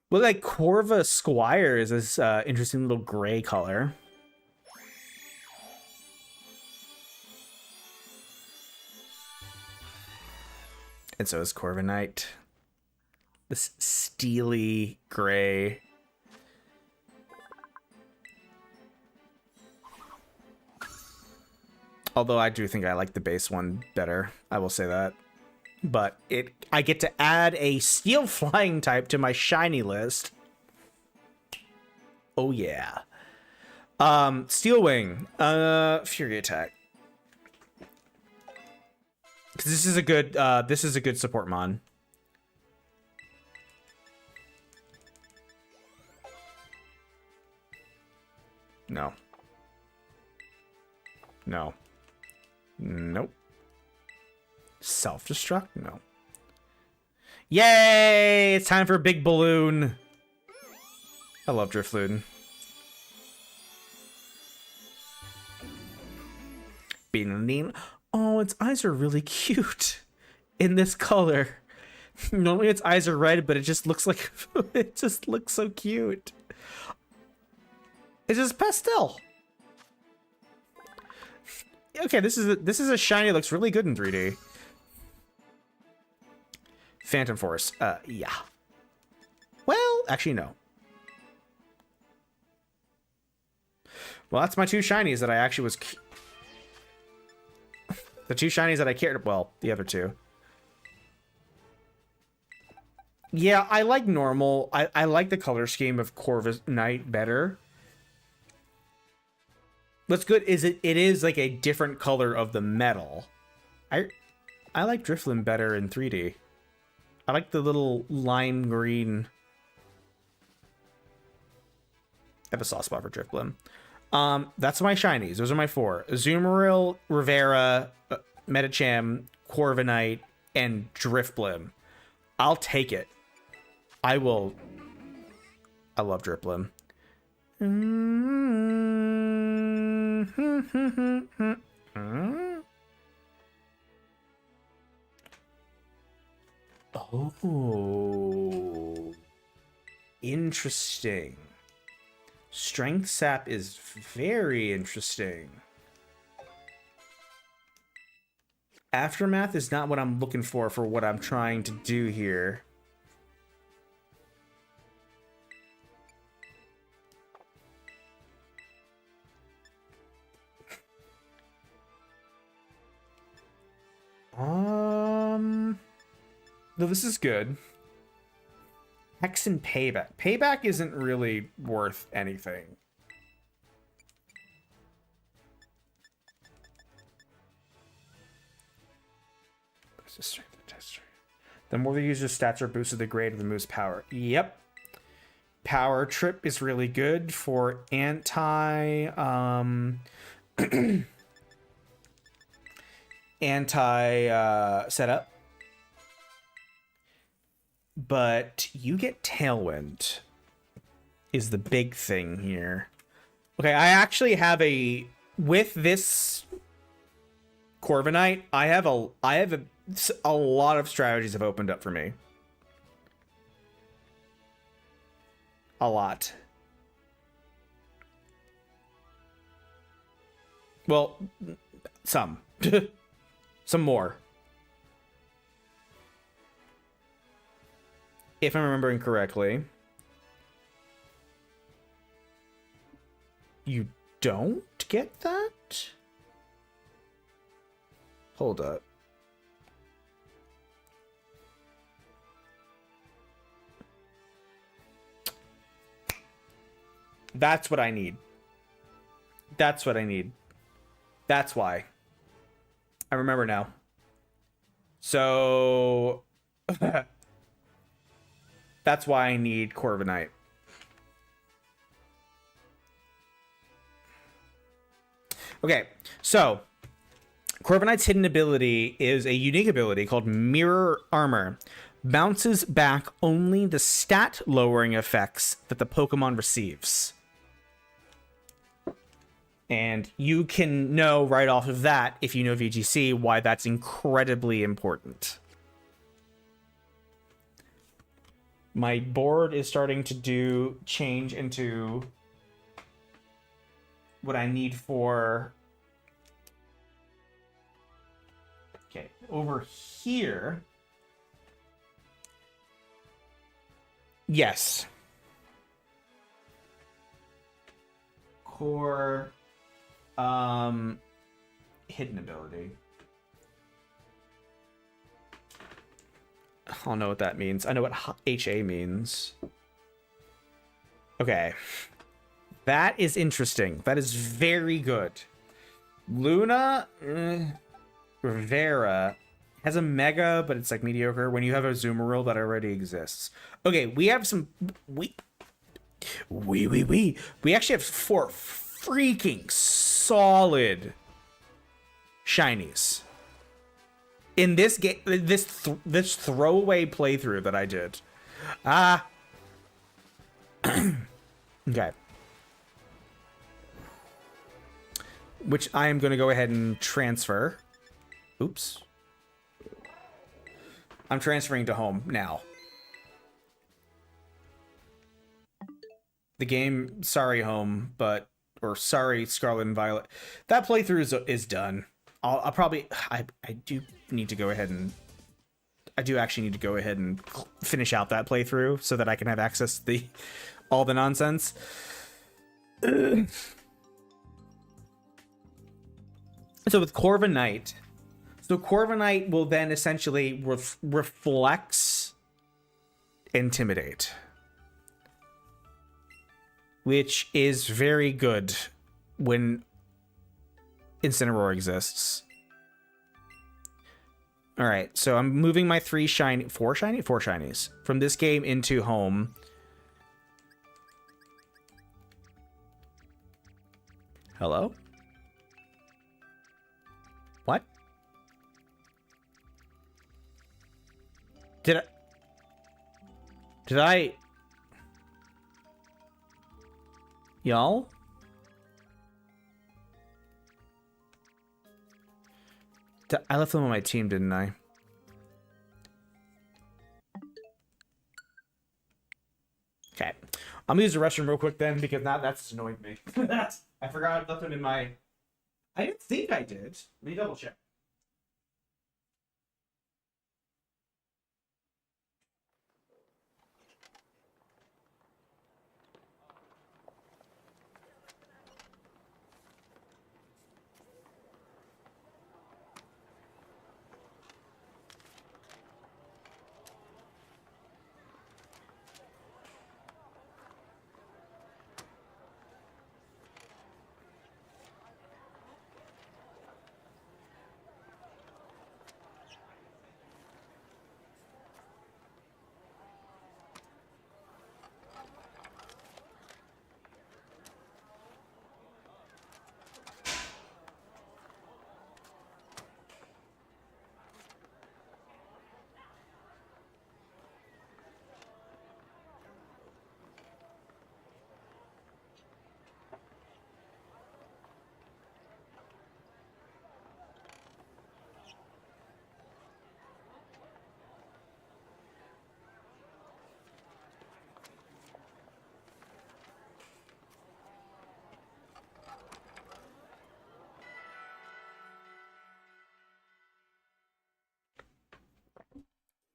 Well, like, Corva Squire is this interesting little gray color. And so is Corviknight. This steely gray. Although I do think I like the base one better, I will say that. But I get to add a steel flying type to my shiny list. Oh yeah. Steel Wing, Fury Attack. Because this is a good support mon. No. No. Nope. Self-destruct? No. Yay! It's time for a big balloon. I love Drifloon. Bean. Oh, its eyes are really cute in this color. Normally its eyes are red, but it just looks like it just looks so cute. It's just pastel. Okay, this is a shiny. It looks really good in 3D. Phantom Force. Yeah. Well, actually, no. Well, that's my two shinies that I actually was... The two shinies that I cared... Well, the other two. Yeah, I like normal. I like the color scheme of Corviknight better. What's good is it is like a different color of the metal. I like Drifloon better in 3D. I like the little lime green. I have a soft spot for Drifloon. That's my shinies. Those are my four. Azumarill, Rivera, Medicham, Corviknight, and Drifblim. I'll take it. I will. I love Drifblim. Oh. Interesting. Strength Sap is very interesting. Aftermath is not what I'm looking for what I'm trying to do here. No, this is good. Hex and Payback. Payback isn't really worth anything. The more the user's stats are boosted, the greater the move's power. Yep. Power Trip is really good for anti setup. But you get Tailwind is the big thing here. Okay, I actually have with this Corviknight, I have a lot of strategies have opened up for me. A lot. Well, some. Some more. If I'm remembering correctly. You don't get that? Hold up. That's what I need. That's what I need. That's why. I remember now. So... That's why I need Corviknight. Okay, so... Corviknight's hidden ability is a unique ability called Mirror Armor. Bounces back only the stat lowering effects that the Pokemon receives. And you can know right off of that, if you know VGC, why that's incredibly important. My board is starting to change into what I need for... Okay, over here... Yes. Core... hidden ability. I'll know what that means. I know what HA means. Okay. That is interesting. That is very good. Luna, Rivera, has a mega, but it's like mediocre when you have a zoomer rule that already exists. Okay, we have some we actually have 4 freaking solid shinies in this game. This throwaway playthrough that I did. Okay. Which I am going to go ahead and transfer. Oops. I'm transferring to home now. The game, sorry home, or sorry Scarlet and Violet. That playthrough is done. I'll probably, I do need to go ahead and, I do actually need to go ahead and finish out that playthrough so that I can have access to all the nonsense. So with Corviknight, Corviknight will then essentially reflects Intimidate, which is very good when Incineroar exists. All right, so I'm moving my 4 shinies from this game into home. Hello? What? Did I? Y'all? I left them on my team, didn't I? Okay. I'm gonna use the restroom real quick then, because now that's annoying me. I forgot I left them in my... I didn't think I did. Let me double check.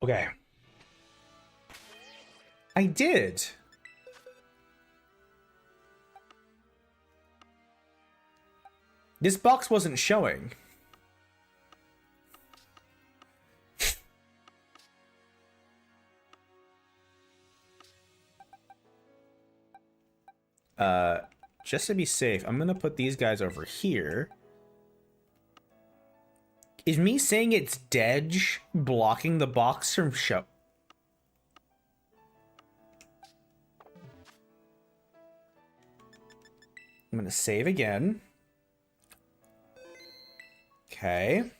Okay. I did. This box wasn't showing. Just to be safe, I'm gonna put these guys over here. Is me saying it's dead blocking the box from show? I'm gonna save again. Okay.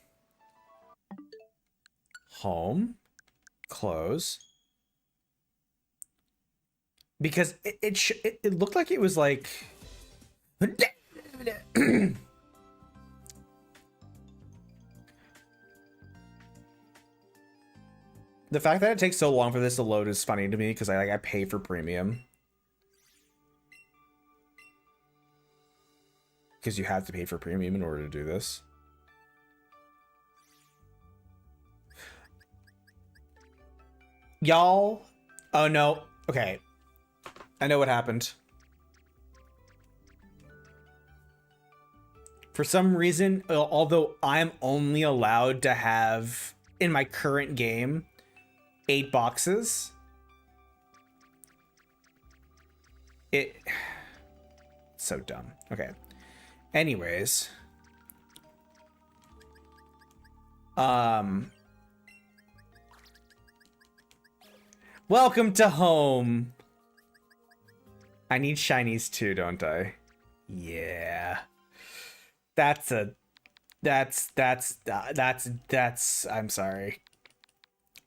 Home. Close. Because it looked like it was like... The fact that it takes so long for this to load is funny to me because I pay for premium. Because you have to pay for premium in order to do this. Y'all? Oh no. Okay. I know what happened. For some reason, although I'm only allowed to have, in my current game, 8 boxes. It's so dumb. Okay. Anyways. Welcome to home. I need shinies too, don't I? Yeah. That's I'm sorry.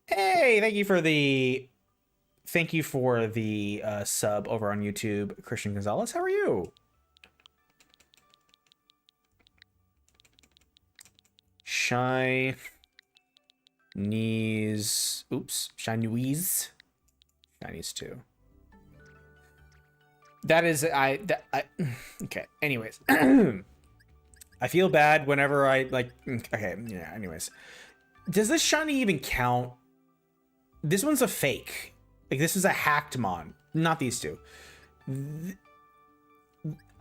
Hey, thank you for the sub over on YouTube, Christian Gonzalez. How are you? Shinies. Oops. Shinies. Shinies too. That is okay. Anyways. I feel bad whenever I like okay, yeah, anyways. Does this shiny even count? This one's a fake. Like this is a hacked mon, not these two.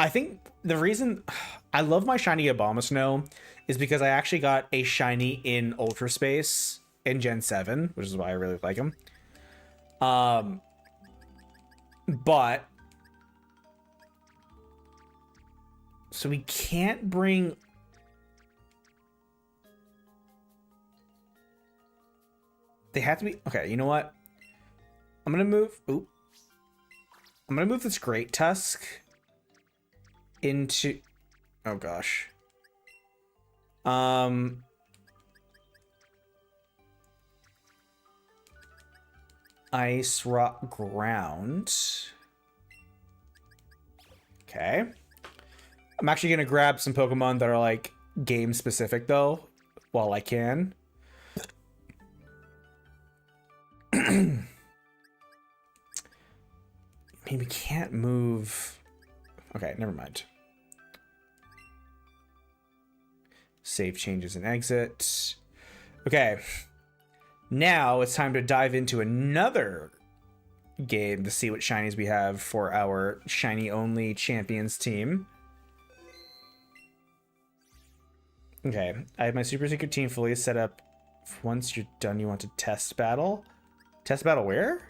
I think the reason I love my shiny Abomasnow is because I actually got a shiny in Ultra Space in Gen 7, which is why I really like him. But so we can't bring they have to be okay, you know what? I'm gonna move I'm gonna move this Great Tusk into oh gosh. Ice Rock Ground. Okay. I'm actually gonna grab some Pokemon that are like game specific though, while I can. I mean, we can't move. Okay, never mind. Save changes and exit. Okay. Now it's time to dive into another game to see what shinies we have for our shiny only champions team. Okay, I have my super secret team fully set up. Once you're done, you want to test battle? Test battle where?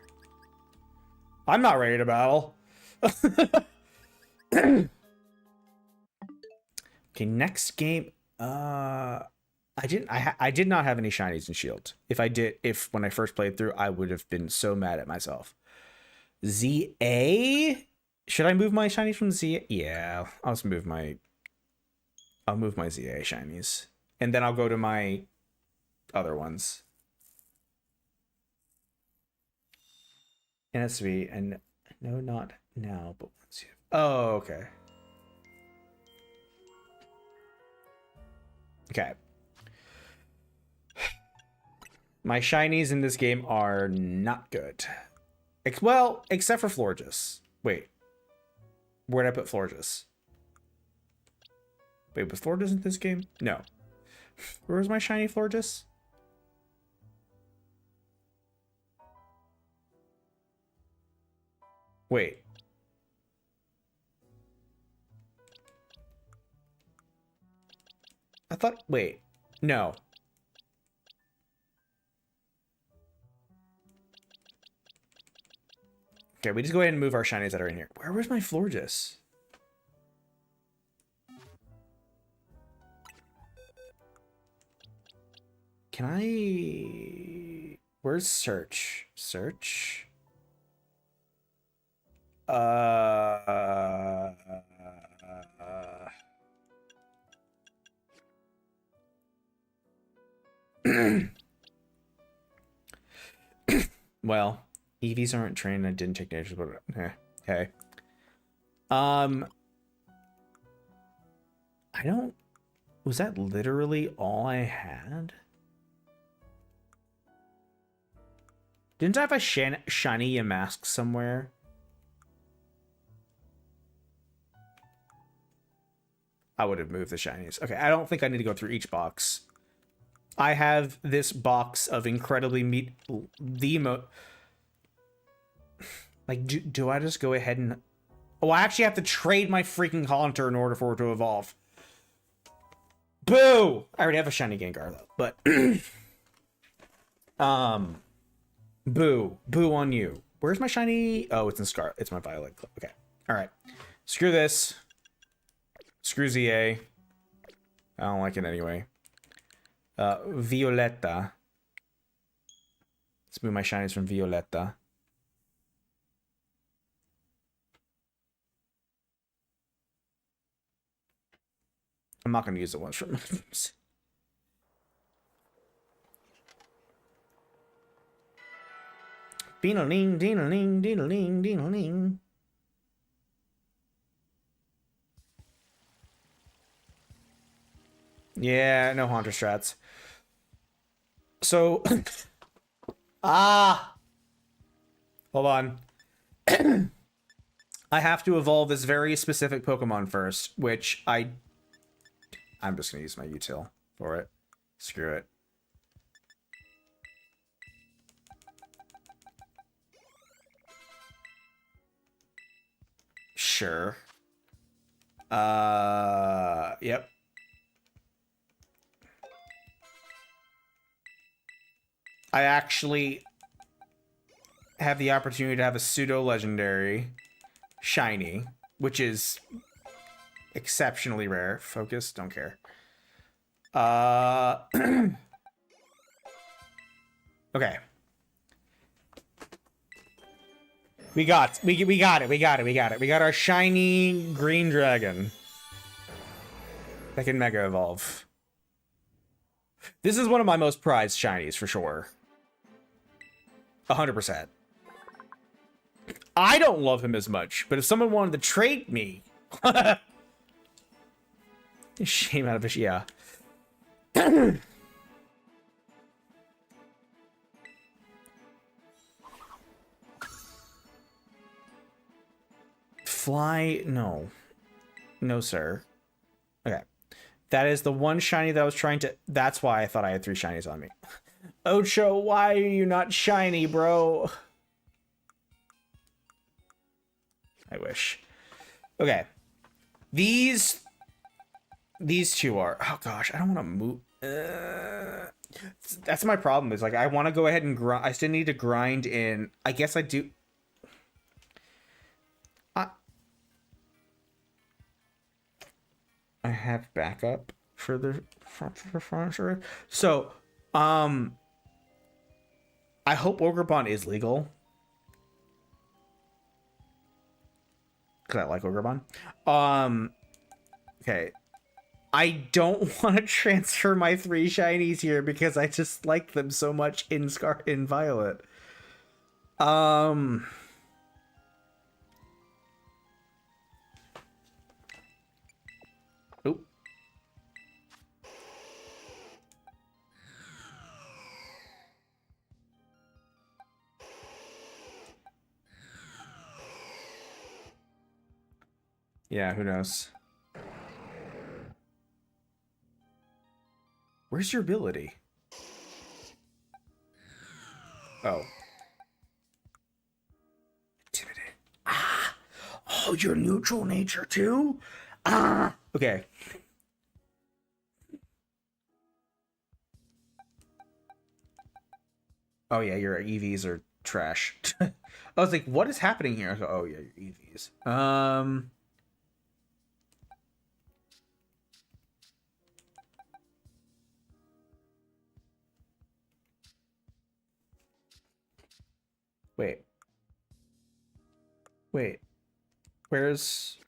I'm not ready to battle. Okay, next game. I did not have any shinies in Shield. If when I first played through, I would have been so mad at myself. ZA? Should I move my shinies from ZA? Yeah, I'll just move my ZA shinies. And then I'll go to my other ones. NSV and no, not now, but once you. Oh, okay. Okay. My shinies in this game are not good. Well, except for Florges. Wait. Where'd I put Florges? Wait, was Florges in this game? No. Where was my shiny Florges? Wait. I thought, wait. No. Okay, we just go ahead and move our shinies that are in here. Where's my Florges? Can I... Where's search? Search? Well, EVs aren't trained. I didn't take natures, but hey. I don't. Was that literally all I had? Didn't I have a shiny Yamask somewhere? I would have moved the shinies. Okay, I don't think I need to go through each box. I have this box of incredibly like, do I just go ahead and... Oh, I actually have to trade my freaking Haunter in order for it to evolve. Boo! I already have a shiny Gengar, though, but... Boo. Boo on you. Where's my shiny... Oh, it's in Scarlet. It's my Violet. Okay. Alright. Screw this. Screw ZA. I don't like it anyway. Violetta. Let's move my shinies from Violetta. I'm not gonna use the ones from Ding-a-ling, ding-a-ling, ding-a-ling, ding-a-ling. Yeah, no Haunter strats. So, hold on. I have to evolve this very specific Pokemon first, which I'm just gonna use my util for it. Screw it. Sure. Yep. I actually have the opportunity to have a pseudo-legendary shiny, which is exceptionally rare. Focus, don't care. Okay. We got it. We got our shiny green dragon that can Mega Evolve. This is one of my most prized shinies for sure. 100%. I don't love him as much, but if someone wanted to trade me, shame out of it, yeah. Fly, no. No, sir. Okay. That is the one shiny that I was trying to... That's why I thought I had 3 shinies on me. Ocho, why are you not shiny, bro? I wish. Okay. These two are... Oh, gosh. I don't want to move... that's my problem. Is like, I want to go ahead and grind... I still need to grind in... I guess I do... I have backup for the furniture. So, I hope Ogrepon is legal. Because I like Ogrepon. Okay. I don't want to transfer my 3 shinies here because I just like them so much in Violet. Oop. Yeah, who knows? Where's your ability? Oh. Intimidate. Ah! Oh, you're neutral nature too? Ah! Okay. Oh yeah, your EVs are trash. I was like, what is happening here? I go, oh yeah, your EVs. Wait. Wait. Where's...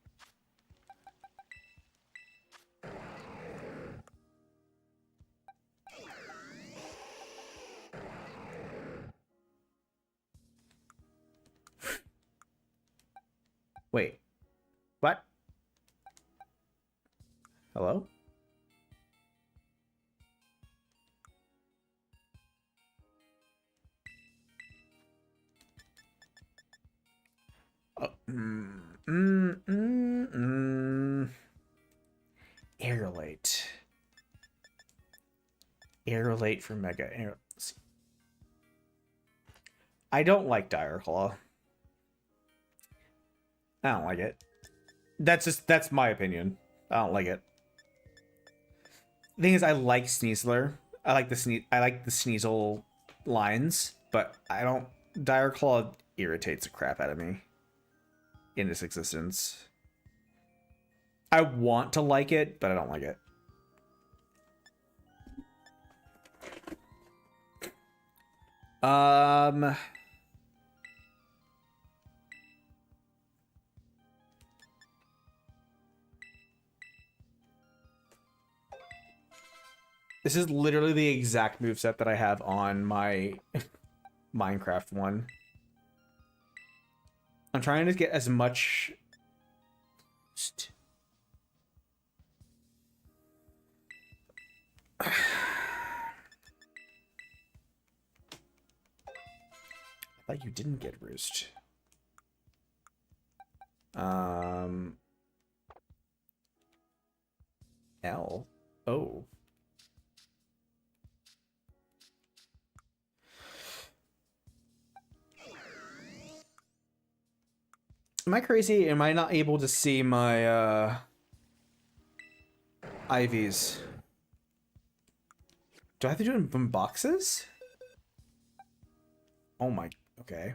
Wait. What? Hello? Oh. Aerolate. Aerolate for Mega. I don't like Dire Claw. I don't like it. That's my opinion. I don't like it. The thing is, I like Sneasler. I like the Sneasel lines, but I don't... Dire Claw irritates the crap out of me in its existence. I want to like it, but I don't like it. This is literally the exact moveset that I have on my Minecraft one. I'm trying to get as much... I thought you didn't get roost. L. O. Am I crazy? Am I not able to see my IVs? Do I have to do it in boxes? Oh my, okay.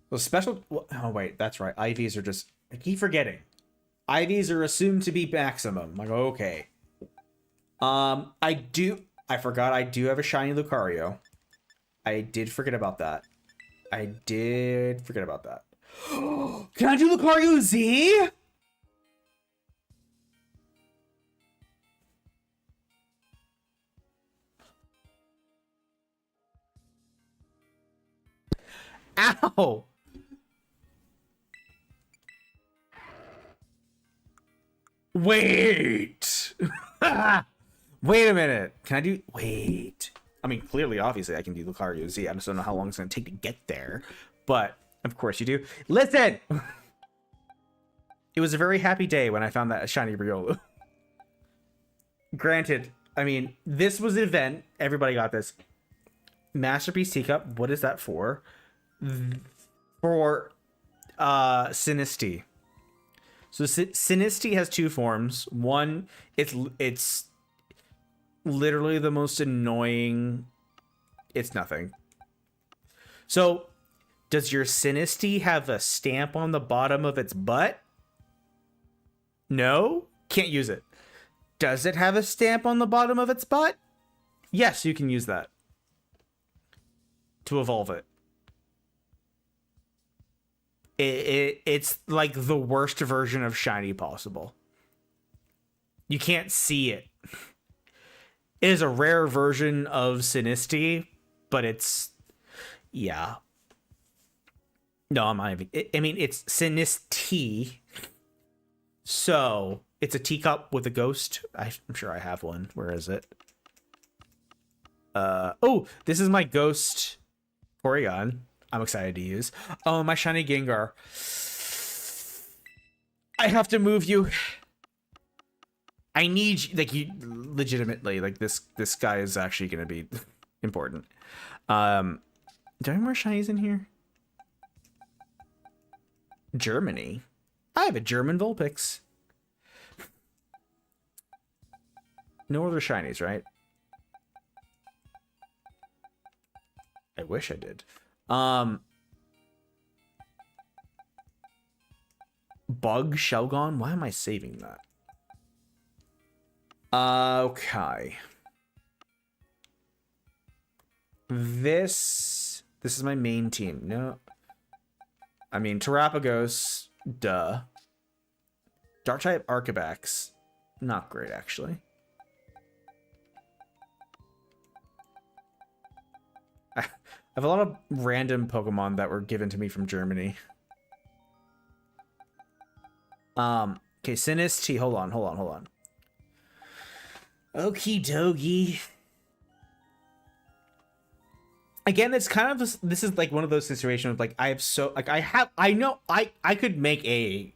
The special, oh wait, that's right. IVs are just, I keep forgetting. IVs are assumed to be maximum. I'm like, okay. I forgot I do have a shiny Lucario. I did forget about that. Can I do Lucario Z? Ow! Wait! Wait a minute. Can I do... Wait. I mean, clearly, obviously, I can do Lucario Z. I just don't know how long it's going to take to get there. But, of course you do. Listen! It was a very happy day when I found that shiny Riolu. Granted, I mean, this was an event. Everybody got this. Masterpiece Teacup. What is that for? For Sinistea. So Sinistea has two forms. One, it's literally the most annoying. It's nothing. So, does your Sinistea have a stamp on the bottom of its butt? No? Can't use it. Does it have a stamp on the bottom of its butt? Yes, you can use that to evolve it. It's like the worst version of shiny possible. You can't see it. It is a rare version of Sinistea, but it's... Yeah. No, I'm not even... I mean, it's Sinistea. So, it's a teacup with a ghost. I'm sure I have one. Where is it? Oh, this is my ghost Porygon. I'm excited to use. Oh, my shiny Gengar. I have to move you. I need you, like, you legitimately, like, this guy is actually going to be important. Do I have more shinies in here? Germany. I have a German Vulpix. No other shinies, right? I wish I did. Bug Shelgon? Why am I saving that? Okay. This is my main team. No. I mean, Terapagos, duh. Dark type Arcabax, not great actually. I have a lot of random Pokemon that were given to me from Germany. Okay, Sinistea, hold on. Okie dokie. Again, it's kind of this is like one of those situations like I could make a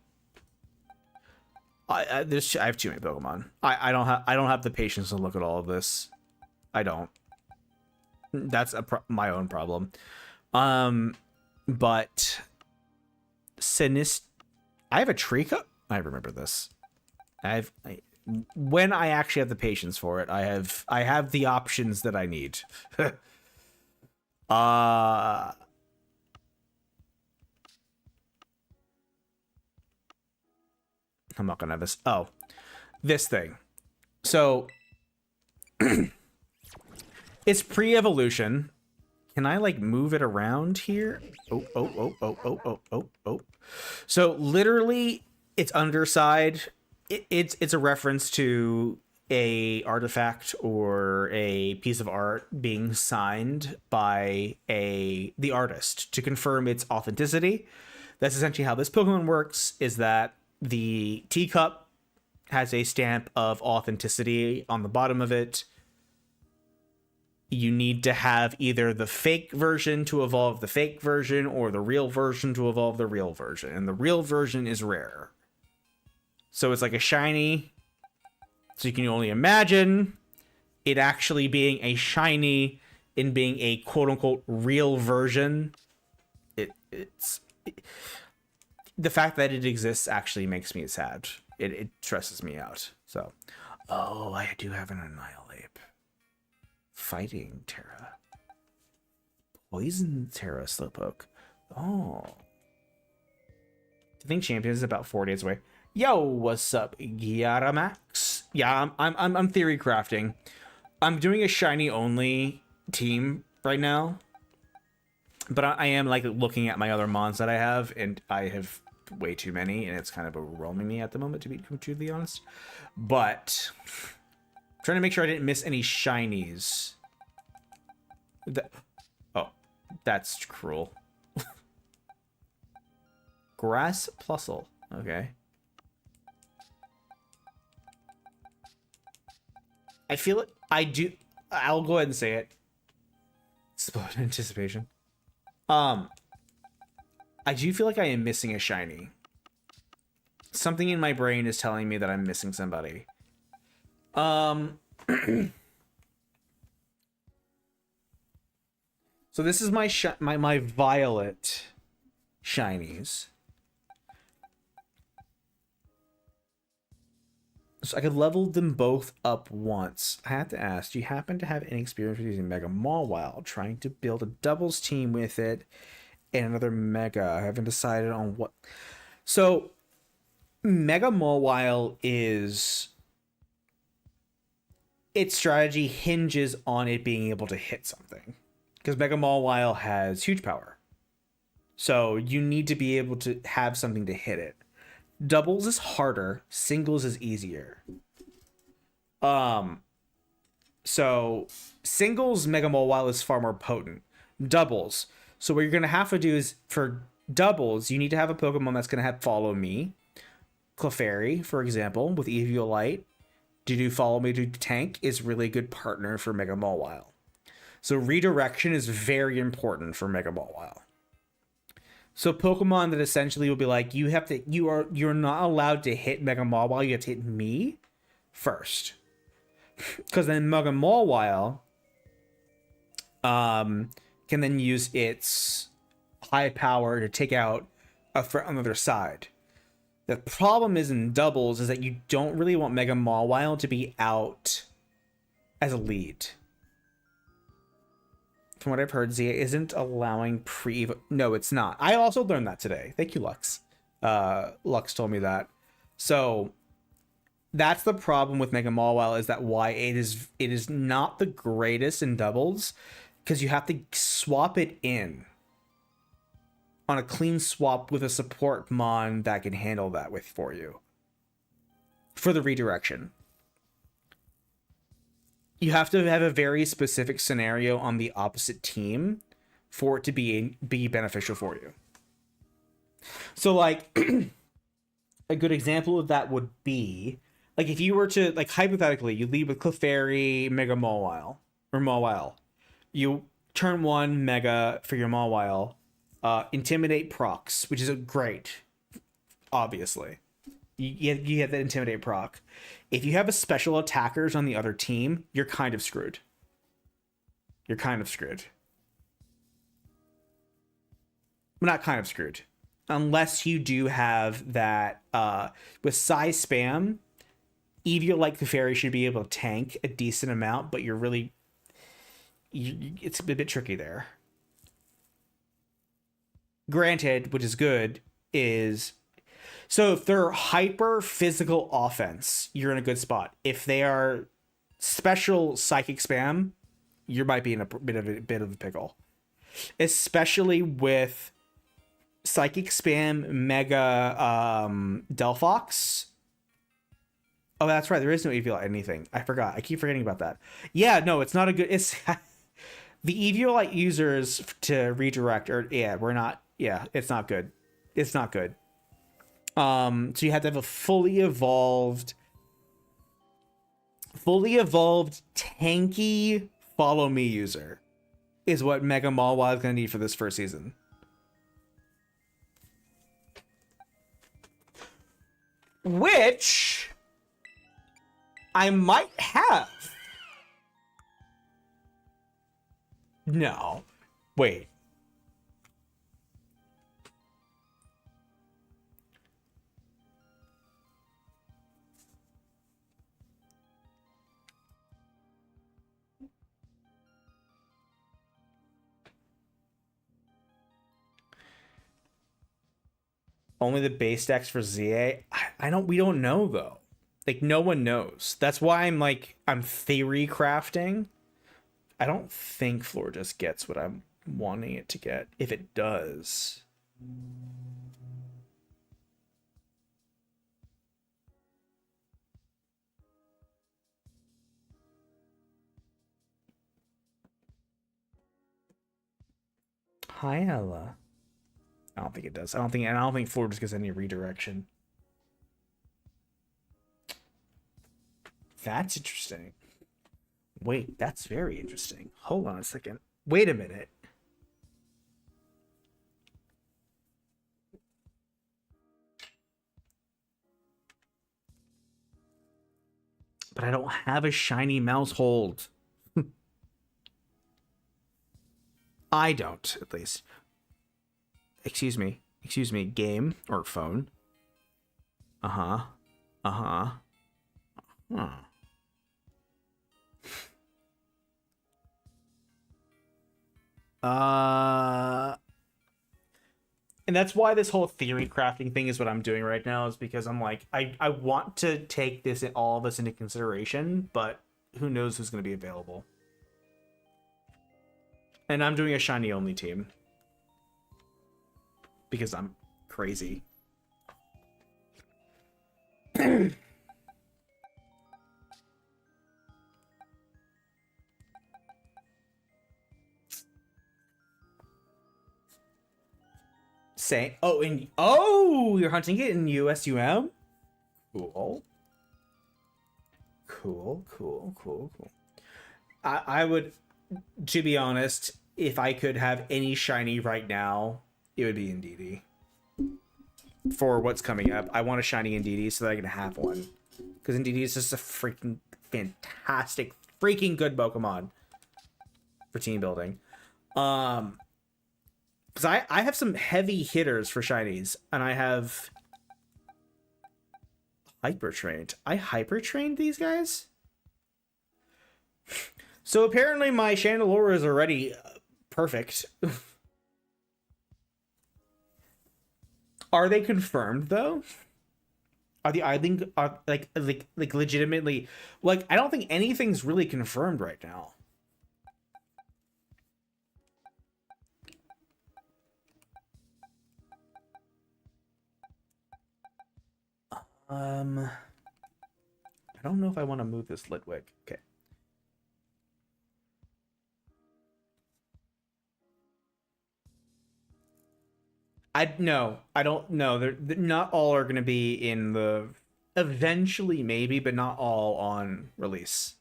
I have too many Pokemon. I don't have the patience to look at all of this. I don't. That's my own problem. But Sinistea, I have a Trico. I remember this. When I actually have the patience for it, I have the options that I need. I'm not gonna have this. Oh, this thing. So it's pre-evolution. Can I like move it around here? Oh. So literally its underside it's a reference to a artifact or a piece of art being signed by the artist to confirm its authenticity. That's essentially how this Pokemon works, is that the teacup has a stamp of authenticity on the bottom of it. You need to have either the fake version to evolve the fake version or the real version to evolve the real version. And the real version is rare. So it's like a shiny. So you can only imagine it actually being a shiny and being a quote-unquote real version. The fact that it exists actually makes me sad. It stresses me out. So, oh, I do have an Annihilate. Fighting Terra. Poison Terra Slowpoke. Oh. I think Champions is about 4 days away. Yo, what's up, Gyaramax? Yeah, I'm theory crafting. I'm doing a shiny only team right now, but I am like looking at my other mons that I have, and I have way too many, and it's kind of overwhelming me at the moment, to be completely honest. But I'm trying to make sure I didn't miss any shinies. Oh, that's cruel. Grass Plusle. Okay. I feel it. I'll go ahead and say it. Explode anticipation. I do feel like I am missing a shiny. Something in my brain is telling me that I'm missing somebody. So this is my violet shinies. So I could level them both up once. I have to ask, do you happen to have any experience with using Mega Mawile, trying to build a doubles team with it and another Mega? I haven't decided on what. So Mega Mawile is... its strategy hinges on it being able to hit something. Because Mega Mawile has huge power. So you need to be able to have something to hit it. Doubles is harder, singles is easier. So singles Mega Mawile is far more potent. Doubles. So what you're gonna have to do is, for doubles, you need to have a Pokemon that's gonna have Follow Me. Clefairy, for example, with Eviolite, to do Follow Me to tank is really good partner for Mega Mawile. So redirection is very important for Mega Mawile. So Pokemon that essentially will be like, you're not allowed to hit Mega Mawile, you have to hit me first. Because then Mega Mawile can then use its high power to take out a threat on the other side. The problem is in doubles is that you don't really want Mega Mawile to be out as a lead. From what I've heard, Zia isn't allowing pre-evo. No, it's not. I also learned that today. Thank you, Lux. Lux told me that. So that's the problem with Mega Mawile, is that why it is not the greatest in doubles, because you have to swap it in on a clean swap with a support mon that can handle that for you for the redirection. You have to have a very specific scenario on the opposite team for it to be beneficial for you. So, like, a good example of that would be, like, if you were to, like, hypothetically, you lead with Clefairy, Mega Mawile, or Mawile. You turn 1 Mega for your Mawile, Intimidate procs, which is great, obviously. You have that Intimidate proc. If you have a special attackers on the other team, you're kind of screwed. You're kind of screwed. Well, not kind of screwed. Unless you do have that, with size spam, Eevee like the fairy should be able to tank a decent amount, but you're really... it's a bit tricky there. Granted, which is good, is... so if they're hyper physical offense, you're in a good spot. If they are special psychic spam, you might be in a bit of a pickle. Especially with psychic spam Mega Delphox Oh, that's right. There is no Eviolite anything. I forgot. I keep forgetting about that. Yeah, no, it's not a good. It's the Eviolite users to redirect, or yeah, we're not. Yeah, it's not good. It's not good. So you have to have a fully evolved tanky follow me user is what Mega Mawile is gonna need for this first season. Which I might have. No. Wait. Only the base decks for ZA? We don't know though. Like no one knows. That's why I'm theory crafting. I don't think Floor just gets what I'm wanting it to get. If it does. Hi, Ella. I don't think it does. I don't think Floor just gets any redirection. That's interesting. Wait, that's very interesting. Hold on a second. Wait a minute. But I don't have a shiny mouse hold. I don't, at least. Excuse me, game or phone. Uh-huh. Uh-huh. Huh. And that's why this whole theory crafting thing is what I'm doing right now, is because I'm like, I want to take all of this into consideration, but who knows who's going to be available. And I'm doing a shiny only team because I'm crazy. Say, you're hunting it in USUM? Cool. I would, to be honest, if I could have any shiny right now, it would be Indeedee. For what's coming up, I want a shiny Indeedee so that I can have one. Because Indeedee is just a freaking fantastic, freaking good Pokemon for team building. Because I have some heavy hitters for shinies, and I have hyper trained. I hyper trained these guys. So apparently my Chandelure is already perfect. Are they confirmed though? Are the idling like legitimately, like I don't think anything's really confirmed right now. I don't know if I want to move this Litwick. Okay. I don't know. They're not all are going to be in the eventually maybe, but not all on release.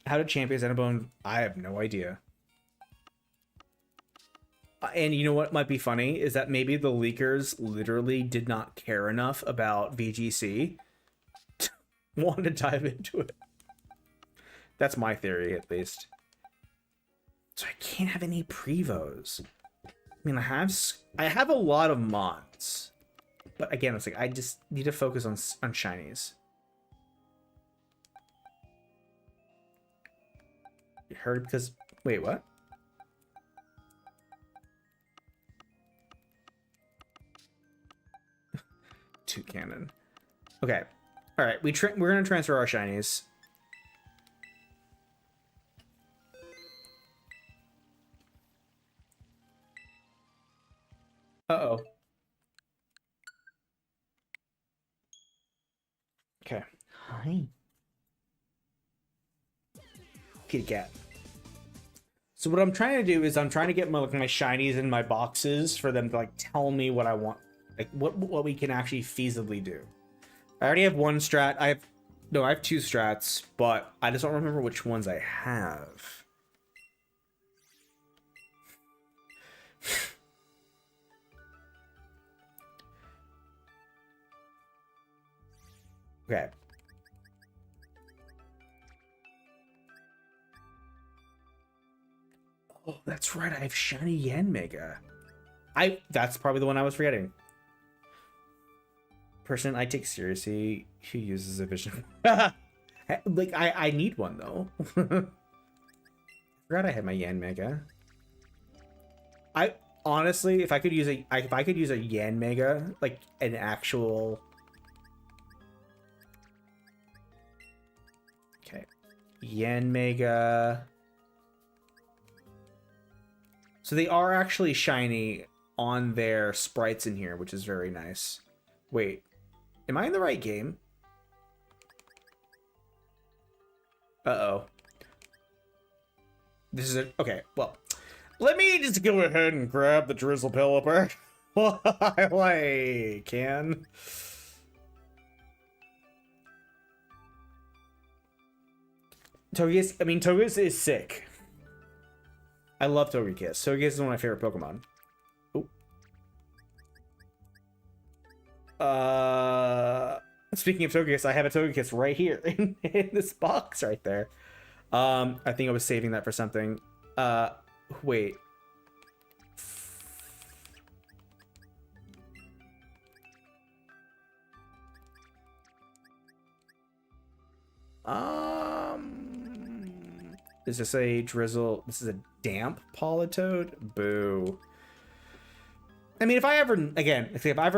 How to champion Xenobone? I have no idea. And you know what might be funny is that maybe the leakers literally did not care enough about VGC to want to dive into it. That's my theory, at least. So I can't have any Prevos. I mean, I have a lot of mods, but again, it's like I just need to focus on shinies. You heard because wait, what? Two cannon. Okay, all right. We're gonna transfer our shinies. Uh-oh. Hi. Kitty cat. So what I'm trying to do is I'm trying to get my shinies in my boxes for them to like tell me what I want, like what we can actually feasibly do. I already have one strat. I have two strats, but I just don't remember which ones I have. Okay. Oh, that's right. I have shiny Yanmega. That's probably the one I was forgetting. Person I take seriously who uses a vision. Like I need one though. Forgot I had my Yanmega. I honestly, if I could use a Yanmega, like an actual. Okay, Yanmega. So they are actually shiny on their sprites in here, which is very nice. Wait, am I in the right game? Uh-oh. This is it. Okay, well, let me just go ahead and grab the drizzle pelipper while I can. Togekiss is sick. I love Togekiss. Togekiss is one of my favorite Pokemon. Speaking of Togekiss, I have a Togekiss right here in this box right there. I think I was saving that for something. Wait. Is this a drizzle? This is a damp Politoed? Boo. I mean, if I ever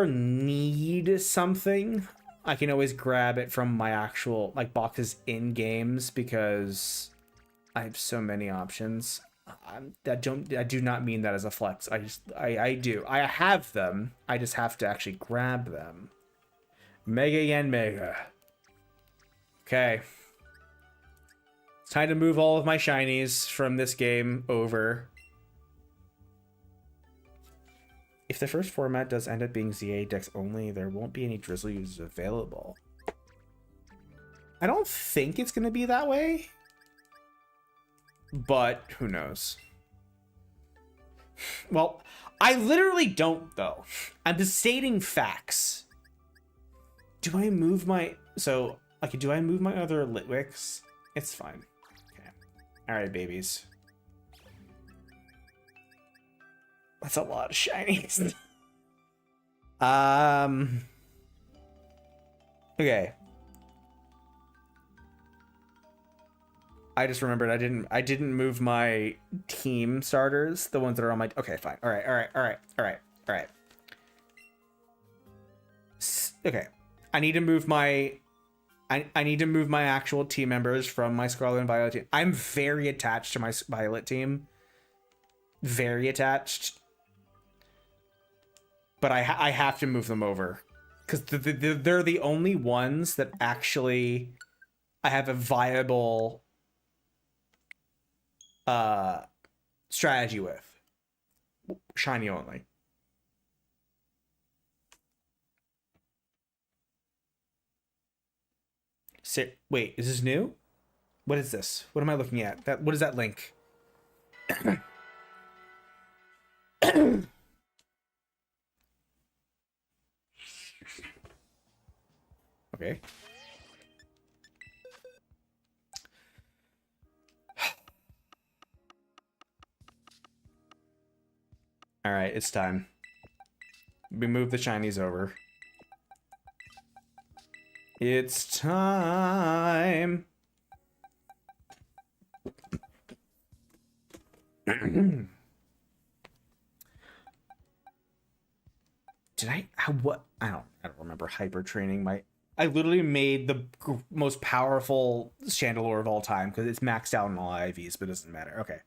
need something, I can always grab it from my actual boxes in games because I have so many options. I do not mean that as a flex. I do. I have them. I just have to actually grab them. Mega Yanmega. Okay. It's time to move all of my shinies from this game over. If the first format does end up being ZA Dex only, there won't be any Drizzle users available. I don't think it's going to be that way. But who knows? Well, I literally don't, though. I'm just stating facts. Do I move my... So, okay, do I move my other Litwicks? It's fine. Okay. Alright, babies. That's a lot of shinies. Okay. I just remembered I didn't move my team starters, the ones that are on my... Okay, fine. All right. Okay. I need to move my... I need to move my actual team members from my Scarlet and Violet team. I'm very attached to my Violet team. Very attached. But I have to move them over. Because they're the only ones that actually I have a viable strategy with. Shiny only. Wait, is this new? What is this? What am I looking at? What is that link? Okay. All right, it's time. We move the shinies over. It's time. Did I what? I don't remember hyper training. I literally made the most powerful Chandelure of all time because it's maxed out in all IVs, but it doesn't matter. Okay.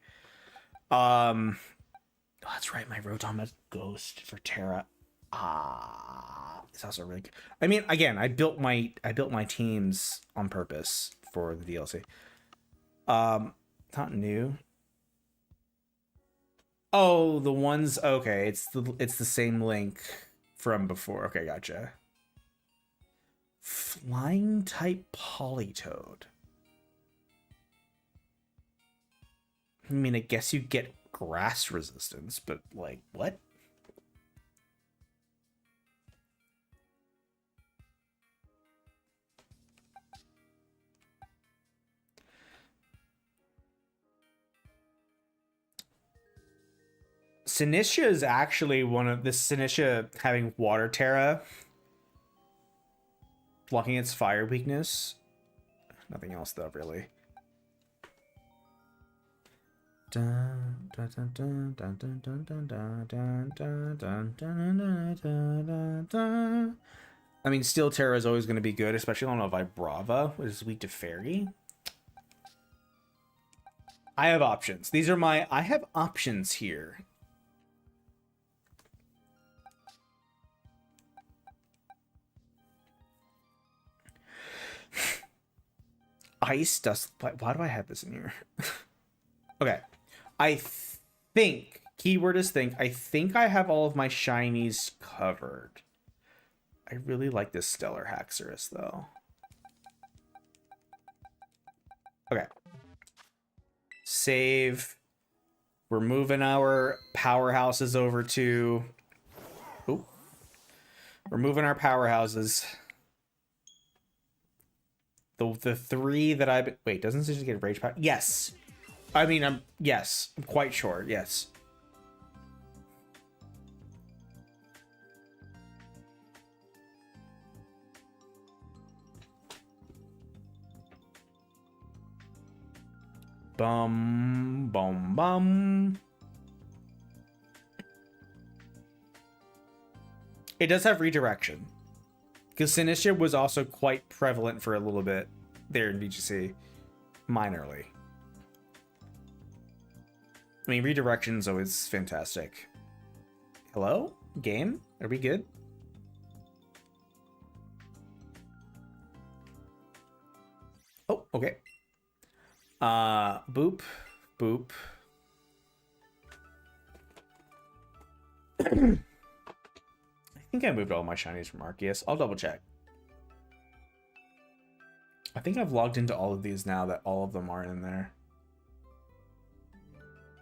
Oh, that's right. My Rotom has Ghost for Terra. It's also really good. I mean, again, I built my teams on purpose for the DLC. It's not new. Oh, the ones, okay, it's the same link from before. Okay, gotcha. Flying type Politoed. I mean, I guess you get grass resistance, but like, what? Sinisha is actually one of this Sinisha having Water Terra blocking its fire weakness. Nothing else though, really. I mean, Steel Terra is always going to be good, especially on a Vibrava, which is weak to Fairy. I have options. These are my... I have options here. Ice Dust... Why do I have this in here? Okay. I think... Keyword is think. I think I have all of my shinies covered. I really like this Stellar Haxorus, though. Okay. Save. We're moving our powerhouses over to... Oop. We're moving our powerhouses. The three that I've... Wait, doesn't this just get Rage Power? Yes. I mean, yes. I'm quite sure. Yes. Bum, bum, bum. It does have redirection. Because Sinistra was also quite prevalent for a little bit there in VGC. Minorly. I mean, redirection's always fantastic. Hello? Game? Are we good? Oh, okay. Boop. Boop. I think I moved all my shinies from Arceus. I'll double check. I think I've logged into all of these now that all of them are in there.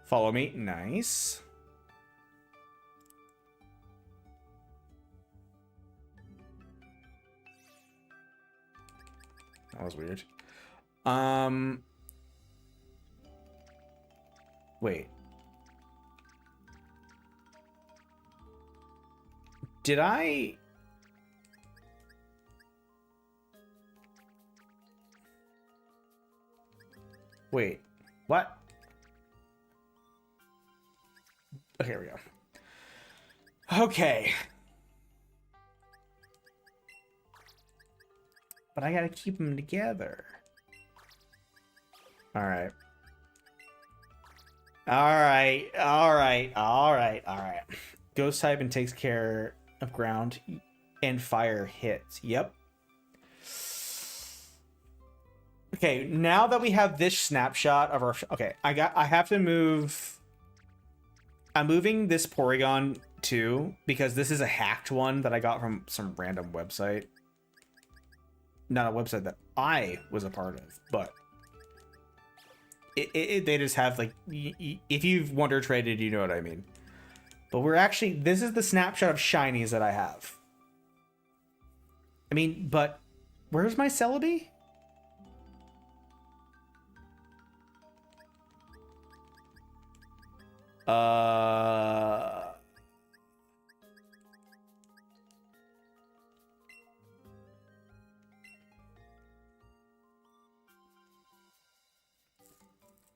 Follow me. Nice. That was weird. Wait. Did I... Wait. What? Okay, here we go. Okay. But I gotta keep them together. Alright. Alright. Alright. Alright. Alright. Ghost type and takes care of ground and fire hits. Yep. Okay, now that we have this snapshot of our... Okay, I have to move... I'm moving this Porygon too, because this is a hacked one that I got from some random website. Not a website that I was a part of, but... they just have, like... If you've Wonder Traded, you know what I mean. But we're actually... This is the snapshot of shinies that I have. I mean, but... Where's my Celebi?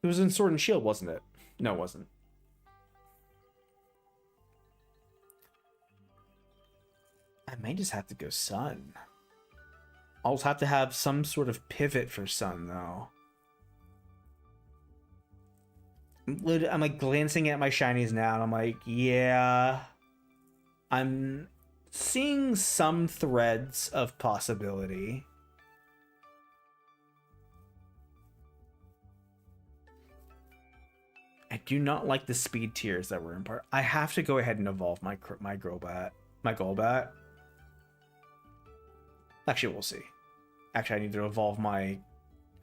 It was in Sword and Shield, wasn't it? No, it wasn't. I may just have to go Sun. I'll have to have some sort of pivot for Sun, though. I'm like glancing at my shinies now, and I'm like, yeah, I'm seeing some threads of possibility. I do not like the speed tiers that were in part. I have to go ahead and evolve my Golbat. Actually, we'll see. Actually, I need to evolve my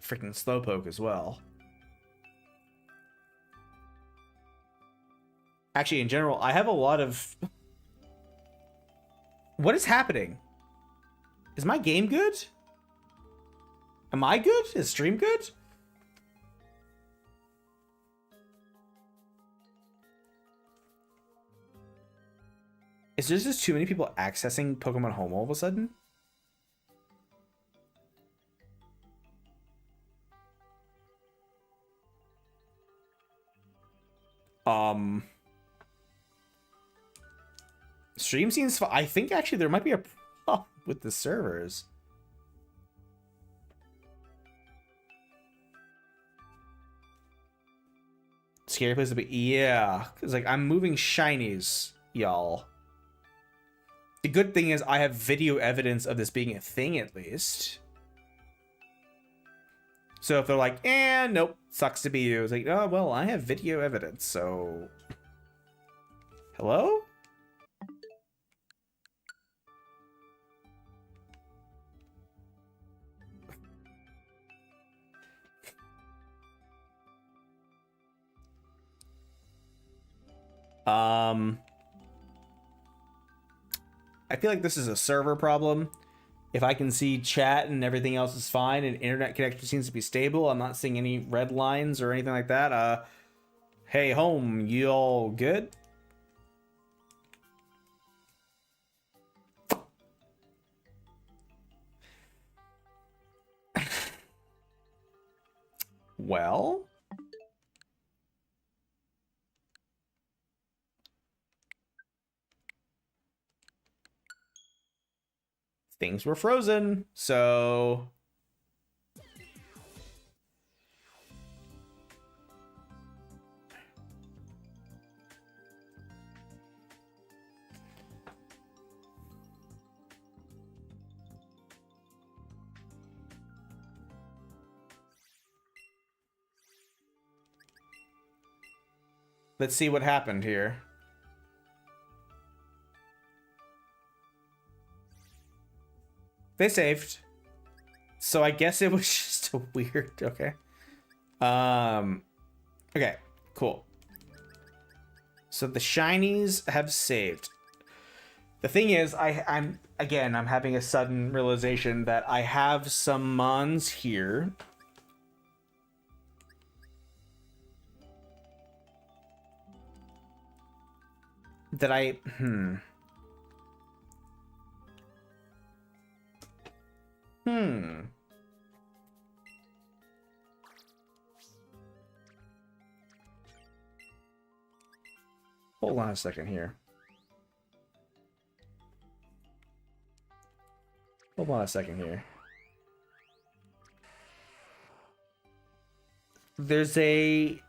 freaking Slowpoke as well. Actually, in general, I have a lot of... What is happening? Is my game good? Am I good? Is stream good? Is there just too many people accessing Pokemon Home all of a sudden? Stream seems I think actually there might be a problem with the servers. Scary place to be. Yeah, because like I'm moving shinies, y'all. The good thing is I have video evidence of this being a thing at least. So if they're like, nope, sucks to be you. It's like, oh, well, I have video evidence, so... Hello? I feel like this is a server problem. If I can see chat and everything else is fine and internet connection seems to be stable, I'm not seeing any red lines or anything like that. Hey, home, you all good? Well... Things were frozen, so... Let's see what happened here. They saved. So I guess it was just a weird, okay. Okay, cool. So the shinies have saved. The thing is, I'm having a sudden realization that I have some mons here. That Hold on a second here. Hold on a second here. There's a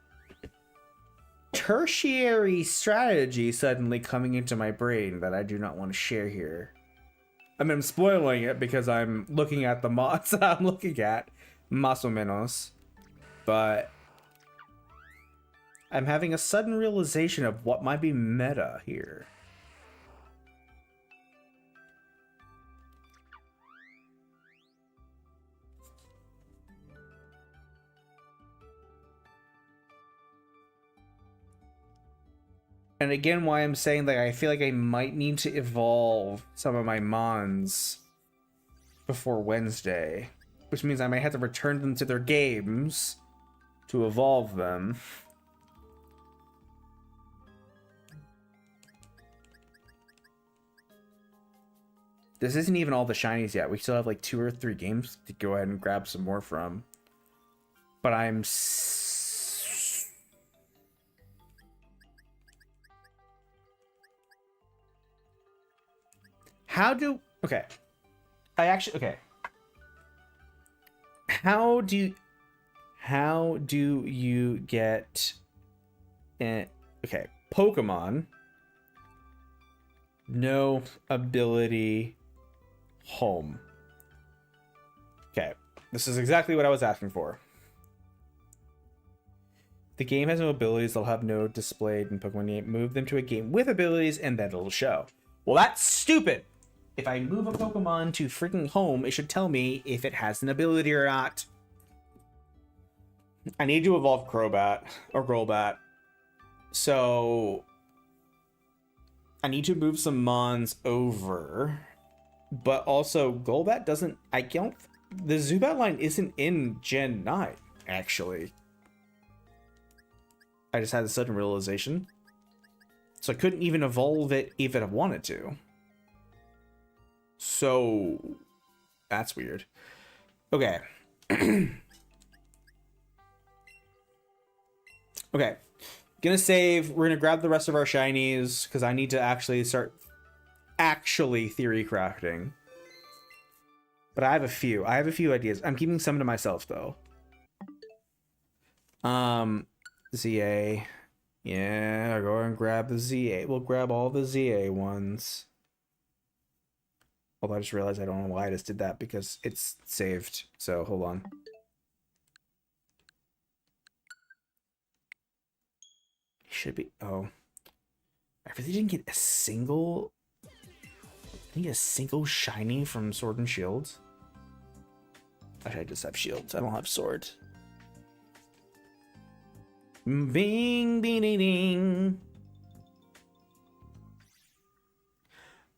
tertiary strategy suddenly coming into my brain that I do not want to share here. I mean, I'm spoiling it because I'm looking at the mods that I'm looking at, más o menos. But I'm having a sudden realization of what might be meta here. And again, why I'm saying that I feel like I might need to evolve some of my mons before Wednesday, which means I might have to return them to their games to evolve them. This isn't even all the shinies yet. We still have like 2 or 3 games to go ahead and grab some more from. But I'm... How do... Okay. I actually... Okay. How do you get... Okay. Pokemon No ability. Home. Okay. This is exactly what I was asking for. The game has no abilities. They'll have no displayed in Pokemon game. Move them to a game with abilities and then it'll show. Well, that's stupid. If I move a Pokemon to freaking home, it should tell me if it has an ability or not. I need to evolve Crobat or Golbat. So I need to move some Mons over. But also Golbat doesn't, I don't, the Zubat line isn't in Gen 9, actually. I just had a sudden realization. So I couldn't even evolve it even if I wanted to. So that's weird. Okay. Okay. Gonna save. We're gonna grab the rest of our shinies because I need to actually start theory crafting. But I have a few. I have a few ideas. I'm keeping some to myself though. ZA. Yeah, I'll go and grab the ZA. We'll grab all the ZA ones. Although I just realized I don't know why I just did that because it's saved. So hold on. Should be. Oh. I really didn't get a single. I need a single shiny from Sword and Shield. Actually, I just have shields. I don't have sword. Bing, bing, ding, ding.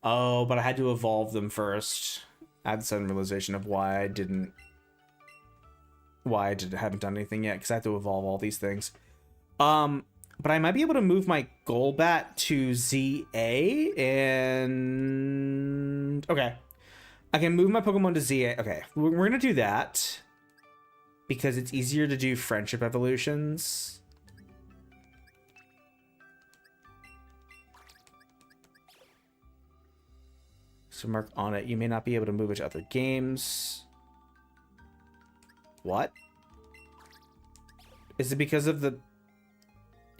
Oh, but I had to evolve them first. I had the sudden realization of why I haven't done anything yet, because I have to evolve all these things. But I might be able to move my Golbat to ZA and okay. I can move my Pokemon to ZA. Okay, we're gonna do that because it's easier to do friendship evolutions. So mark on it. You may not be able to move it to other games. What? Is it because of the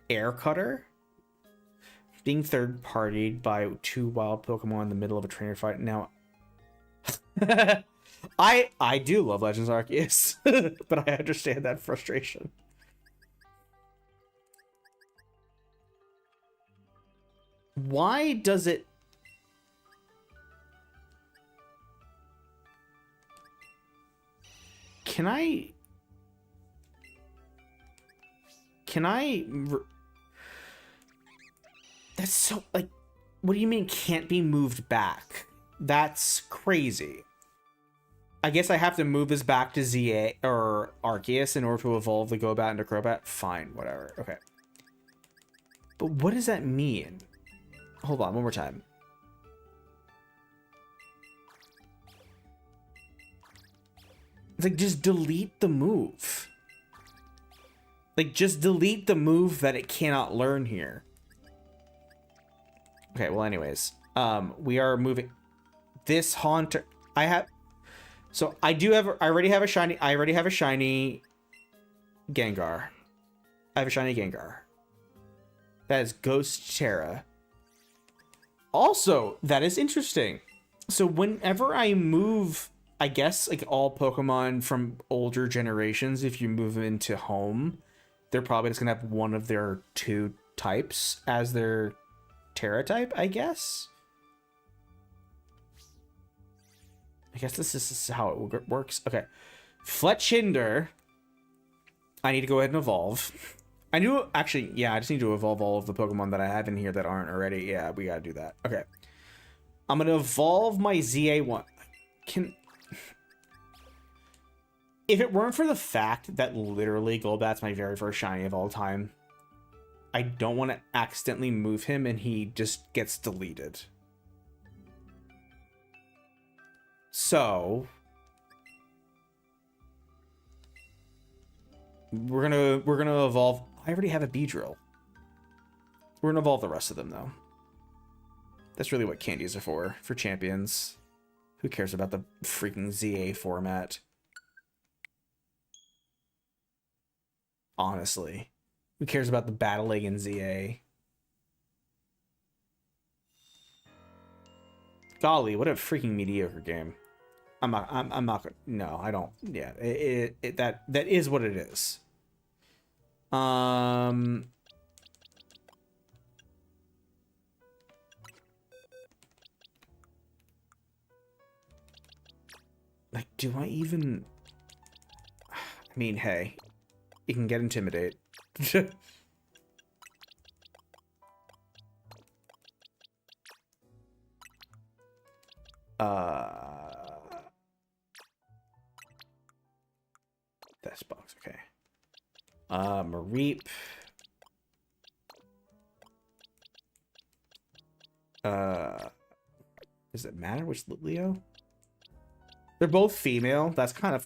air cutter? Being third-partied by 2 wild Pokemon in the middle of a trainer fight. Now, I do love Legends Arceus, but I understand that frustration. Why does it? Can I? That's so, like, what do you mean can't be moved back? That's crazy. I guess I have to move this back to ZA or Arceus in order to evolve the Golbat into Crobat. Fine, whatever. Okay. But what does that mean? Hold on, one more time. It's like, just delete the move. Like, just delete the move that it cannot learn here. Okay, well, anyways. We are moving... This Haunter... So, I already have a shiny Gengar. I have a shiny Gengar. That is Ghost Terra. Also, that is interesting. So, whenever I move... I guess, like, all Pokemon from older generations, if you move them into home, they're probably just gonna have one of their 2 types as their Terra type, I guess. I guess this is how it works. Okay. Fletchinder. I need to go ahead and evolve. I just need to evolve all of the Pokemon that I have in here that aren't already. Yeah, we gotta do that. Okay. I'm gonna evolve my ZA1. If it weren't for the fact that literally Golbat's my very first shiny of all time, I don't want to accidentally move him and he just gets deleted. So we're gonna evolve. I already have a Beedrill. We're gonna evolve the rest of them though. That's really what candies are for champions. Who cares about the freaking ZA format? Honestly, who cares about the battling in ZA? Golly, what a freaking mediocre game. I'm not gonna, no, I don't. Yeah, that is what it is. Like, do I even... I mean, hey, you can get Intimidate. This box, okay. Mareep. Does it matter which Leo? They're both female. That's kind of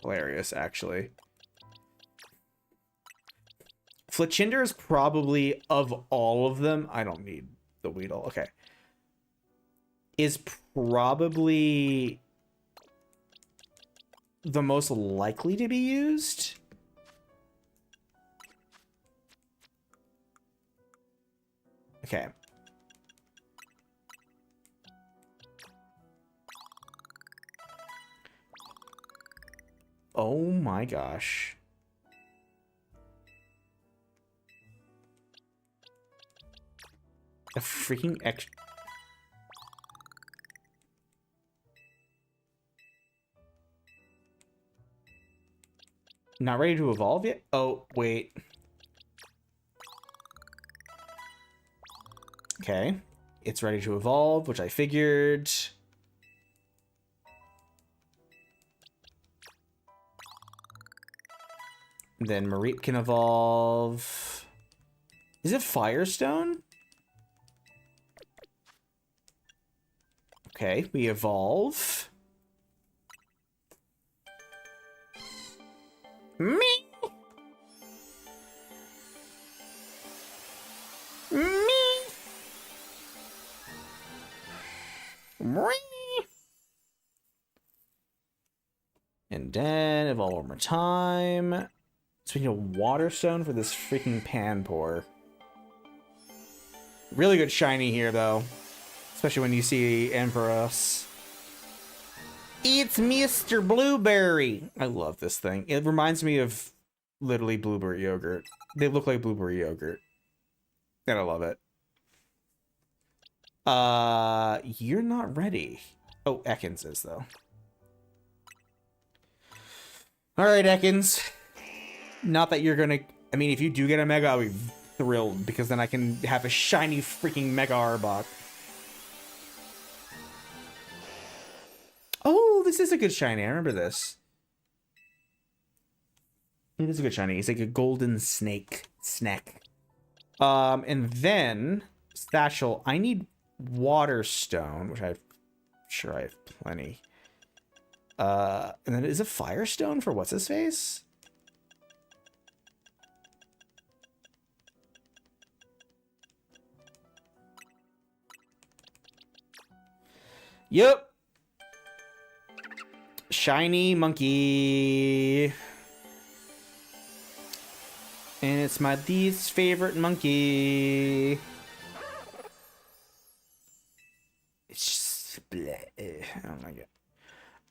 hilarious, actually. Fletchinder is probably, of all of them, I don't need the Weedle. Okay. Is probably the most likely to be used. Okay. Oh my gosh. A freaking extra. Not ready to evolve yet? Oh, wait. Okay. It's ready to evolve, which I figured. Then Mareep can evolve. Is it Firestone? Okay, we evolve. Me. And then evolve one more time. So we need a water stone for this freaking Panpour. Really good shiny here, though. Especially when you see Emperus. It's Mr. Blueberry. I love this thing. It reminds me of literally blueberry yogurt. They look like blueberry yogurt. And I love it. You're not ready. Oh, Ekans is, though. Alright, Ekans. Not that you're gonna... I mean, if you do get a Mega, I'll be thrilled, because then I can have a shiny freaking Mega Arbok. Oh, this is a good shiny. I remember this. It is a good shiny. It's like a golden snake. And then Satchel. I need Water Stone, which I'm sure I have plenty. And then is it Firestone for what's his face? Yep. Shiny monkey. And it's my least favorite monkey. It's just... oh my god.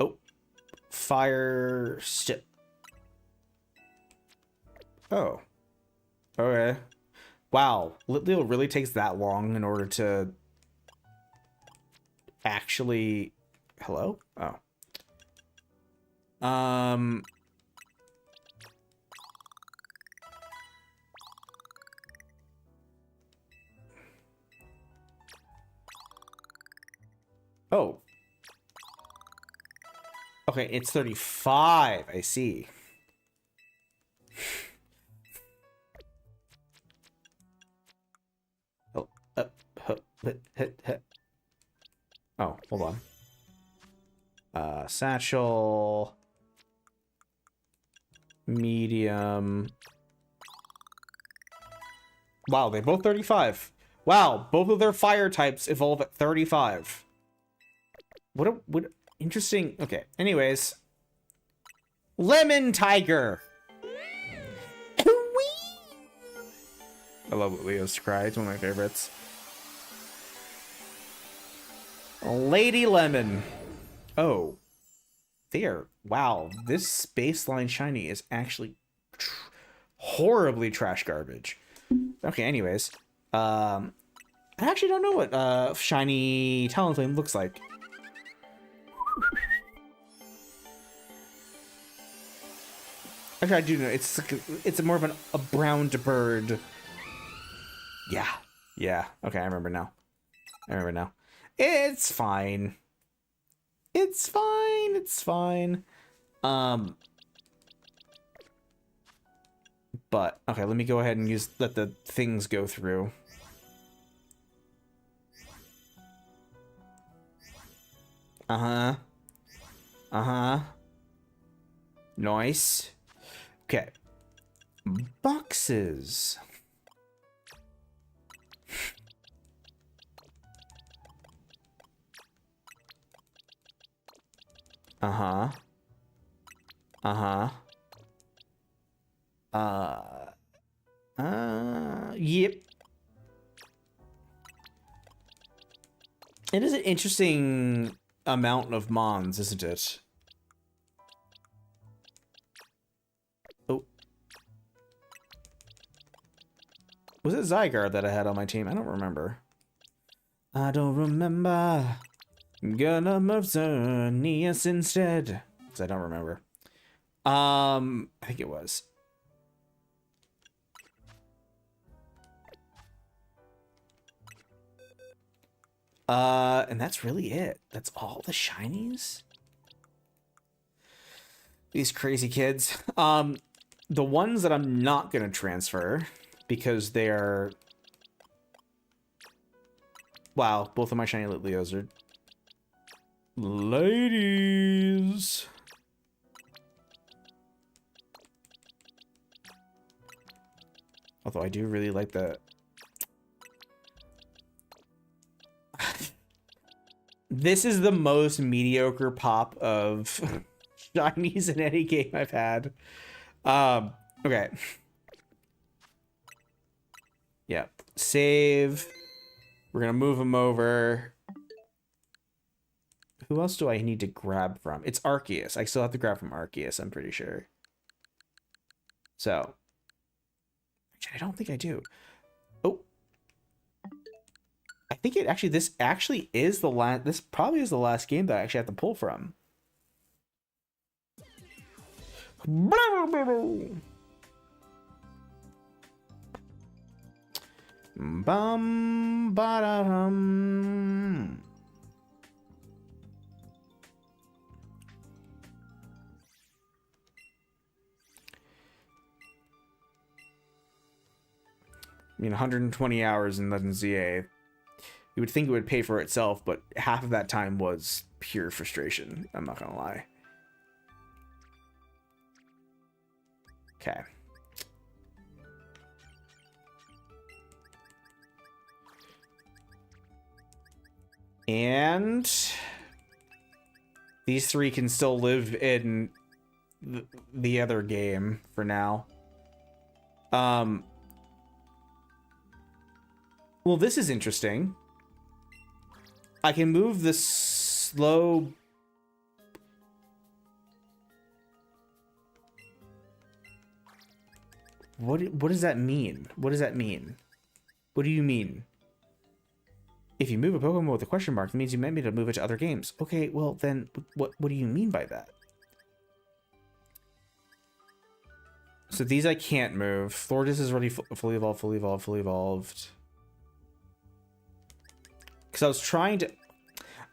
Oh. Fire step. Oh. Okay. Wow. Litleo really takes that long in order to actually... Hello? Oh. Oh. Okay, it's 35. I see. Oh, oh, hold on. Satchel. Medium. Wow, they both 35. Wow, both of their fire types evolve at 35. What interesting. Okay, anyways. Lemon Tiger. I love Leo's cry. It's one of my favorites. Lady Lemon. Oh. There. Wow. This baseline shiny is actually horribly trash garbage. Okay, anyways. I actually don't know what shiny Talonflame looks like. Actually, I do know. It's more of a brown bird. Yeah. Yeah. Okay, I remember now. It's fine. It's fine. It's fine. But okay, let me go ahead and let the things go through. Uh-huh. Uh-huh. Nice. Okay. Boxes. Uh-huh. Uh-huh. Yep. It is an interesting amount of mons, isn't it? Oh. Was it Zygarde that I had on my team? I don't remember. I don't remember. Gonna move Xerneas instead. Because I don't remember. I think it was. And that's really it. That's all the shinies? These crazy kids. The ones that I'm not gonna transfer because they're... Wow, both of my shiny Litleos are... Ladies! Although I do really like the... This is the most mediocre pop of shinies in any game I've had. Okay. Yeah. Save. We're gonna move him over. Who else do I need to grab from? It's Arceus. I still have to grab from Arceus, I'm pretty sure. So. Actually, I don't think I do. Oh. I think this actually is the last, this probably is the last game that I actually have to pull from. Bum ba da dum. I mean, 120 hours in Legends ZA. You would think it would pay for itself, but half of that time was pure frustration. I'm not gonna lie. Okay. And these three can still live in the other game for now. Well, this is interesting. I can move the slow... What does that mean? What does that mean? What do you mean? If you move a Pokemon with a question mark, that means you might be able to move it to other games. Okay, well then, what do you mean by that? So these I can't move. Florges is already fully evolved. Because I was trying to...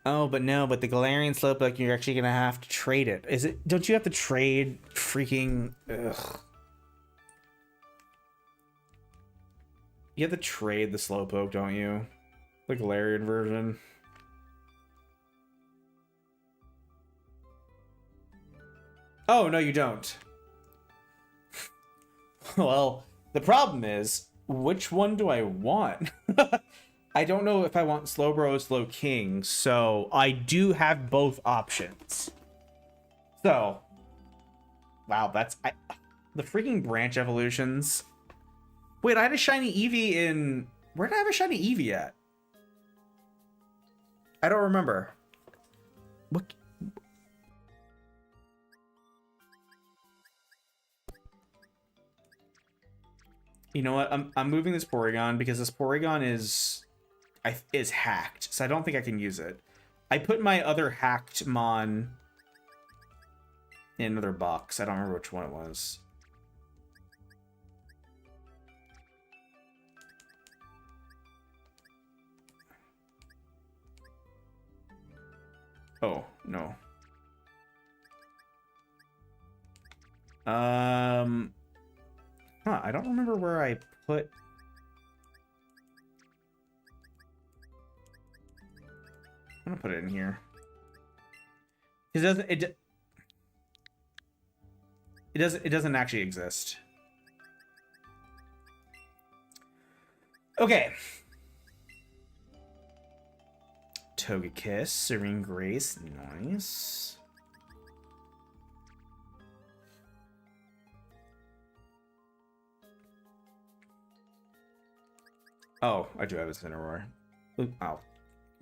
Oh, but no, but the Galarian Slowpoke, you're actually going to have to trade it. Is it? Don't you have to trade freaking... Ugh. You have to trade the Slowpoke, don't you? The Galarian version. Oh, no, you don't. Well, the problem is, which one do I want? I don't know if I want Slowbro or Slowking, so I do have both options. So, wow, that's... the freaking branch evolutions. Wait, I had a shiny Eevee in... Where did I have a shiny Eevee at? I don't remember. What? You know what? I'm moving this Porygon because this Porygon is hacked, so I don't think I can use it. I put my other hacked Mon in another box. I don't remember which one it was. Oh, no. Huh, I don't remember where I put... I'm gonna put it in here. It doesn't actually exist. Okay. Togekiss, Serene Grace, nice. Oh, I do have a Cineroar. I'll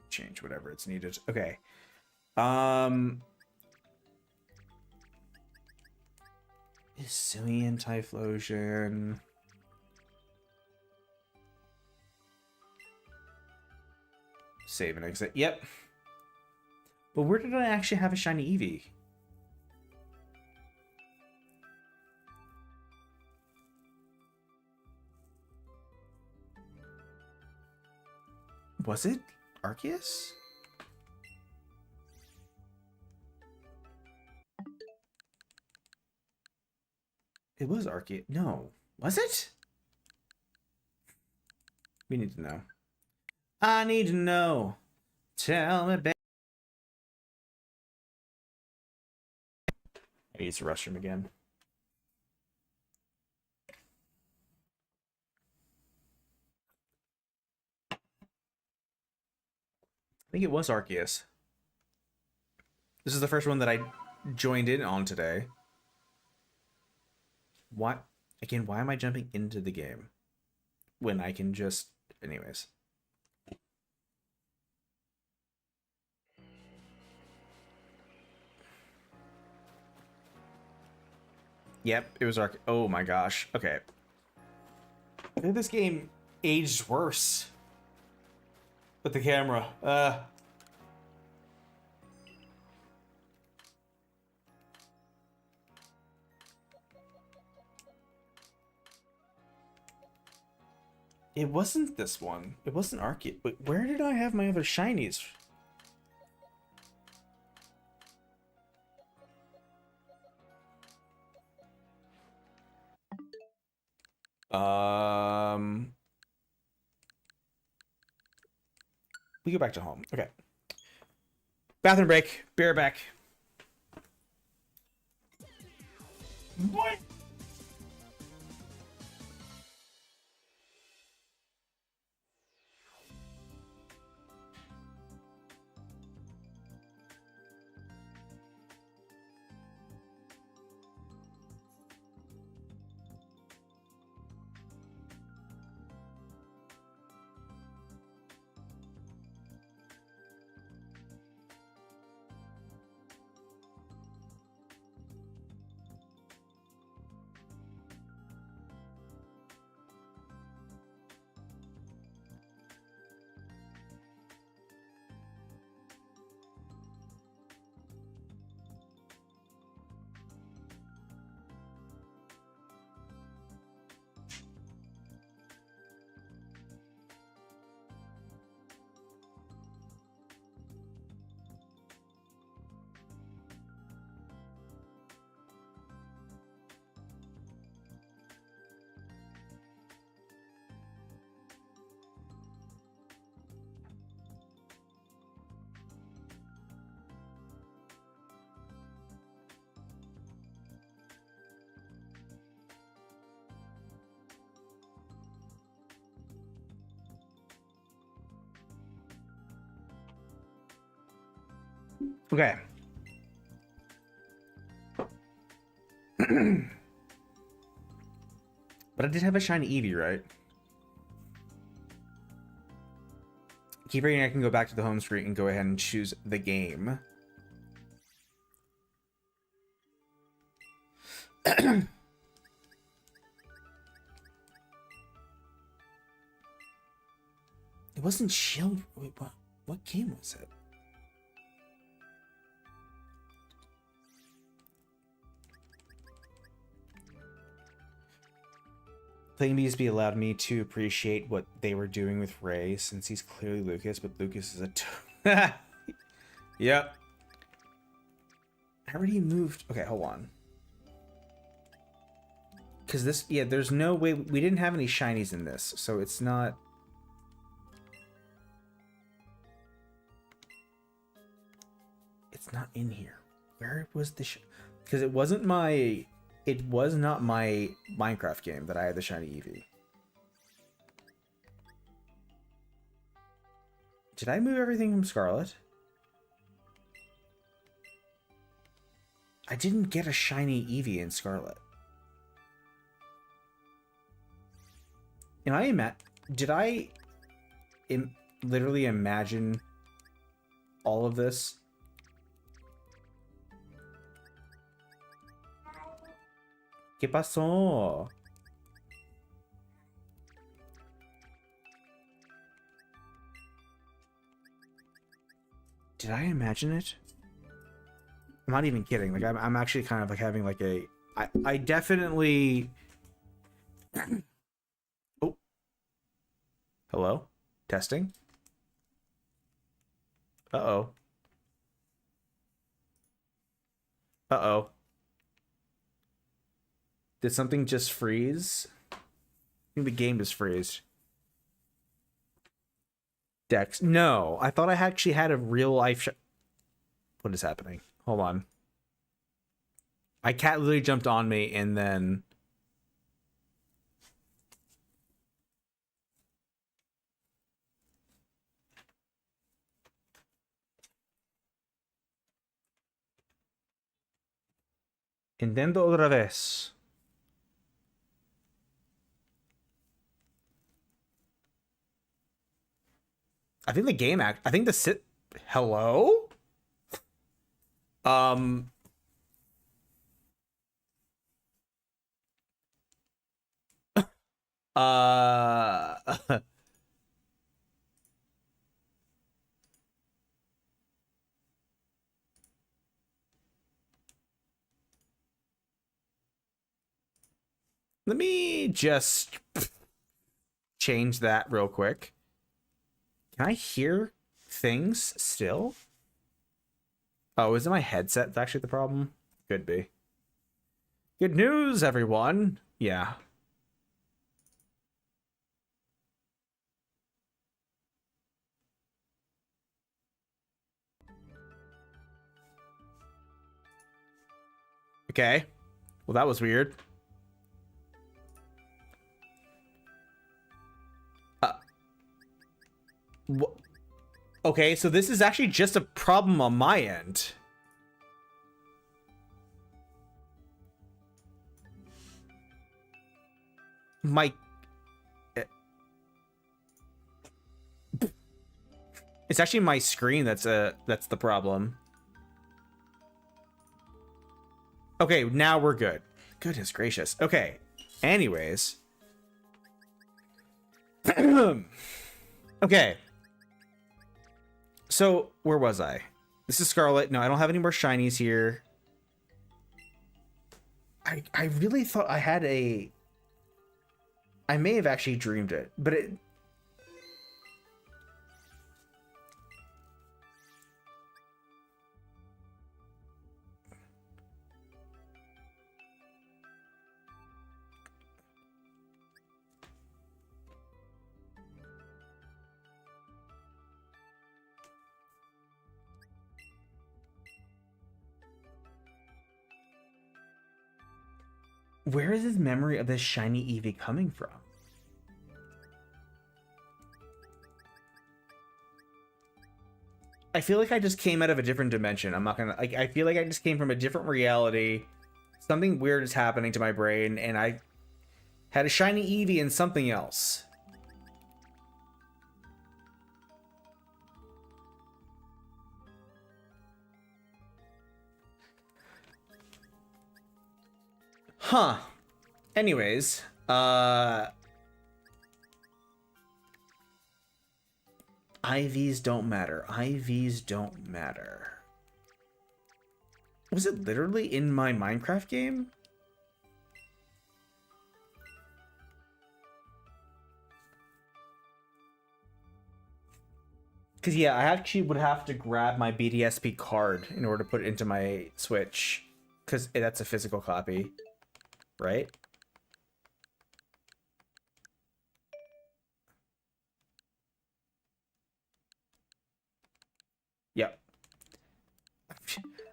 change whatever it's needed. Okay. Hisuian Typhlosion. Save and exit. Yep. But where did I actually have a shiny Eevee? Was it Arceus? It was Arceus. No. Was it? We need to know. I need to know. Tell me, baby. I use the restroom again. I think it was Arceus. This is the first one that I joined in on today. What? Again, why am I jumping into the game when I can just... Anyways. Yep, it was Arceus. Oh my gosh. Okay. I think this game aged worse with the camera. It wasn't this one. It wasn't Arceus. Wait, where did I have my other shinies? We go back to home. Okay. Bathroom break. Be right back. What? Okay. But I did have a shiny Eevee, right? keep reading. I can go back to the home screen and go ahead and choose the game. It wasn't Shield. Wait, what game was it? Playing BSB allowed me to appreciate what they were doing with Ray, since he's clearly Lucas, but Lucas is a Yep. I already moved. Okay, hold on. Because this, yeah, there's no way. We didn't have any shinies in this, so it's not. It's not in here. Where was the because it wasn't my. It was not my Minecraft game that I had the shiny Eevee. Did I move everything from Scarlet? I didn't get a shiny Eevee in Scarlet. And did I literally imagine all of this? ¿Qué pasó? Did I imagine it? I'm not even kidding. Like I'm actually kind of like having like a I definitely Oh. Hello? Testing? Uh-oh. Uh-oh. Did something just freeze? I think the game just froze. Dex. No, I thought I actually had a real life What is happening? Hold on. My cat literally jumped on me and then... Intento otra vez. I think the game I think the sit. Hello? Let me just change that real quick. Can I hear things still? Oh, is it my headset that's actually the problem? Could be. Good news, everyone. Yeah. Okay. Well, that was weird. Okay, so this is actually just a problem on my end. It's actually my screen that's the problem. Okay, now we're good. Goodness gracious. Okay. Anyways. Okay. So, where was I? This is Scarlet. No, I don't have any more shinies here. I really thought I had a... I may have actually dreamed it, but it... Where is his memory of this shiny Eevee coming from? I feel like I just came out of a different dimension. I'm not gonna... Like, I feel like I just came from a different reality. Something weird is happening to my brain, and I had a shiny Eevee and something else. Huh. Anyways, IVs don't matter. IVs don't matter. Was it literally in my Minecraft game? Because, yeah, I actually would have to grab my BDSP card in order to put it into my Switch. Because that's a physical copy. Right? Yep.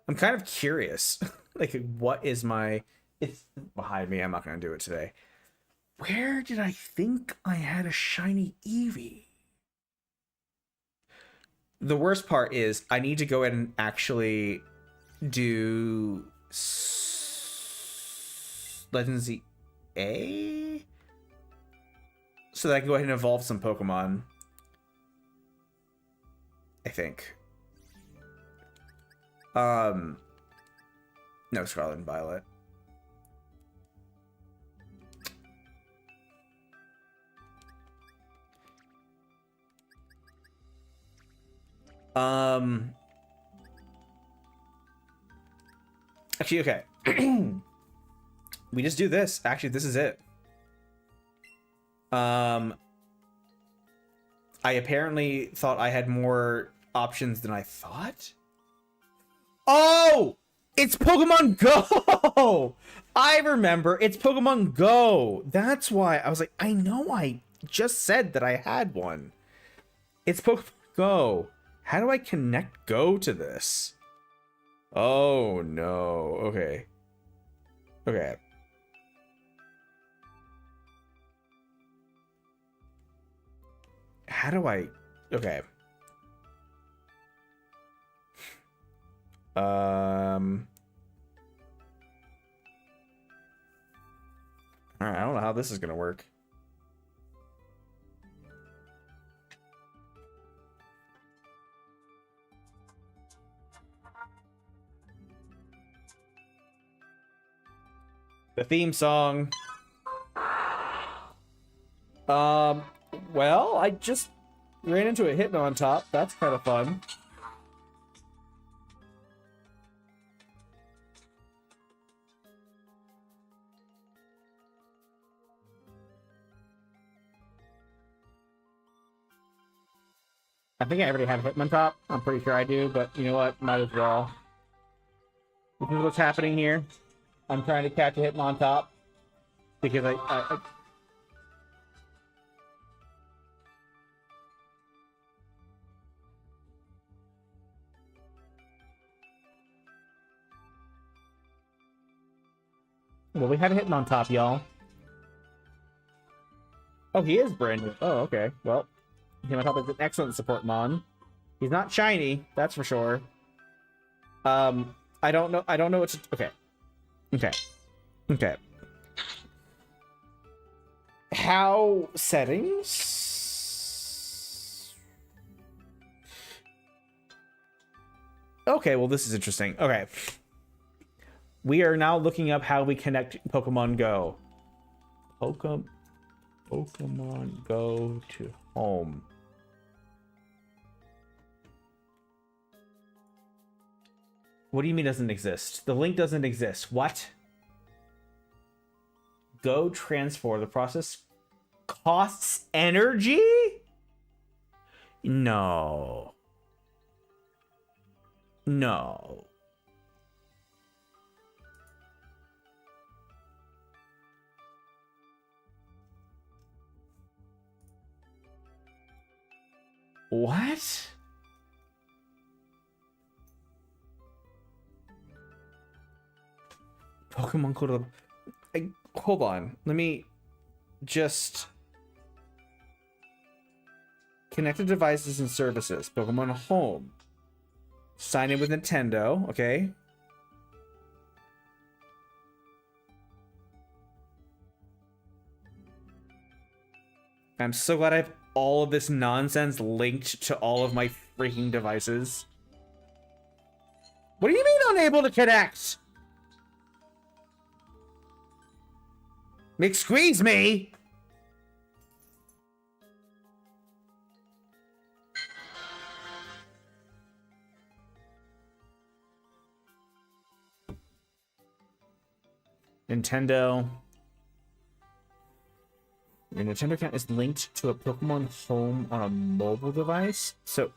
I'm kind of curious. Like, what is my... It's behind me. I'm not going to do it today. Where did I think I had a shiny Eevee? The worst part is I need to go ahead and actually do Legends Z A so that I can go ahead and evolve some Pokemon. I think. No, Scarlet and Violet. Actually, okay. We just do this. Actually, this is it. I apparently thought I had more options than I thought. Oh! It's Pokemon Go! I remember. It's Pokemon Go. That's why I was like, I know I just said that I had one. It's Pokemon Go. How do I connect Go to this? Oh, no. Okay. Okay. How do I... Okay. Alright, I don't know how this is gonna work. The theme song. Well, I just ran into a Hypno on top. That's kind of fun. I think I already have Hitmontop. I'm pretty sure I do, but you know what? Might as well. This is what's happening here. I'm trying to catch a Hitmontop because I well, we have a Hitmontop, y'all. Oh, he is brand new. Oh, okay. Well, Hitmontop is an excellent support mon. He's not shiny, that's for sure. I don't know what to... Okay. Okay. Okay. How... Settings? Okay, well, this is interesting. Okay. We are now looking up how we connect Pokemon Go. Pokemon Go to home. What do you mean doesn't exist? The link doesn't exist. What? Go transfer. The process costs energy? No. No. What? Pokemon code. Hold on. Let me just connected devices and services. Pokemon Home. Sign in with Nintendo. Okay. I'm so glad I have all of this nonsense linked to all of my freaking devices. What do you mean unable to connect? Squeeze me! Nintendo. Your Nintendo account is linked to a Pokemon Home on a mobile device. So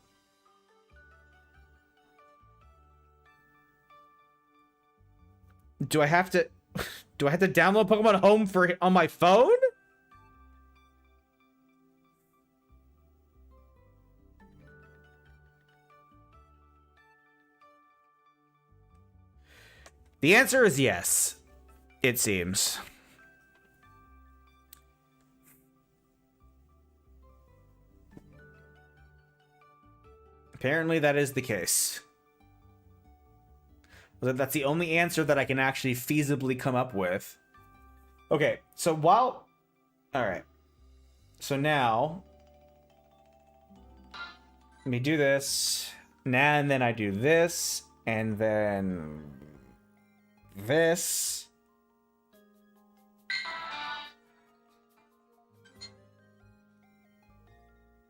do I have to download Pokemon Home on my phone? The answer is yes, it seems. Apparently that is the case. That's the only answer that I can actually feasibly come up with. Okay, so while... Alright. So now... Let me do this. Now and then I do this. And then... This.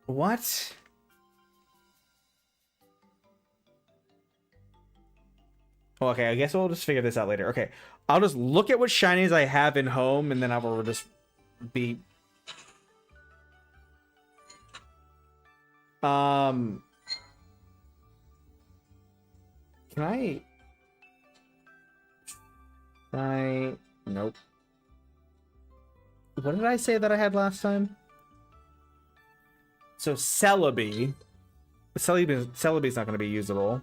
What? Well, okay, I guess we'll just figure this out later. Okay, I'll just look at what shinies I have in home, and then I will just be... Can I... Nope. What did I say that I had last time? So, Celebi. Celebi's not going to be usable.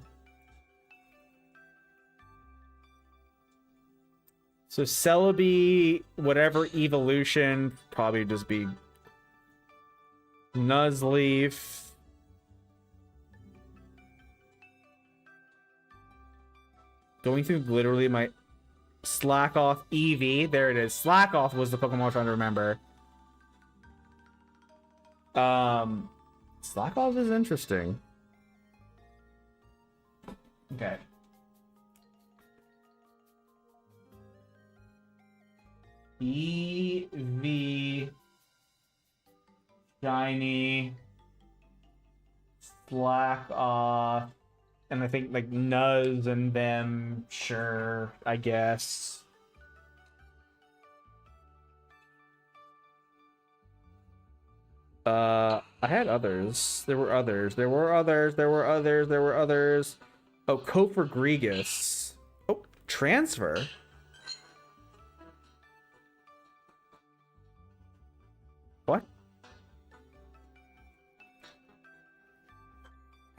So Celebi, whatever evolution, probably just be Nuzleaf. Going through literally my Slackoth Eevee. There it is. Slackoth was the Pokemon I was trying to remember. Slackoth is interesting. Okay. Eevee, Shiny, Slackoth, and I think like Nuz and them, sure, I guess. I had others. There were others. Oh, Cofagrigus. Oh, transfer. What?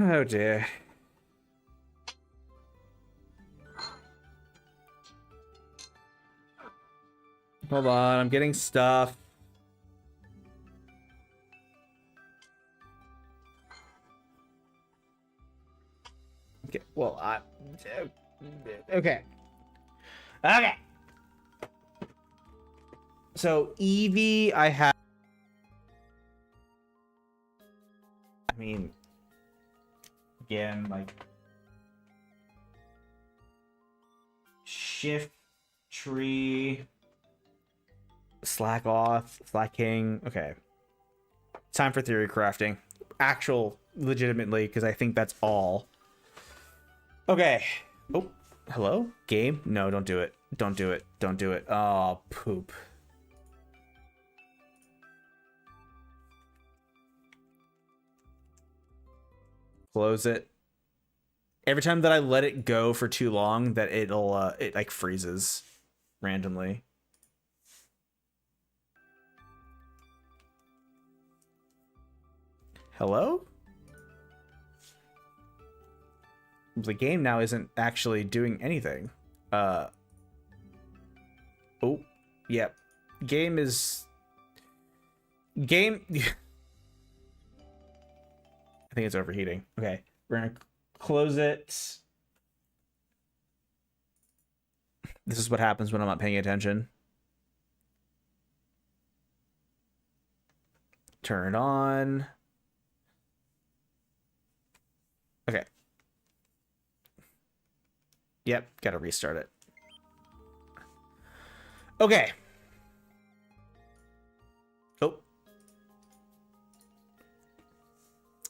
Oh dear. Hold on, I'm getting stuff. Okay, well, okay. Okay. So, Eevee, I have... I mean... Again, like... Shift Tree... Slackoth, Slacking... Okay. Time for theory crafting. Actual, legitimately, because I think that's all. Okay. Oh, hello? Game? No, don't do it. Don't do it. Don't do it. Oh, poop. Close it. Every time that I let it go for too long, that it'll, it like freezes randomly. Hello? The game now isn't actually doing anything. Oh, yep. Game is... Game... I think it's overheating. Okay, we're gonna close it. This is what happens when I'm not paying attention. Turn it on. Okay. Yep, gotta restart it. Okay.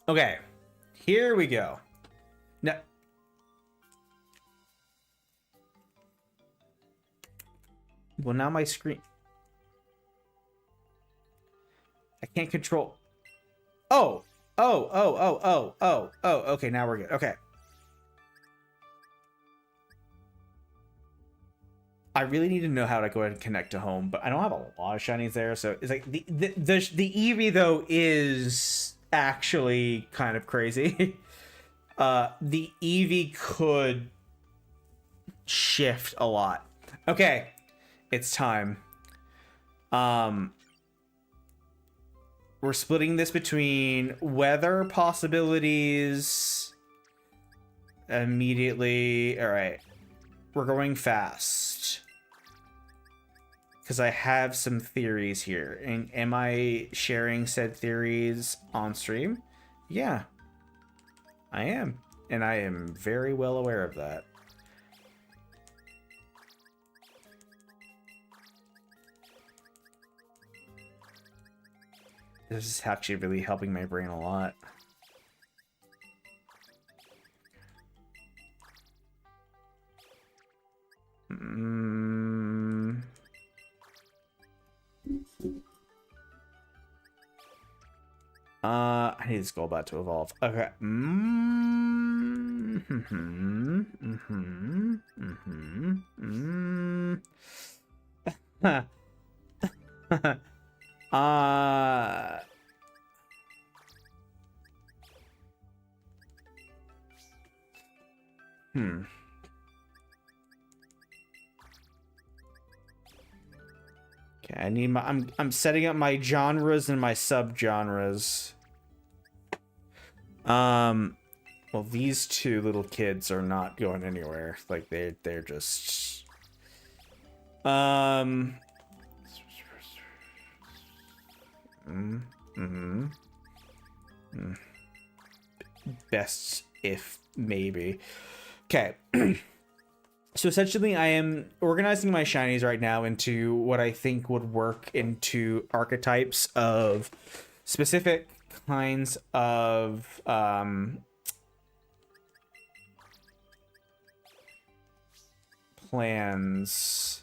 Okay, here we go. Now, well, now my screen. I can't control. Oh, okay, now we're good. Okay. I really need to know how to go ahead and connect to home, but I don't have a lot of shinies there, so it's like the Eevee though is actually kind of crazy. The Eevee could shift a lot. Okay, it's time. We're splitting this between weather possibilities immediately. All right, we're going fast because I have some theories here. And am I sharing said theories on stream? Yeah, I am, and I am very well aware of that. This is actually really helping my brain a lot. I need this Golbat to evolve. Okay. Okay, I need my I'm setting up my genres and my subgenres. Well, these two little kids are not going anywhere. Like they're just best if maybe. Okay. So essentially I am organizing my shinies right now into what I think would work into archetypes of specific kinds of plans.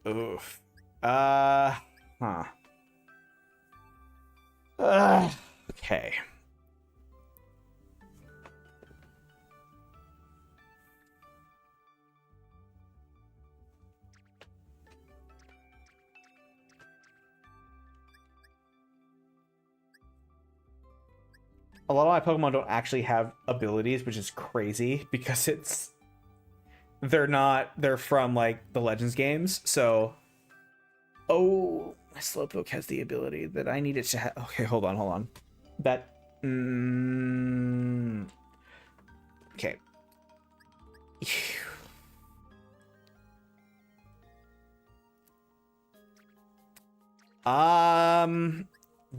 Oof. Okay. A lot of my Pokemon don't actually have abilities, which is crazy because they're from like the Legends games. So, oh, my Slowpoke has the ability that I needed to have. Okay, hold on. That, okay.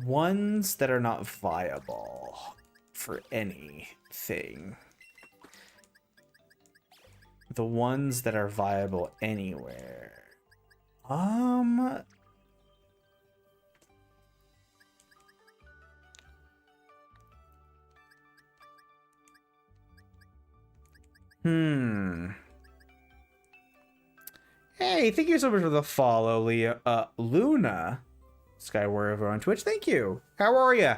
Ones that are not viable for anything. The ones that are viable anywhere. Hey, thank you so much for the follow, Leah. Luna Skyward over on Twitch. Thank you. How are you?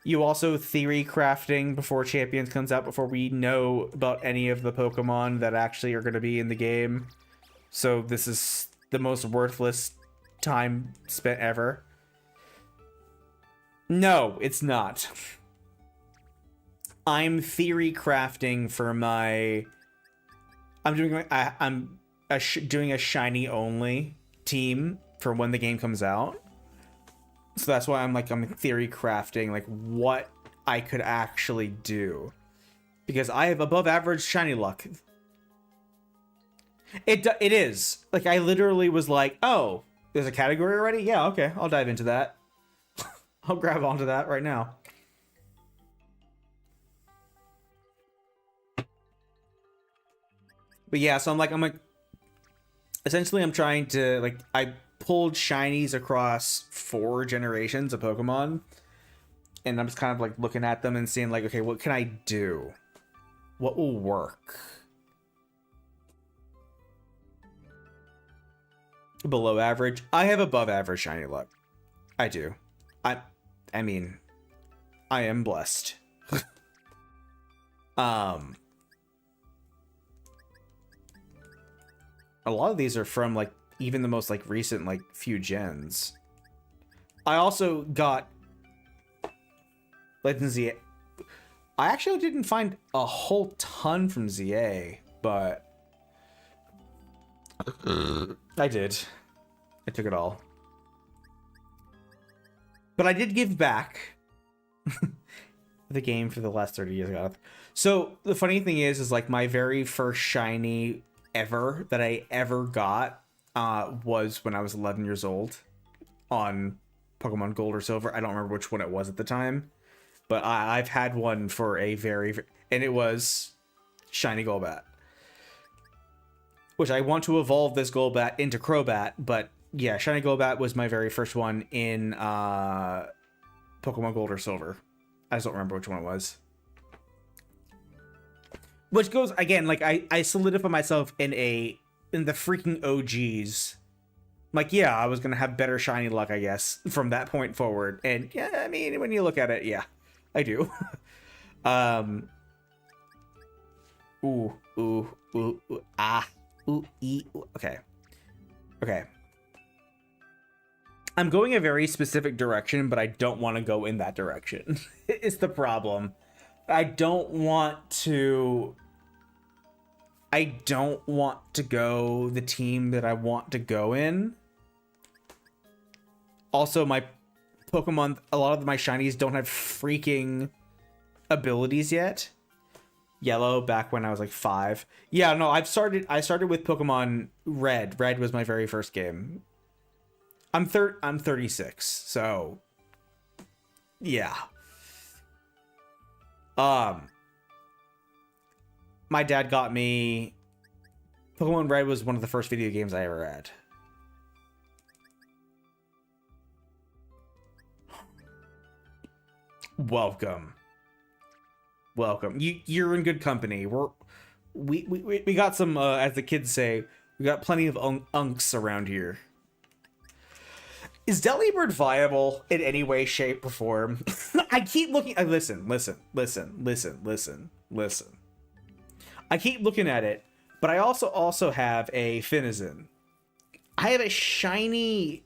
You also theory crafting before Champions comes out, before we know about any of the Pokemon that actually are going to be in the game. So this is the most worthless time spent ever. No, it's not. I'm theory crafting for my... I'm doing a shiny only team for when the game comes out. So that's why I'm theory crafting like what I could actually do, because I have above average shiny luck. It is like I literally was like, oh, there's a category already. Yeah, okay, I'll dive into that. I'll grab onto that right now. But yeah, so I'm like essentially I'm trying to like I pulled shinies across 4 generations of Pokemon, and I'm just kind of like looking at them and seeing like, okay, what can I do? What will work? Below average. I have above average shiny luck. I do. I mean, I am blessed. A lot of these are from like even the most like recent like few gens. I also got Legend ZA. I actually didn't find a whole ton from ZA, but I did. I took it all. But I did give back the game for the last 30 years. I got. So the funny thing is like my very first shiny ever that I ever got was when I was 11 years old on Pokemon Gold or Silver. I don't remember which one it was at the time, but I've had one for a and it was shiny Golbat, which I want to evolve this Golbat into Crobat, but yeah, shiny Golbat was my very first one in Pokemon Gold or Silver. I just don't remember which one it was. Which goes again, like I solidify myself in the freaking OGs. Like, yeah, I was gonna have better shiny luck, I guess, from that point forward. And yeah, I mean, when you look at it, yeah, I do. Okay. I'm going a very specific direction, but I don't want to go in that direction. It's the problem. I don't want to go the team that I want to go in. Also, my Pokemon, a lot of my shinies don't have freaking abilities yet. Yellow, back when I was like 5. Yeah, no, I started with Pokemon Red. Red was my very first game. I'm 36, so yeah. My dad got me Pokemon Red was one of the first video games I ever had. Welcome. You're in good company. We got some as the kids say, we got plenty of unks around here. Is Delibird viable in any way, shape, or form? I keep looking. Listen. I keep looking at it, but I also have a Finizen. I have a shiny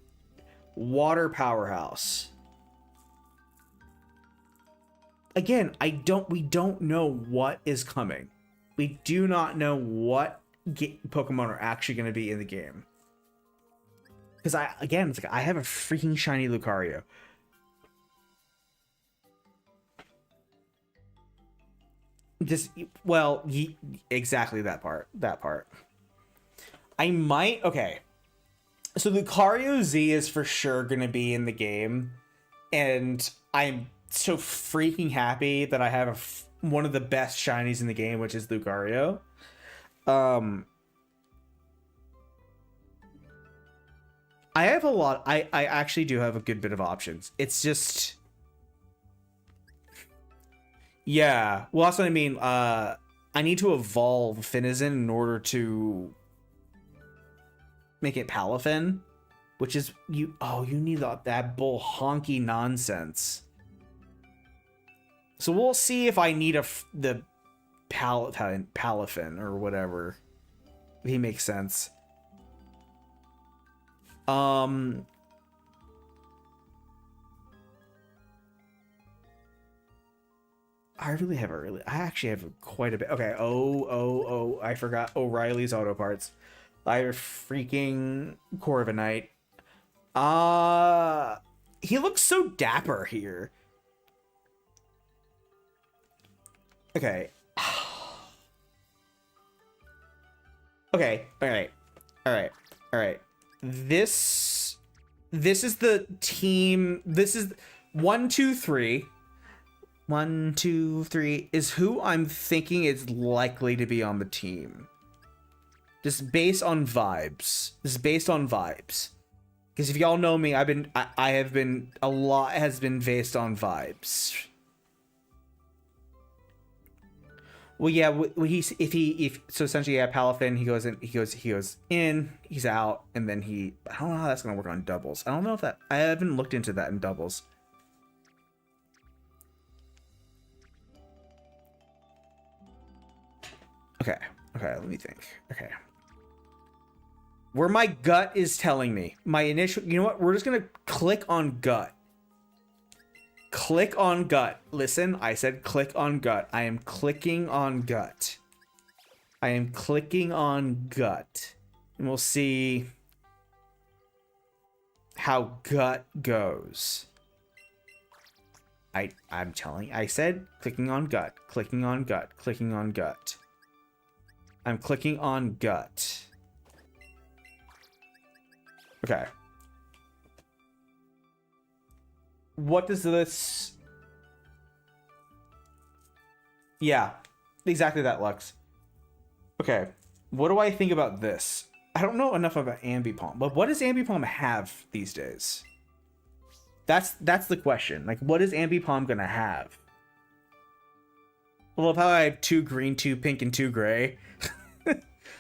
water powerhouse. Again, we don't know what is coming. We do not know what Pokemon are actually going to be in the game. Because it's like I have a freaking shiny Lucario. Exactly that part. I might, okay. So Lucario Z is for sure going to be in the game. And I'm so freaking happy that I have one of the best shinies in the game, which is Lucario. I have a lot. I actually do have a good bit of options. It's just, yeah. Well, that's what I mean. I need to evolve Finizen in order to make it Palafin, which is you need that bull honky nonsense. So we'll see if I need the Palafin or whatever. If he makes sense. I actually have quite a bit. Okay. I forgot O'Reilly's Auto Parts. I have freaking Corviknight. He looks so dapper here. Okay. Okay. All right. This is the team. This is 1, 2, 3. 1, 2, 3 is who I'm thinking is likely to be on the team. Just based on vibes. Because if y'all know me, I have been, a lot has been based on vibes. Well, yeah, so essentially, yeah, Palafin, he goes in, he's out, and then I don't know how that's gonna work on doubles. I don't know if I haven't looked into that in doubles. Okay, let me think. Okay. Where my gut is telling me, my initial, you know what? We're just gonna click on gut. Click on gut. Listen, I said click on gut. I am clicking on gut. I am clicking on gut. And we'll see how gut goes. I'm telling you, I said clicking on gut, clicking on gut, clicking on gut. I'm clicking on gut. Okay. What does this... Yeah, exactly that, Lux. Okay, what do I think about this? I don't know enough about Ambipom, but what does Ambipom have these days? That's the question. Like, what is Ambipom gonna have? I love how I have 2 green, 2 pink, and 2 gray.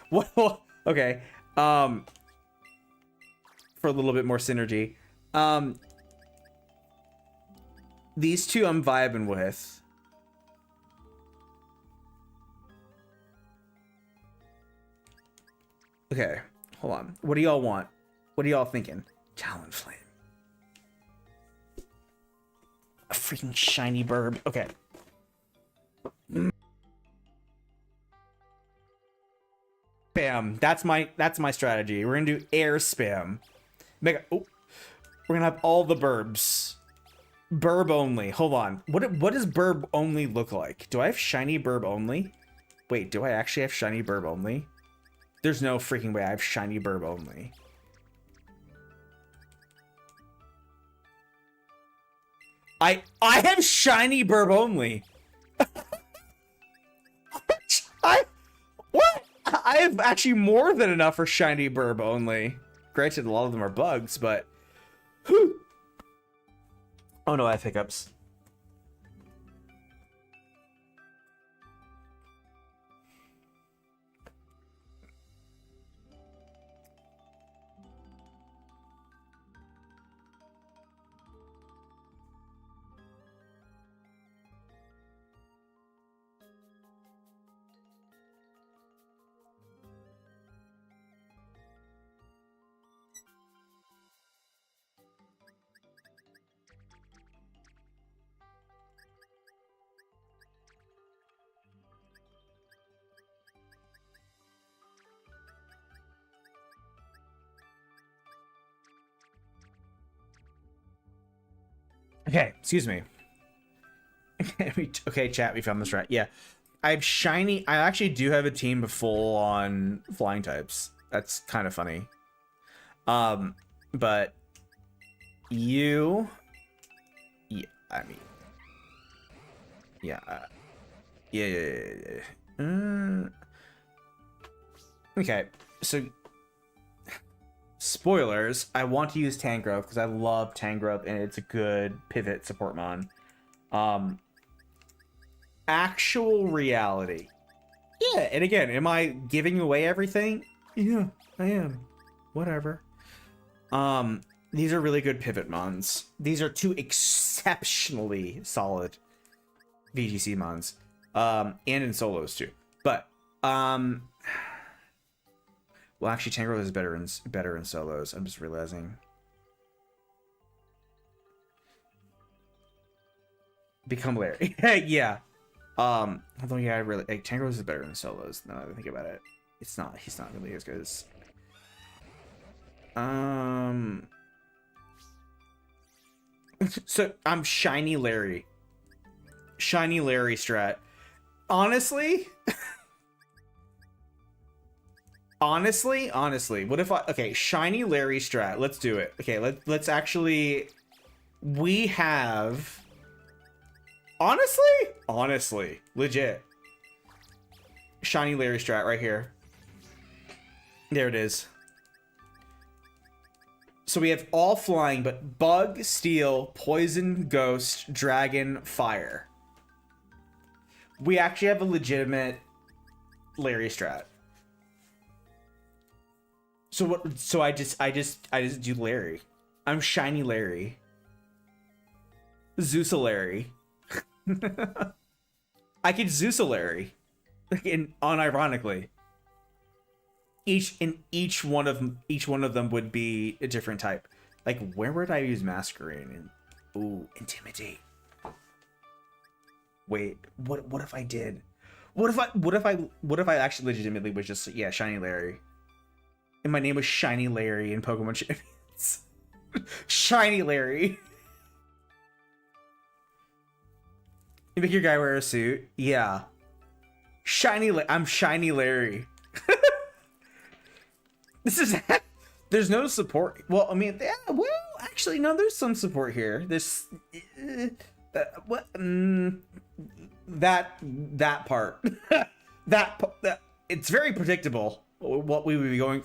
Well, okay. For a little bit more synergy. These 2 I'm vibing with. Okay, hold on. What do y'all want? What are y'all thinking? Talonflame. A freaking shiny burb. Okay. Spam. That's my strategy. We're gonna do air spam. We're gonna have all the burbs. Burb only. Hold on. What does burb only look like? Do I have shiny burb only? Wait, do I actually have shiny burb only? There's no freaking way I have shiny burb only. I have shiny burb only. What? I have actually more than enough for shiny burb only. Granted, a lot of them are bugs, but... Whew. Oh no, I have hiccups. Okay, excuse me. Okay, chat, we found this right. Yeah. I have shiny... I actually do have a team full on flying types. That's kind of funny. But... You... Yeah, I mean... Yeah. Yeah. Okay, so... Spoilers, I want to use Tangrowth because I love Tangrowth and it's a good pivot support mon. Actual reality. Yeah, and again, am I giving away everything? Yeah, I am. Whatever. These are really good pivot mons. These are 2 exceptionally solid VGC mons. And in solos too. But, well, actually, Tangrowth is better in solos. I'm just realizing. Become Larry. Yeah. Although, yeah, I really... Like, Tangrowth is better in solos, now that I think about it. It's not... He's not really as good as... So, I'm Shiny Larry. Shiny Larry strat. Honestly... Honestly, what if I... Okay, Shiny Larry strat. Let's do it. Okay, let's actually... We have... Honestly, legit. Shiny Larry strat right here. There it is. So we have all flying, but bug, steel, poison, ghost, dragon, fire. We actually have a legitimate Larry strat. So what? So I just do Larry. I'm shiny Larry. Zeus Larry. I could Zeus Larry. Unironically. Each one of them would be a different type. Like, where would I use masquerade? Ooh, intimidate. Wait, what if I did? What if I actually legitimately was just, yeah, shiny Larry. And my name was Shiny Larry in Pokemon Champions. Shiny Larry. You make your guy wear a suit? Yeah. I'm Shiny Larry. This is... There's no support. Well, I mean, yeah, well, actually, no, there's some support here. There's... what? That part. that it's very predictable what we would be going...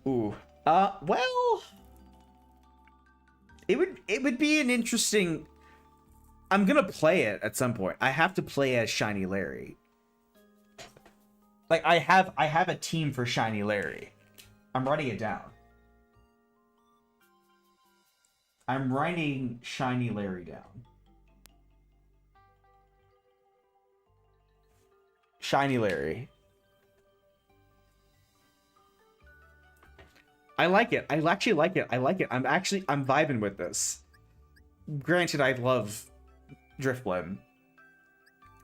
Ooh. Well... It would be an interesting... I'm gonna play it at some point. I have to play as Shiny Larry. Like, I have a team for Shiny Larry. I'm writing it down. I'm writing Shiny Larry down. Shiny Larry. I like it. I actually like it. I like it. I'm vibing with this. Granted, I love Driftblim.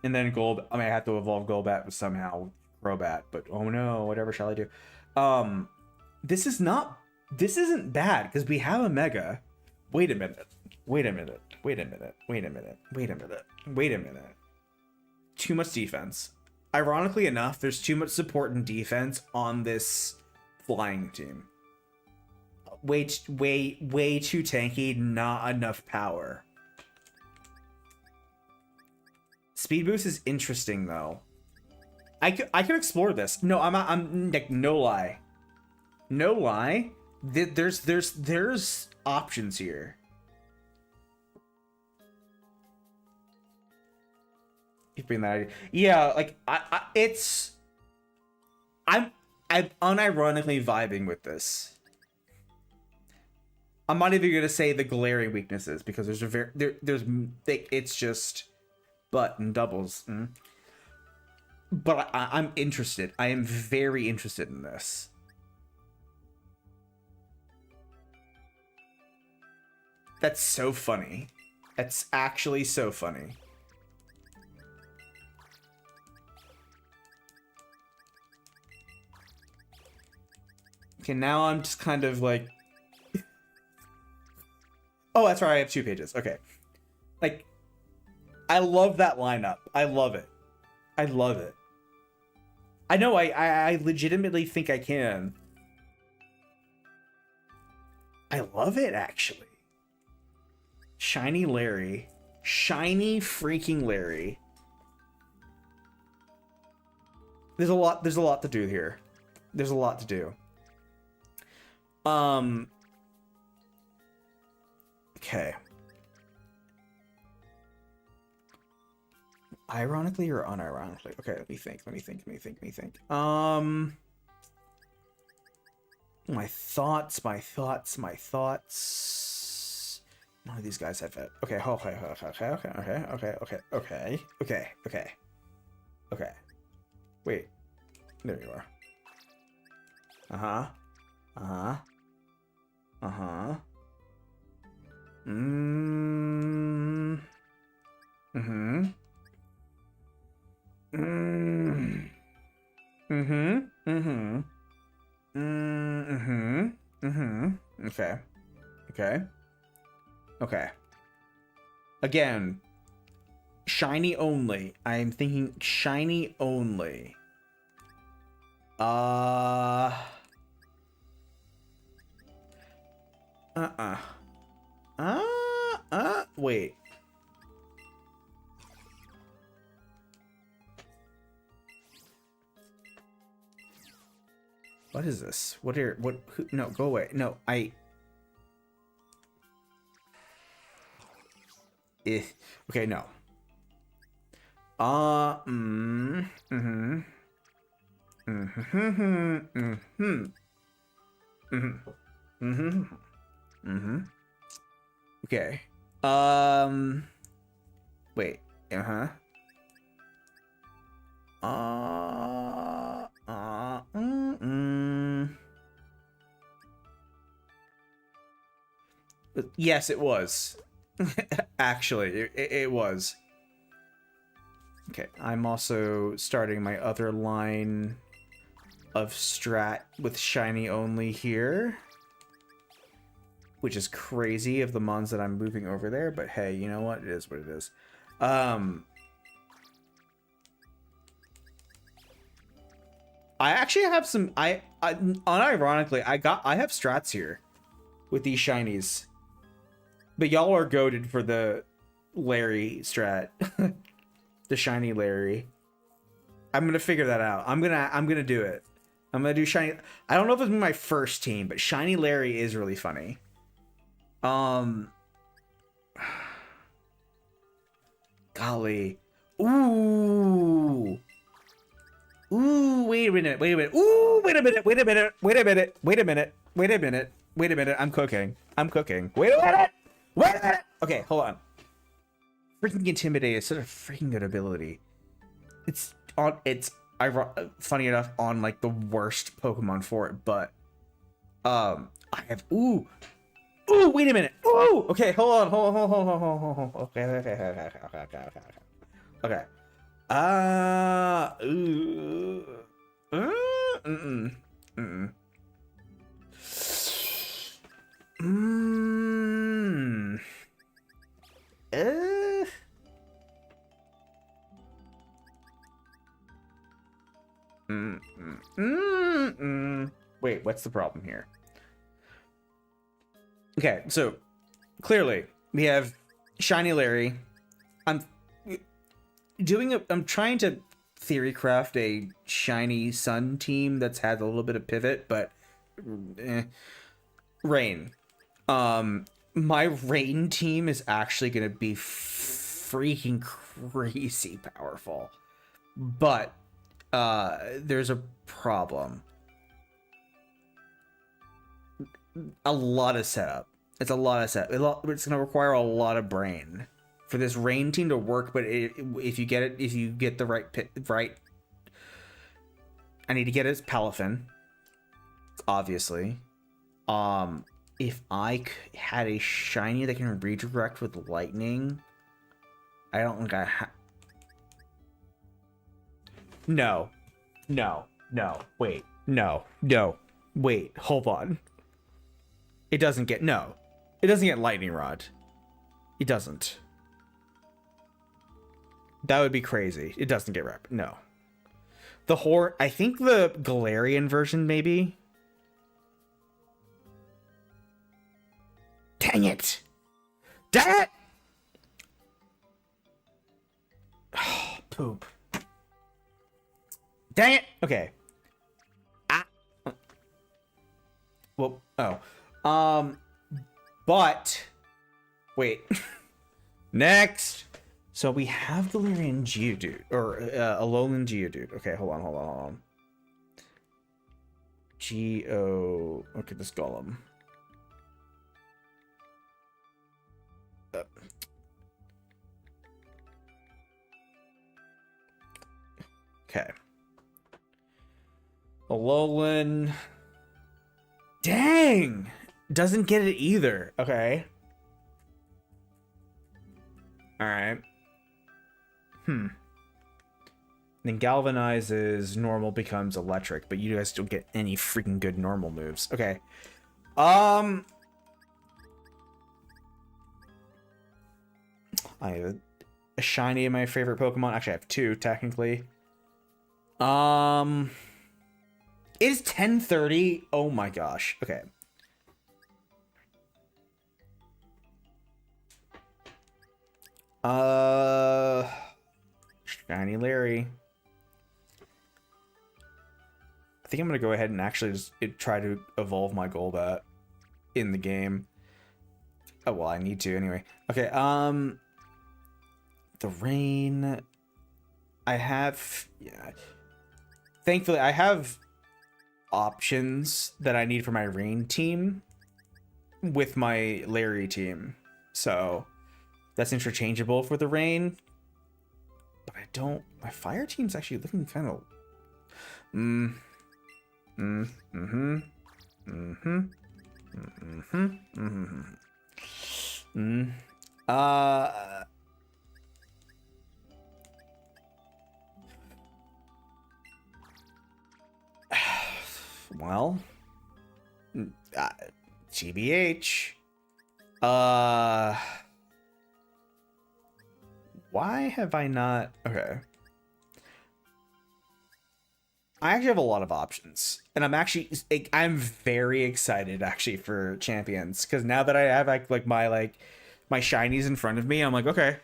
And then Gold, I mean, I have to evolve Golbat somehow, Crobat, but oh no, whatever shall I do? This isn't bad, because we have a Mega. Wait a minute. Too much defense. Ironically enough, there's too much support and defense on this flying team. Way too tanky, not enough power. Speed boost is interesting though. I could explore this. No, I'm like, no lie. There's options here. Keeping that idea. Yeah, like I'm unironically vibing with this. I'm not even gonna say the glaring weaknesses because it's just button doubles. But I'm interested. I am very interested in this. That's so funny. That's actually so funny. Okay, now I'm just kind of like... Oh, that's right, I have 2 pages. Okay. Like, I love that lineup. I love it. I love it. I know, I legitimately think I can. I love it, actually. Shiny Larry. Shiny freaking Larry. There's a lot to do here. There's a lot to do. Okay. Ironically or unironically? Okay, let me think. My thoughts. None of these guys have it. Okay. Wait. There you are. Okay. Again, shiny only. I'm thinking shiny only. Wait. What is this? No, go away. No, Okay, no. Okay. Wait. Uh-huh. Yes, it was. Actually, it was. Okay, I'm also starting my other line of strat with shiny only here, which is crazy of the mons that I'm moving over there, but hey, you know what? It is what it is. I actually have some, unironically, I have strats here with these shinies, but y'all are goated for the Larry strat. The shiny Larry. I'm gonna figure that out. I'm gonna do it. I'm gonna do shiny. I don't know if it's my first team, but shiny Larry is really funny. Golly. Ooh. Ooh, wait a minute. Ooh, wait a minute. I'm cooking. Wait a minute. Okay, hold on. Freaking Intimidate is such a freaking good ability. It's funny enough on like the worst Pokemon for it, but I have ooh, wait a minute. Ooh, okay, hold on. Okay. Wait, what's the problem here? Okay, so clearly we have Shiny Larry. I'm trying to theory craft a Shiny Sun team that's had a little bit of pivot, but Rain. My Rain team is actually gonna be freaking crazy powerful, but there's a problem. A lot of setup. It's a lot of setup. It's gonna require a lot of brain for this Rain team to work. But if you get the right, I need to get his Palafin, obviously. If I had a shiny that can redirect with lightning, I don't think I have. No, wait, wait, hold on. It doesn't get lightning rod. It doesn't. That would be crazy. It doesn't get rep. No. The horn, I think the Galarian version maybe. Dang it. Dang it. Oh, poop. Dang it. Okay. Well, but wait. Next. So we have Galarian Geodude, or Alolan Geodude. Okay, hold on. Okay, this Golem. Okay. Alolan. Dang! Doesn't get it either. Okay. Alright. Then Galvanizes normal becomes electric, but you guys don't get any freaking good normal moves. Okay. I have a shiny of my favorite Pokemon. Actually, I have two, technically. It is 10:30. Oh my gosh. Okay. Shiny Larry. I think I'm gonna go ahead and actually just try to evolve my Golbat in the game. Oh well, I need to anyway. Okay. The rain. I have, yeah. Thankfully, I have options that I need for my rain team with my Larry team. So that's interchangeable for the rain. But I don't, my fire team's actually looking kind of, well, GBH. Why have I not? Okay. I actually have a lot of options, and I'm very excited actually for Champions, because now that I have my shinies in front of me, I'm like, okay,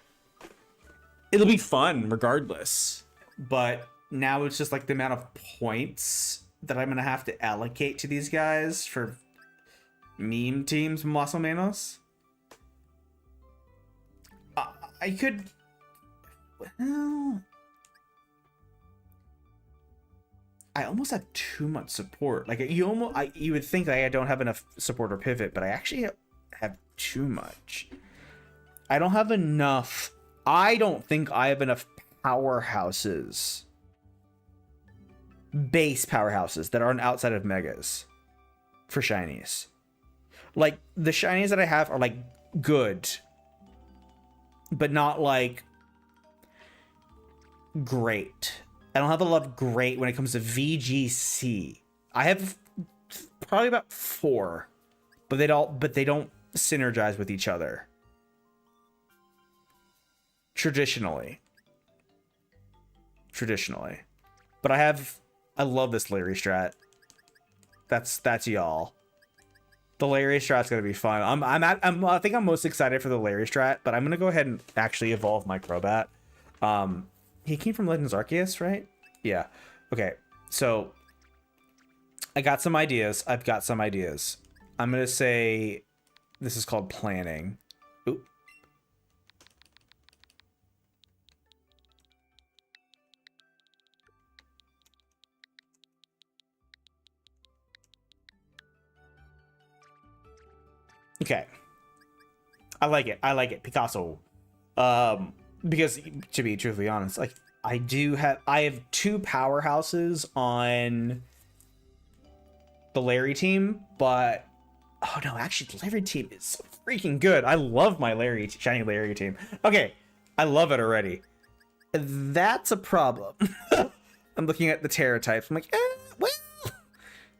it'll be fun regardless. But now it's just like the amount of points that I'm gonna have to allocate to these guys for meme teams, más o menos. I could, well, I almost have too much support. Like you would think that I don't have enough support or pivot, but I actually have too much. I don't have enough. I don't think I have enough powerhouses, base powerhouses that aren't outside of megas for shinies. Like the shinies that I have are like good, but not like great. I don't have a lot of great when it comes to VGC. I have probably about 4, but they don't synergize with each other. Traditionally. But I love this Larry strat. That's y'all. The Larry strat's gonna be fun. I think I'm most excited for the Larry strat, but I'm gonna go ahead and actually evolve my Crobat. He came from Legends Arceus, right? Yeah. Okay. So I've got some ideas. I'm gonna say this is called planning. Oop. Okay. I like it. Picasso. Because to be truthfully honest, like I have 2 powerhouses on the Larry team, but oh no, actually the Larry team is so freaking good. I love my shiny Larry team. Okay, I love it already. That's a problem. I'm looking at the Terra types. I'm like, well,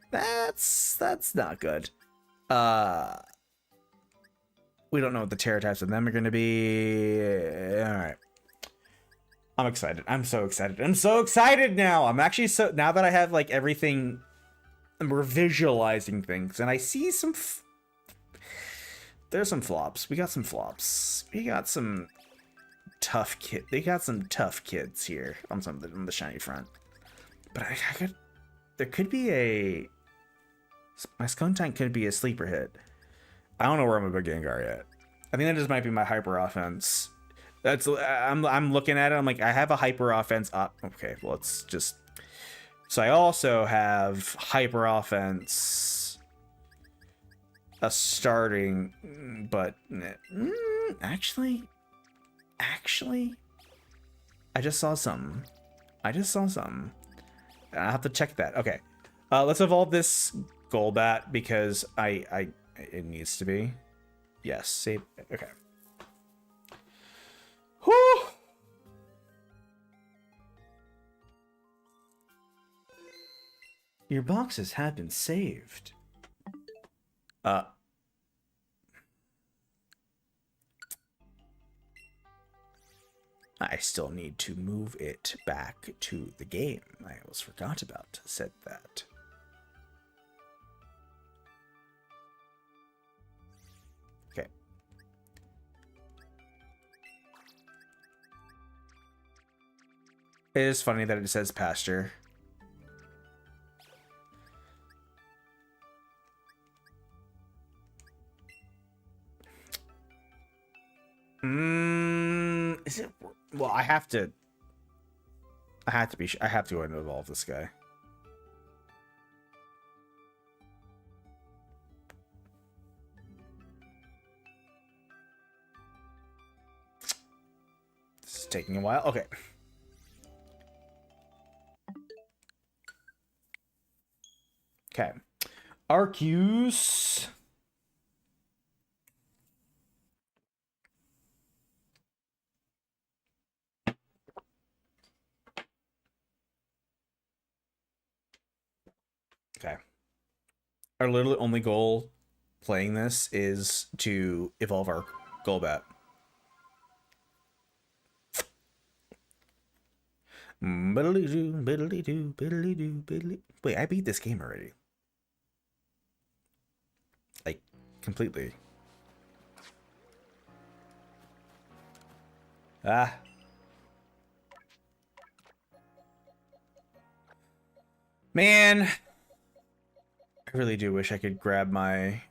that's not good. We don't know what the Terra types of them are going to be. All right. I'm excited. I'm so excited now. I'm actually now that I have like everything, and we're visualizing things, and I see there's some flops. We got some flops. We got some tough kids here on the shiny front. But there could be my Skuntank could be a sleeper hit. I don't know where I'm a big Gengar yet. I think that just might be my hyper offense. I'm looking at it. I'm like, I have a hyper offense up. Okay, well, let's just. So I also have hyper offense, a starting, but actually, I just saw something. I have to check that. Okay, let's evolve this Golbat because it needs to be. Yes, save. Okay. Whew. Your boxes have been saved. I still need to move it back to the game. I almost forgot about said that. Okay. It is funny that it says pasture. it? Well, I have to go ahead and evolve this guy. This is taking a while. Okay. Okay. Arceus. Okay. Our literally only goal playing this is to evolve our Golbat. Biddly-doo, biddly-doo, biddly-doo, biddly. Wait, I beat this game already. Like, completely. Ah. Man. I really do wish I could grab my...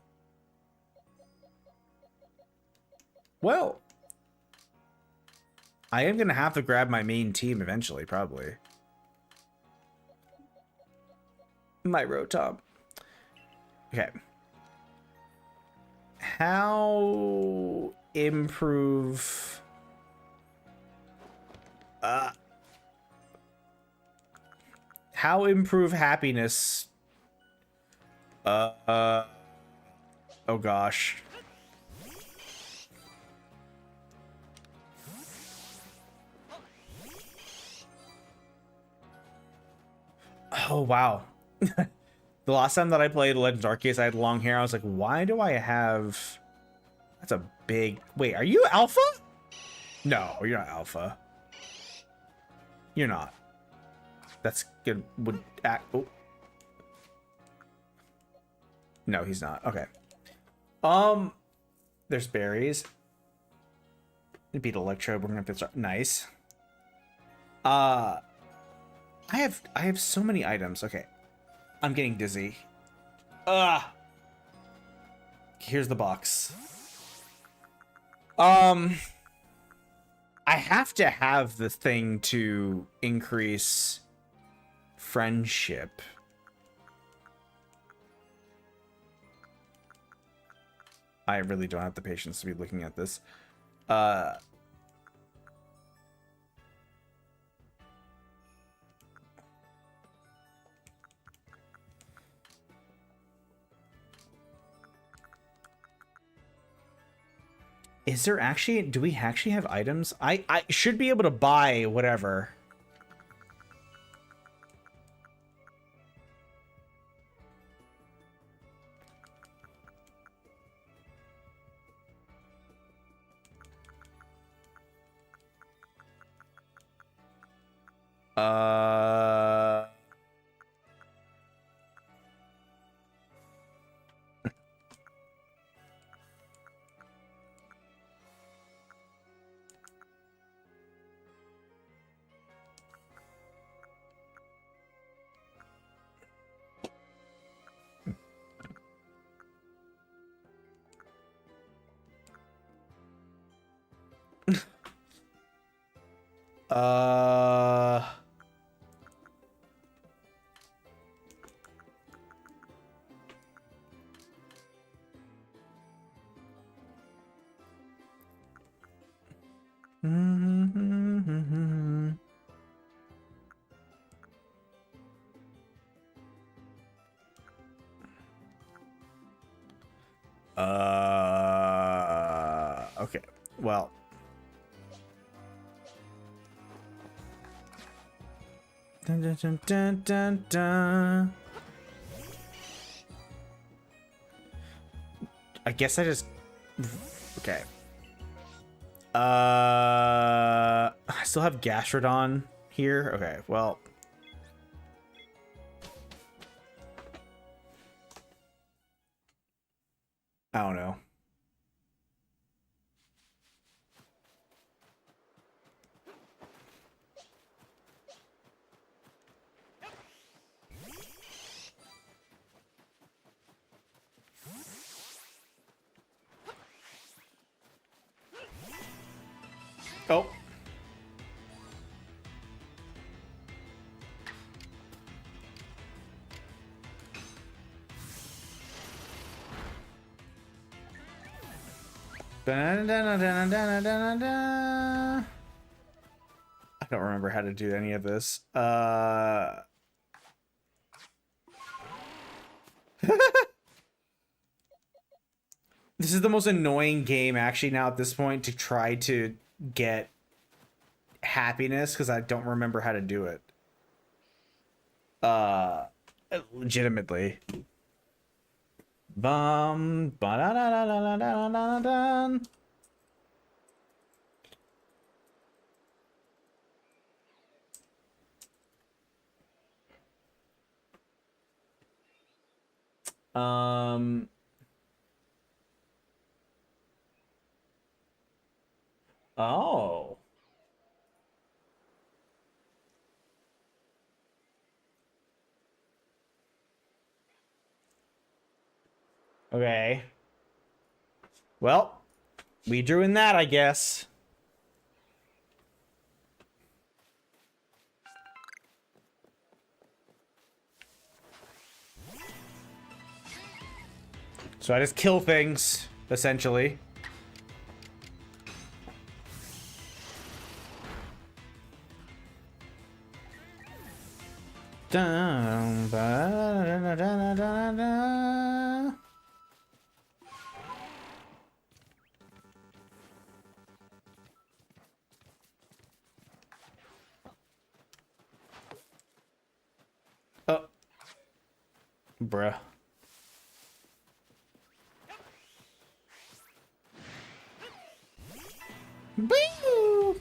Well... I am going to have to grab my main team eventually, probably. My Rotom. Okay. How improve... how improve happiness... oh gosh. Oh, wow. The last time that I played Legends Arceus, I had long hair. I was like, why do I have... That's a big... Wait, are you Alpha? No, you're not Alpha. You're not. That's good. Would act... Oh. No, he's not. Okay. There's berries. Beat Electro. We're gonna have to start. Nice. I have so many items. Okay. I'm getting dizzy. Here's the box. I have to have the thing to increase friendship. I really don't have the patience to be looking at this. Is there actually... Do we actually have items? I should be able to buy whatever. Okay. Well. Dun, dun, dun, dun, dun, dun. I guess I just... Okay. I still have Gastrodon here. Okay, well... I don't know. Oh. I don't remember how to do any of this. This is the most annoying game actually now at this point to try to get happiness because I don't remember how to do it. Legitimately. Bum ba da da da da da da da. Oh. Okay. Well, we drew in that, I guess. So I just kill things, essentially. Dun, ba, da, da, da, da, da. Oh. Bruh. Boo!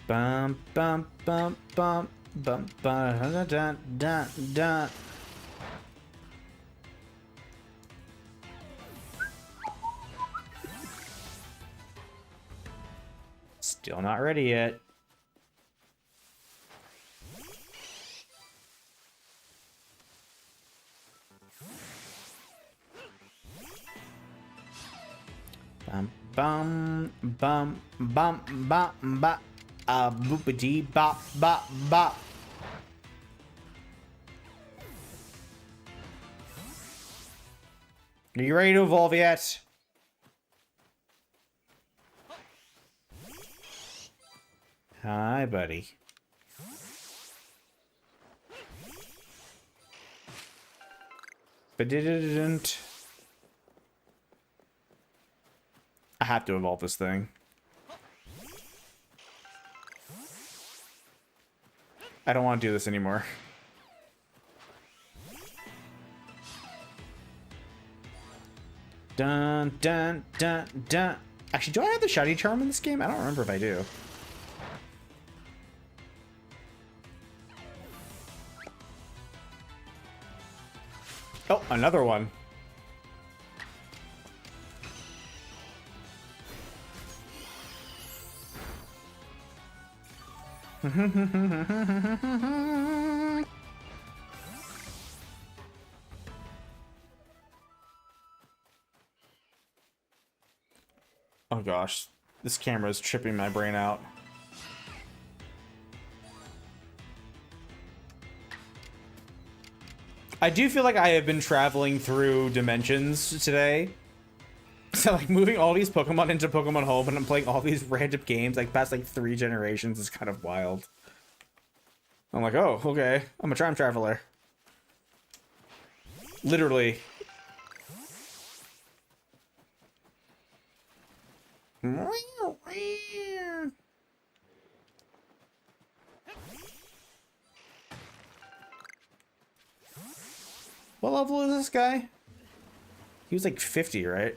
Bum bum bum bum bum da da da da. Still not ready yet. Bum bum bum bum bum bum boopity bop bop bop. Are you ready to evolve yet? Hi, buddy. But didn't. I have to evolve this thing. I don't want to do this anymore. Dun dun dun dun. Actually, do I have the shiny charm in this game? I don't remember if I do. Oh, another one. Oh gosh, this camera is tripping my brain out. I do feel like I have been traveling through dimensions today. So like moving all these Pokemon into Pokemon Home and I'm playing all these random games like past like 3 generations is kind of wild. I'm like, oh, okay. I'm a time traveler. Literally. What level is this guy? He was like 50, right?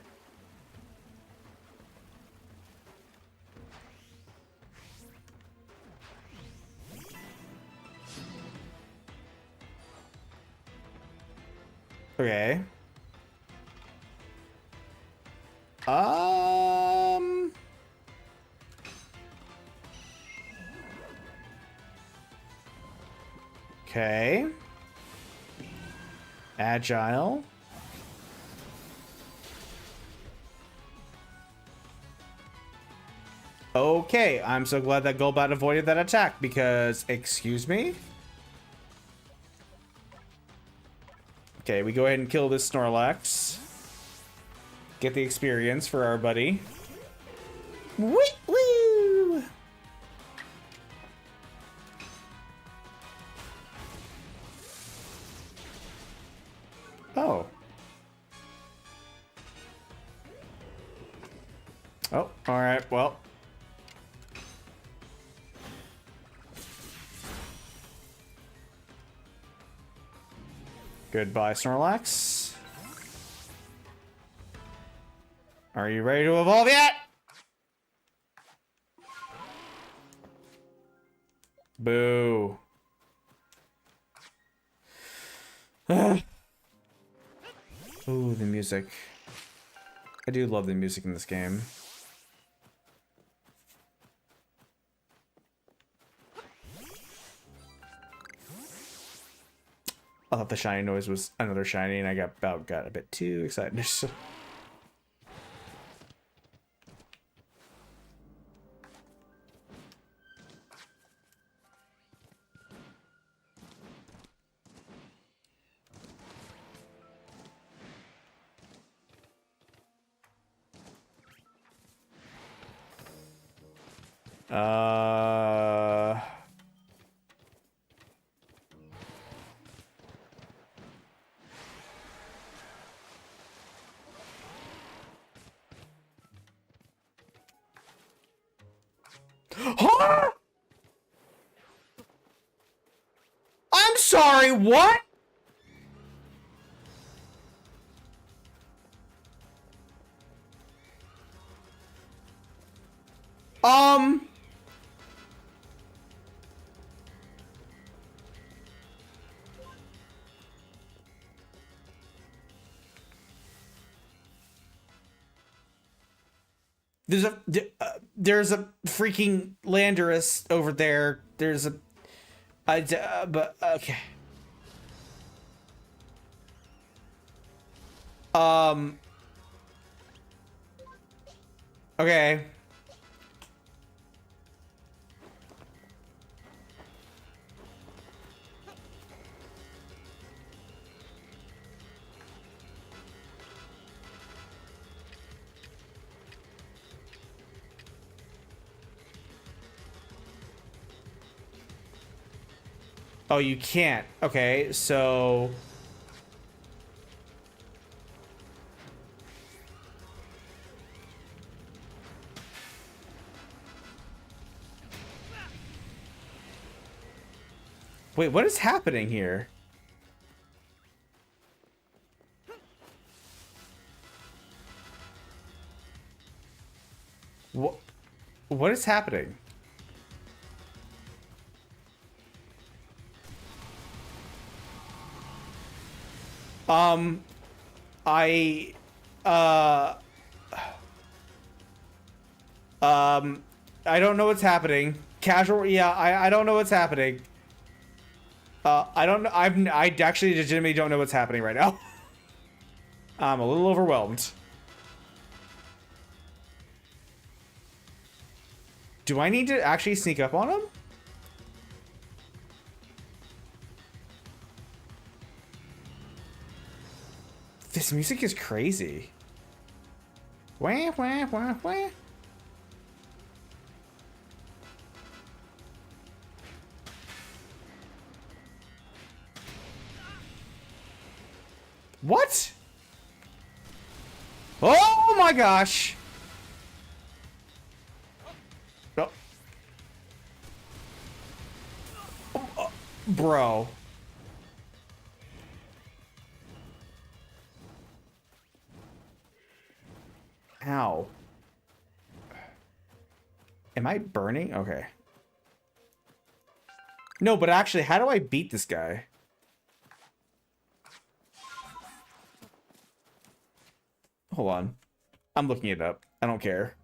Okay. Okay. Agile. Okay, I'm so glad that Golbat avoided that attack because, excuse me? Okay, we go ahead and kill this Snorlax. Get the experience for our buddy. Woo! Woo! Oh. Oh, alright, well. Goodbye, Snorlax. Are you ready to evolve yet? Boo. Ooh, the music. I do love the music in this game. I thought the shiny noise was another shiny, and I got a bit too excited. Huh? I'm sorry, what? There's a freaking Landorus over there. There's a, but okay. Okay. Oh, you can't. Okay, so... Wait, what is happening here? What is happening? I don't know what's happening. Casual, yeah, I don't know what's happening. I don't know, I actually legitimately don't know what's happening right now. I'm a little overwhelmed. Do I need to actually sneak up on him? This music is crazy. Wah, wah, wah, wah. What? Oh my gosh. Oh. Bro. Ow. Am I burning? Okay. No, but actually, how do I beat this guy? Hold on. I'm looking it up. I don't care.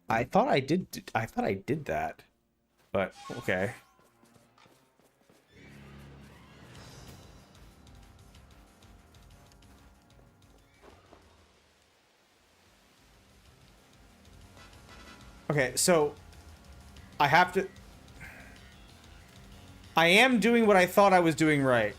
I thought I did that. But okay. Okay, so I have to... I am doing what I thought I was doing right.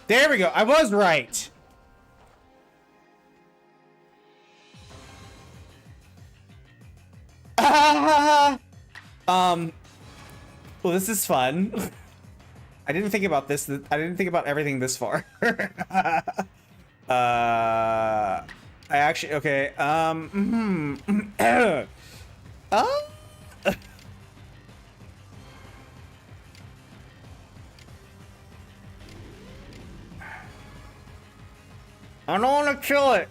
There we go. I was right. Well, this is fun. I didn't think about this. I didn't think about everything this far. I actually, okay. I don't want to kill it.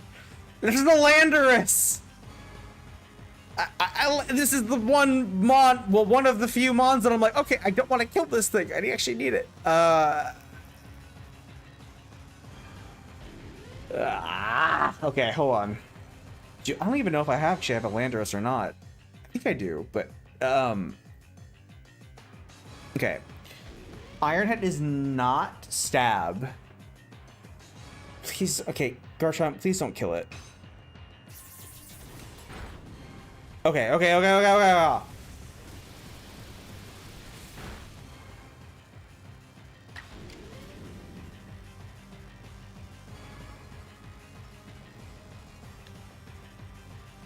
This is the Landorus. This is the one mon, well, one of the few mons that I'm like, okay, I don't want to kill this thing. I actually need it. Okay, hold on. I don't even know if I actually have a Landorus or not. I think I do, but okay. Ironhead is not stab. Please, okay, Garchomp, please don't kill it. Okay.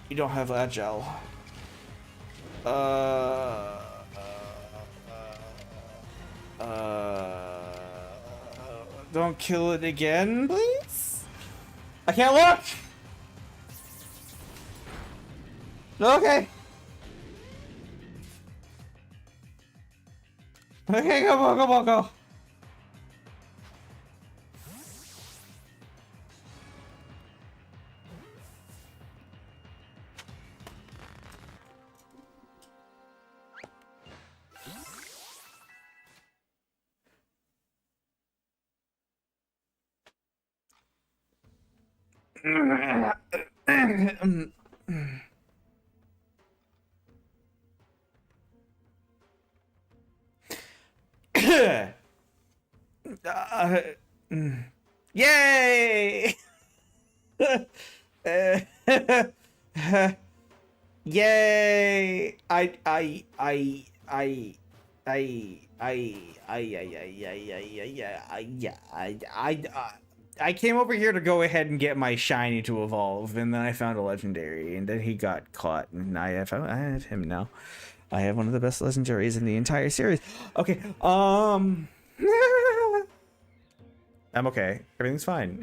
You don't have agile. Don't kill it again, please? I can't look! Okay. Okay, come on, go. Yay! Yay! I came over here to go ahead and get my shiny to evolve, and then I found a legendary, and then he got caught, and I have him now. I have one of the best legendaries in the entire series. Okay, I'm okay. Everything's fine.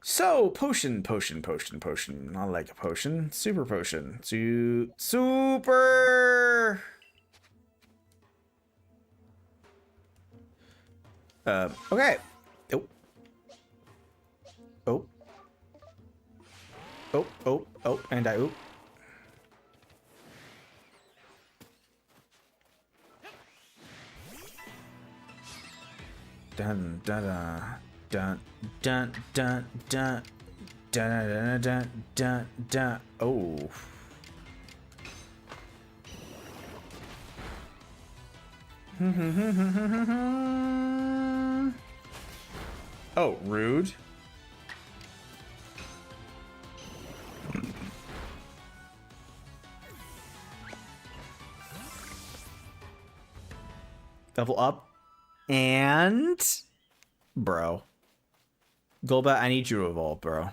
So, potion. I like a potion. Super potion. Super! Okay. Oh, and I oop. Dun dun dun dun dun dun dun dun dun dun. Oh. Oh, rude. Level up. And... Bro. Golbat, I need you to evolve, bro.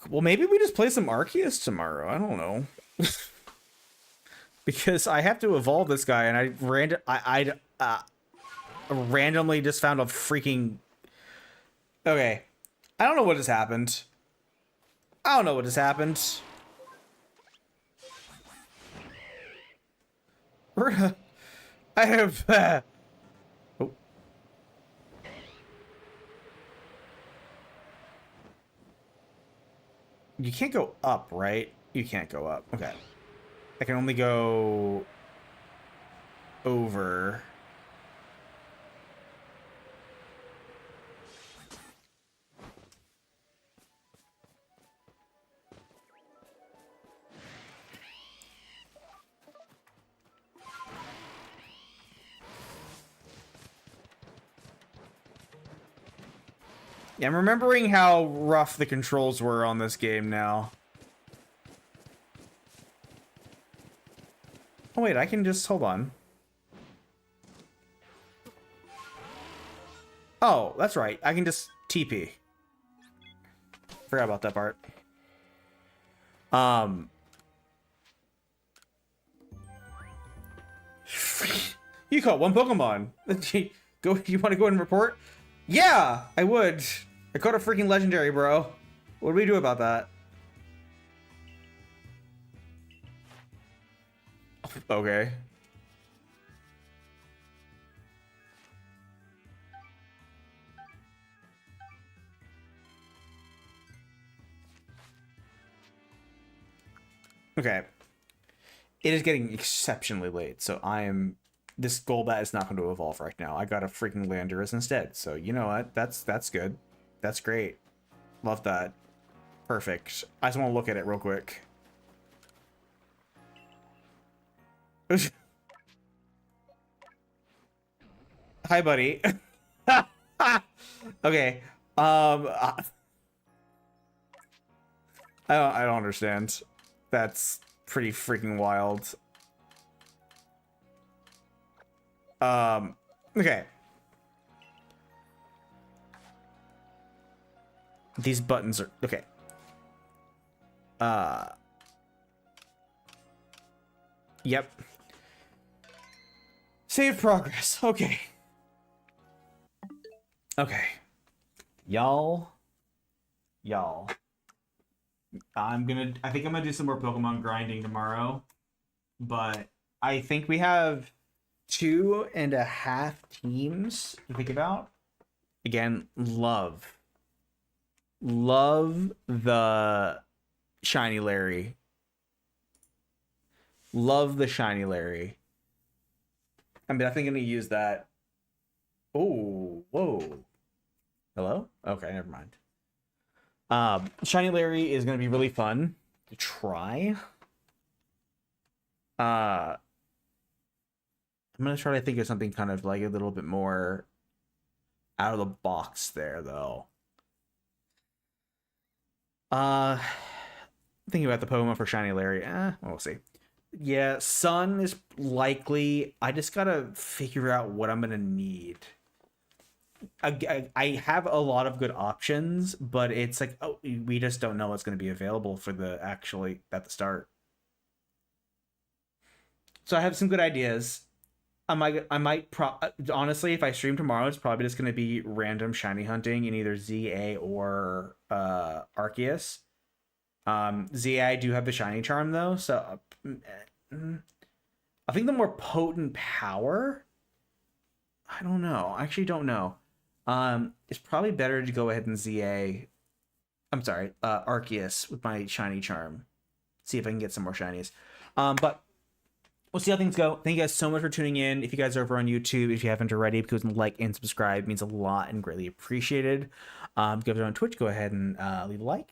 Well, maybe we just play some Arceus tomorrow. I don't know. Because I have to evolve this guy, and I randomly just found a freaking... Okay. I don't know what has happened. I have... Oh. You can't go up, right? You can't go up. Okay. I can only go over. Yeah, I'm remembering how rough the controls were on this game now. Oh wait, I can just, hold on. Oh, that's right. I can just TP. Forgot about that part. You caught one Pokemon. Go. You want to go and report? Yeah, I would. I caught a freaking legendary, bro. What do we do about that? Okay. Okay. It is getting exceptionally late, so this Golbat is not going to evolve right now. I got a freaking Landorus instead, so you know what? That's good. That's great. Love that. Perfect. I just want to look at it real quick. Hi, buddy. Okay. I don't understand. That's pretty freaking wild. Okay. These buttons are okay. Yep. Save progress. Okay. Okay. Y'all. I think I'm gonna do some more Pokemon grinding tomorrow. But I think we have 2.5 teams to think about. Again, love the Shiny Larry. Love the Shiny Larry. I'm definitely gonna use that. Oh, whoa. Hello? Okay, never mind. Shiny Larry is gonna be really fun to try. I'm gonna try to think of something kind of like a little bit more out of the box there, though. Thinking about the Pokemon for Shiny Larry. We'll see. Yeah, Sun is likely. I just gotta figure out what I'm gonna need. I have a lot of good options, but it's like, oh, we just don't know what's going to be available for the actually at the start. So I have some good ideas. I might honestly, if I stream tomorrow, it's probably just going to be random shiny hunting in either ZA or Arceus. ZA, I do have the shiny charm though, so I think the more potent power. I don't know. I actually don't know. It's probably better to go ahead and ZA. I'm sorry, Arceus with my shiny charm. See if I can get some more shinies. But we'll see how things go. Thank you guys so much for tuning in. If you guys are over on YouTube, if you haven't already, because like and subscribe means a lot and greatly appreciated. If you guys are on Twitch, go ahead and leave a like.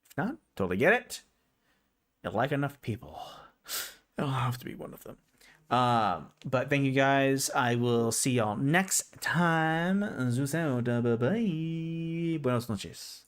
If not, totally get it. You like enough people. I don't have to be one of them. But thank you guys. I will see y'all next time. Bye bye. Buenas noches.